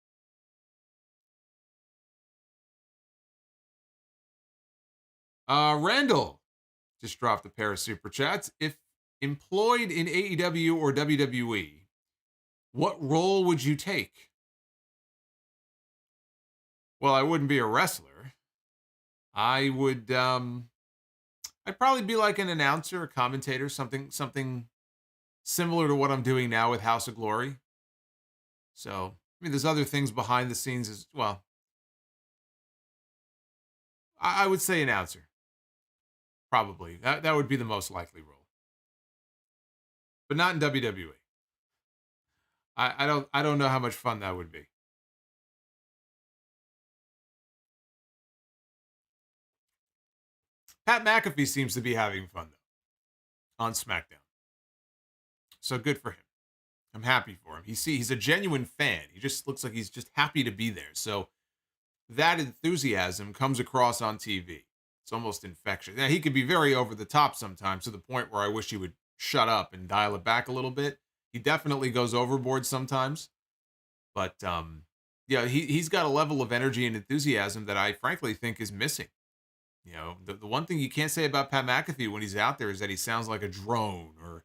Randall just dropped a pair of super chats. If employed in AEW or WWE, what role would you take? Well, I wouldn't be a wrestler. I would I'd probably be like an announcer, a commentator, something similar to what I'm doing now with House of Glory. So, I mean, there's other things behind the scenes as well. I would say announcer. Probably. That would be the most likely role. But not in WWE. I don't know how much fun that would be. Pat McAfee seems to be having fun, though, on SmackDown. So good for him. I'm happy for him. He's a genuine fan. He just looks like he's just happy to be there. So that enthusiasm comes across on TV. It's almost infectious. Now, he can be very over the top sometimes, to the point where I wish he would shut up and dial it back a little bit. He definitely goes overboard sometimes. But, he's got a level of energy and enthusiasm that I frankly think is missing. The one thing you can't say about Pat McAfee when he's out there is that he sounds like a drone or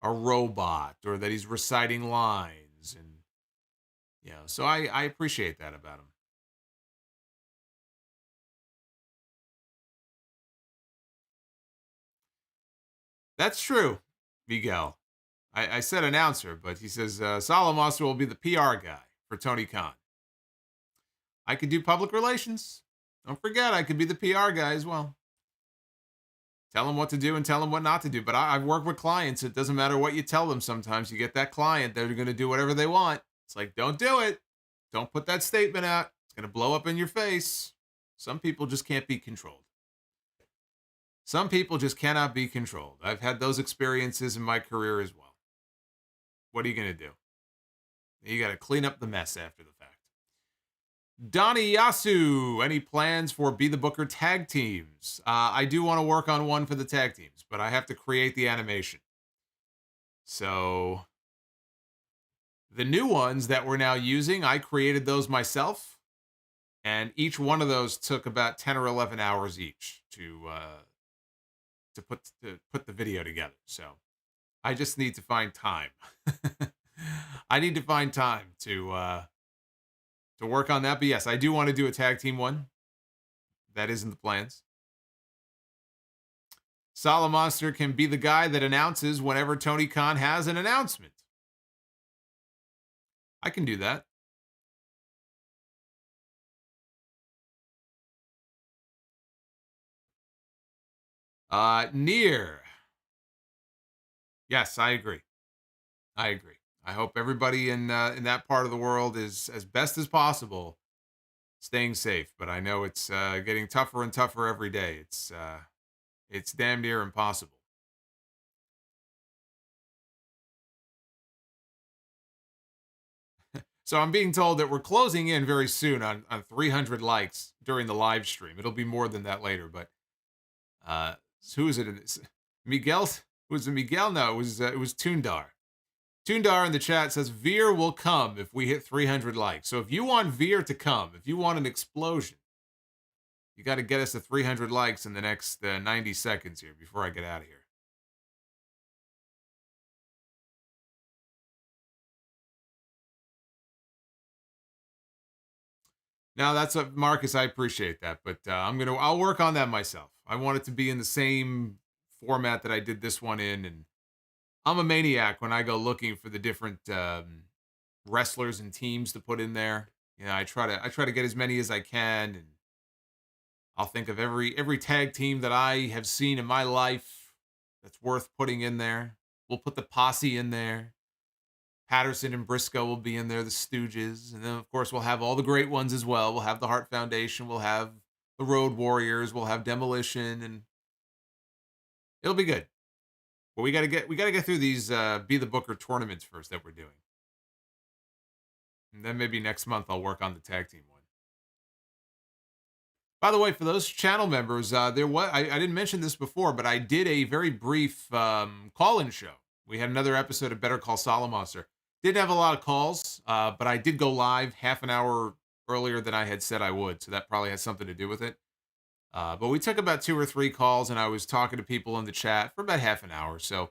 a robot, or that he's reciting lines. And, so I appreciate that about him. That's true, Miguel. I said announcer, but he says Solomonster will be the PR guy for Tony Khan. I could do public relations. Don't forget, I could be the PR guy as well. Tell them what to do and tell them what not to do. But I've worked with clients. It doesn't matter what you tell them. Sometimes you get that client, they're going to do whatever they want. It's like, don't do it. Don't put that statement out. It's going to blow up in your face. Some people just can't be controlled. Some people just cannot be controlled. I've had those experiences in my career as well. What are you going to do? You got to clean up the mess after the fact. Donnie Yasu, any plans for Be the Booker tag teams? I do want to work on one for the tag teams, but I have to create the animation. So the new ones that we're now using, I created those myself, and each one of those took about 10 or 11 hours each to put the video together. So I just need to find time. I need to find time to work on that. But yes, I do want to do a tag team one. That is in the plans. Solomonster can be the guy that announces whenever Tony Khan has an announcement. I can do that. Near. Yes, I agree. I agree. I hope everybody in that part of the world is, as best as possible, staying safe. But I know it's getting tougher and tougher every day. It's damn near impossible. So I'm being told that we're closing in very soon on 300 likes during the live stream. It'll be more than that later. But who is it? Miguel? Was it Miguel? No, it was Tundar. Tundar in the chat says, Veer will come if we hit 300 likes. So if you want Veer to come, if you want an explosion, you got to get us to 300 likes in the next 90 seconds here before I get out of here. Now that's a Marcus. I appreciate that, but I'll work on that myself. I want it to be in the same format that I did this one in, and I'm a maniac when I go looking for the different wrestlers and teams to put in there. You know, I try to get as many as I can, and I'll think of every tag team that I have seen in my life that's worth putting in there. We'll put the Posse in there. Patterson and Briscoe will be in there, the Stooges, and then of course we'll have all the great ones as well. We'll have the Hart Foundation, we'll have the Road Warriors, we'll have Demolition, and it'll be good. But we gotta get through these Be the Booker tournaments first that we're doing. And then maybe next month I'll work on the tag team one. By the way, for those channel members, I didn't mention this before, but I did a very brief call-in show. We had another episode of Better Call Solomonster. Didn't have a lot of calls, but I did go live half an hour earlier than I had said I would, so that probably has something to do with it. But we took about 2 or 3 calls, and I was talking to people in the chat for about half an hour. So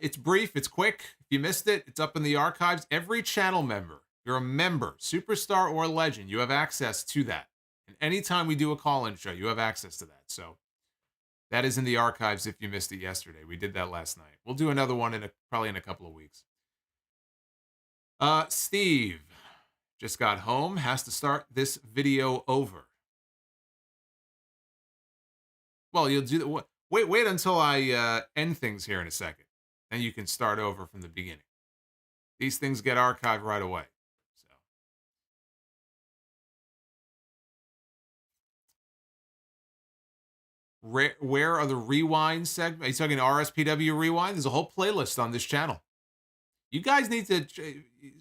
it's brief, it's quick. If you missed it, it's up in the archives. Every channel member, you're a member, superstar or legend, you have access to that. And anytime we do a call-in show, you have access to that. So that is in the archives if you missed it yesterday. We did that last night. We'll do another one probably in a couple of weeks. Steve just got home, has to start this video over. Well, you'll do that. Wait until I end things here in a second. Then you can start over from the beginning. These things get archived right away. So, where are the rewind segments? Are you talking RSPW rewind? There's a whole playlist on this channel. You guys need to.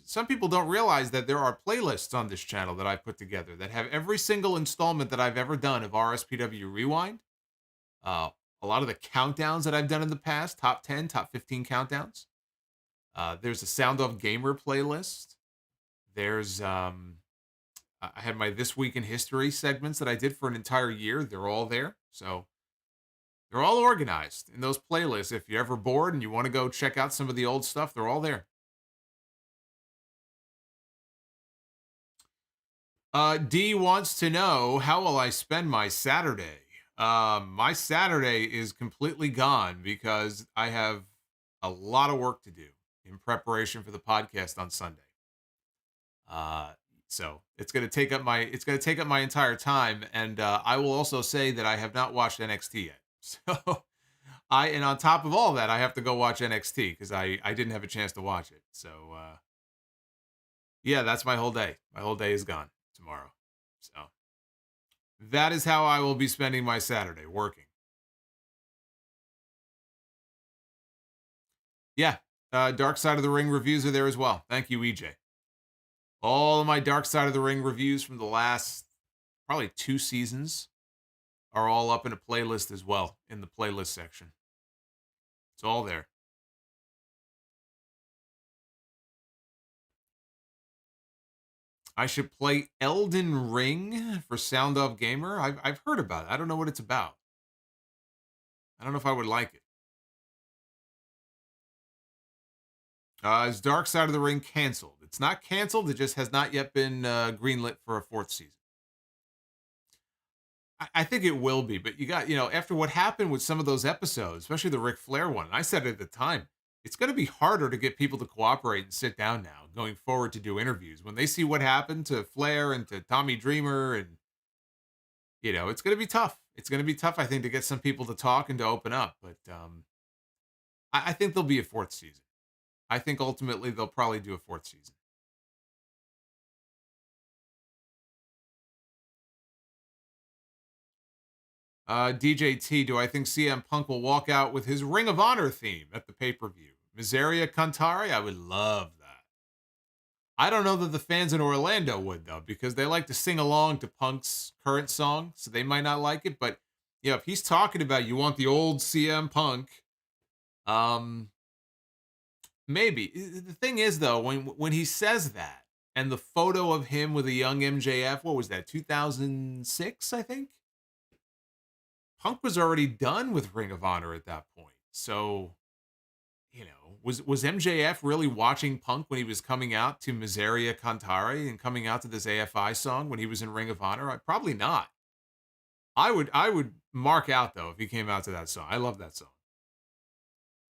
Some people don't realize that there are playlists on this channel that I put together that have every single installment that I've ever done of RSPW rewind. A lot of the countdowns that I've done in the past, top 10, top 15 countdowns. There's a Sound Off Gamer playlist. There's, I had my This Week in History segments that I did for an entire year. They're all there. So they're all organized in those playlists. If you're ever bored and you want to go check out some of the old stuff, they're all there. D wants to know, how will I spend my Saturday? My Saturday is completely gone because I have a lot of work to do in preparation for the podcast on Sunday. So it's going to take up my entire time. And I will also say that I have not watched NXT yet. So and on top of all that, I have to go watch NXT because I didn't have a chance to watch it. So yeah, that's my whole day. My whole day is gone tomorrow. So that is how I will be spending my Saturday, working. Yeah, Dark Side of the Ring reviews are there as well. Thank you, EJ. All of my Dark Side of the Ring reviews from the last probably 2 seasons are all up in a playlist as well, in the playlist section. It's all there. I should play Elden Ring for Sound Off Gamer. I've heard about it. I don't know what it's about. I don't know if I would like it. Is Dark Side of the Ring canceled? It's not canceled. It just has not yet been greenlit for a 4th season. I think it will be, but after what happened with some of those episodes, especially the Ric Flair one, and I said it at the time, it's going to be harder to get people to cooperate and sit down now going forward to do interviews. When they see what happened to Flair and to Tommy Dreamer, and, it's going to be tough. It's going to be tough, I think, to get some people to talk and to open up. But I think there'll be a 4th season. I think ultimately they'll probably do a 4th season. DJT, do I think CM Punk will walk out with his Ring of Honor theme at the pay-per-view? Miseria Cantare? I would love that. I don't know that the fans in Orlando would, though, because they like to sing along to Punk's current song, so they might not like it. But, if he's talking about you want the old CM Punk, maybe. The thing is, though, when he says that, and the photo of him with a young MJF, what was that, 2006, I think? Punk was already done with Ring of Honor at that point. So, was MJF really watching Punk when he was coming out to Miseria Cantare and coming out to this AFI song when he was in Ring of Honor? Probably not. I would mark out, though, if he came out to that song. I love that song.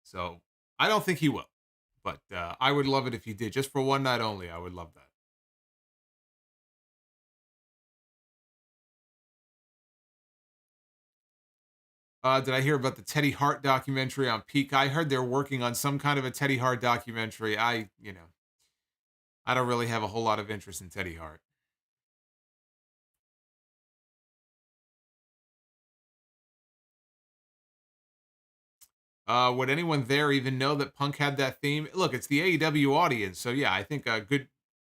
So, I don't think he will. But I would love it if he did. Just for one night only, I would love that. Did I hear about the Teddy Hart documentary on Peak? I heard they're working on some kind of a Teddy Hart documentary. I don't really have a whole lot of interest in Teddy Hart. Would anyone there even know that Punk had that theme? Look, it's the AEW audience, so yeah, I think a good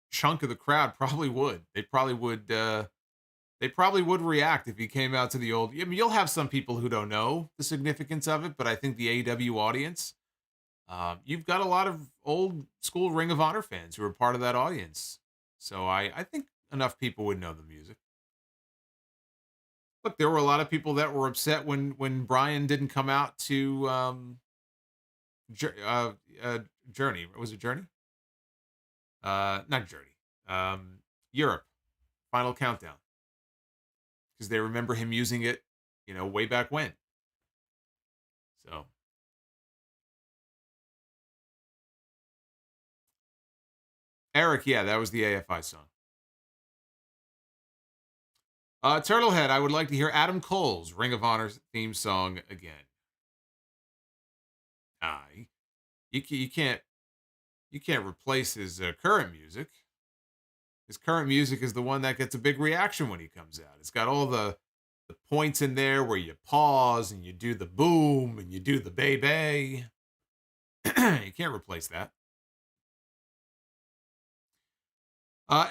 chunk of the crowd probably would. They probably would. They probably would react if he came out to the old. I mean, you'll have some people who don't know the significance of it, but I think the AEW audience, you've got a lot of old school Ring of Honor fans who are part of that audience. So I think enough people would know the music. Look, there were a lot of people that were upset when Brian didn't come out to Journey. Was it Journey? Not Journey. Europe. Final Countdown. Because they remember him using it, way back when. So. Eric, yeah, that was the AFI song. Turtlehead, I would like to hear Adam Cole's Ring of Honor theme song again. You can't replace his current music. His current music is the one that gets a big reaction when he comes out. It's got all the points in there where you pause and you do the boom and you do the bay. You can't replace that.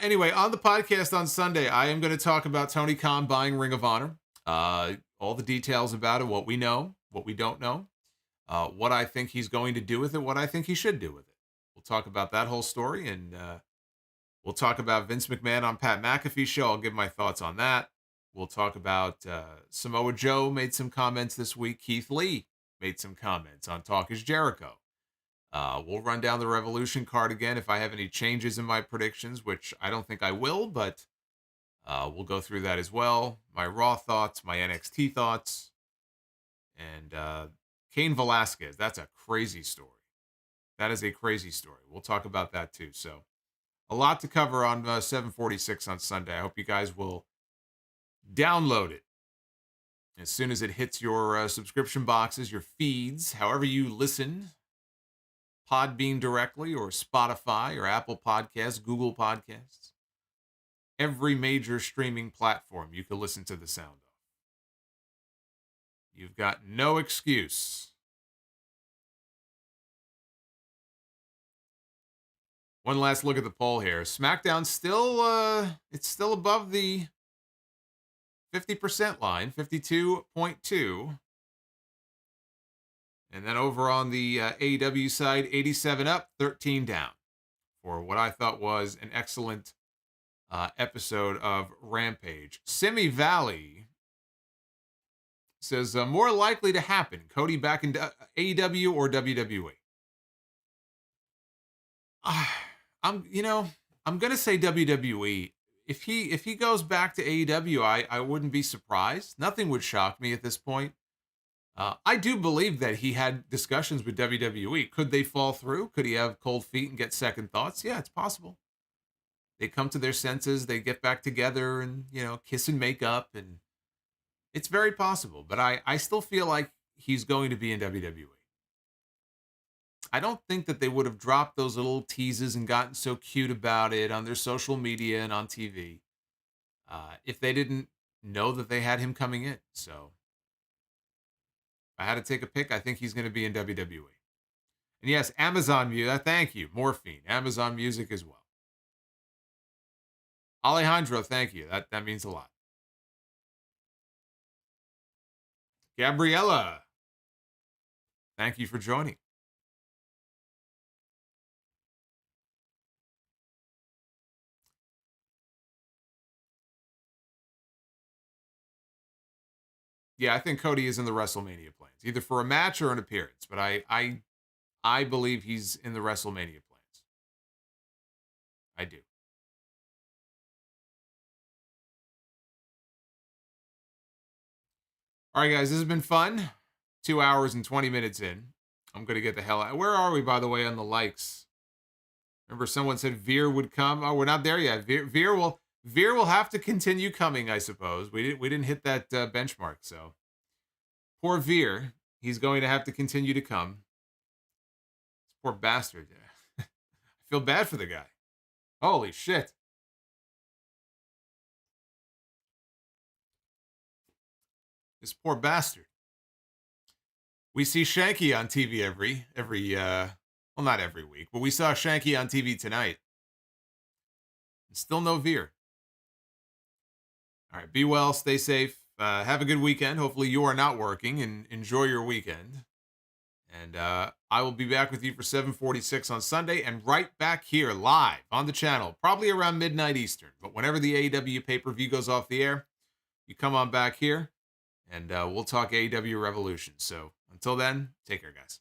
Anyway, on the podcast on Sunday, I am going to talk about Tony Khan buying Ring of Honor. All the details about it, what we know, what we don't know, what I think he's going to do with it, what I think he should do with it. We'll talk about that whole story, and we'll talk about Vince McMahon on Pat McAfee's show. I'll give my thoughts on that. We'll talk about Samoa Joe made some comments this week. Keith Lee made some comments on Talk is Jericho. We'll run down the Revolution card again if I have any changes in my predictions, which I don't think I will, but we'll go through that as well. My Raw thoughts, my NXT thoughts, and Cain Velasquez. That's a crazy story. That is a crazy story. We'll talk about that too. So a lot to cover on 746 on Sunday. I hope you guys will download it as soon as it hits your subscription boxes, your feeds, however you listen, Podbean directly or Spotify or Apple Podcasts, Google Podcasts. Every major streaming platform you can listen to the sound of. You've got no excuse. One last look at the poll here. SmackDown it's still above the 50% line, 52.2. And then over on the AEW side, 87 up, 13 down for what I thought was an excellent episode of Rampage. Simi Valley says, more likely to happen, Cody back in AEW or WWE? I'm going to say WWE. If he goes back to AEW, I wouldn't be surprised. Nothing would shock me at this point. I do believe that he had discussions with WWE. Could they fall through? Could he have cold feet and get second thoughts? Yeah, it's possible. They come to their senses, they get back together and, kiss and make up, and it's very possible. But I still feel like he's going to be in WWE. I don't think that they would have dropped those little teases and gotten so cute about it on their social media and on TV if they didn't know that they had him coming in. So if I had to take a pick, I think he's going to be in WWE. And yes, Amazon Music, thank you, Morphine, Amazon Music as well. Alejandro, thank you. That means a lot. Gabriella, thank you for joining. Yeah, I think Cody is in the WrestleMania plans, either for a match or an appearance. But I believe he's in the WrestleMania plans. I do. All right, guys, this has been fun. 2 hours and 20 minutes in. I'm going to get the hell out. Where are we, by the way, on the likes? Remember, someone said Veer would come. Oh, we're not there yet. Veer will have to continue coming, I suppose. We didn't hit that benchmark, so poor Veer. He's going to have to continue to come. Poor bastard. I feel bad for the guy. Holy shit. This poor bastard. We see Shanky on TV every well, not every week, but we saw Shanky on TV tonight. And still no Veer. All right, be well, stay safe, have a good weekend. Hopefully you are not working, and enjoy your weekend. And I will be back with you for 746 on Sunday, and right back here live on the channel, probably around midnight Eastern. But whenever the AEW pay-per-view goes off the air, you come on back here, and we'll talk AEW Revolution. So until then, take care, guys.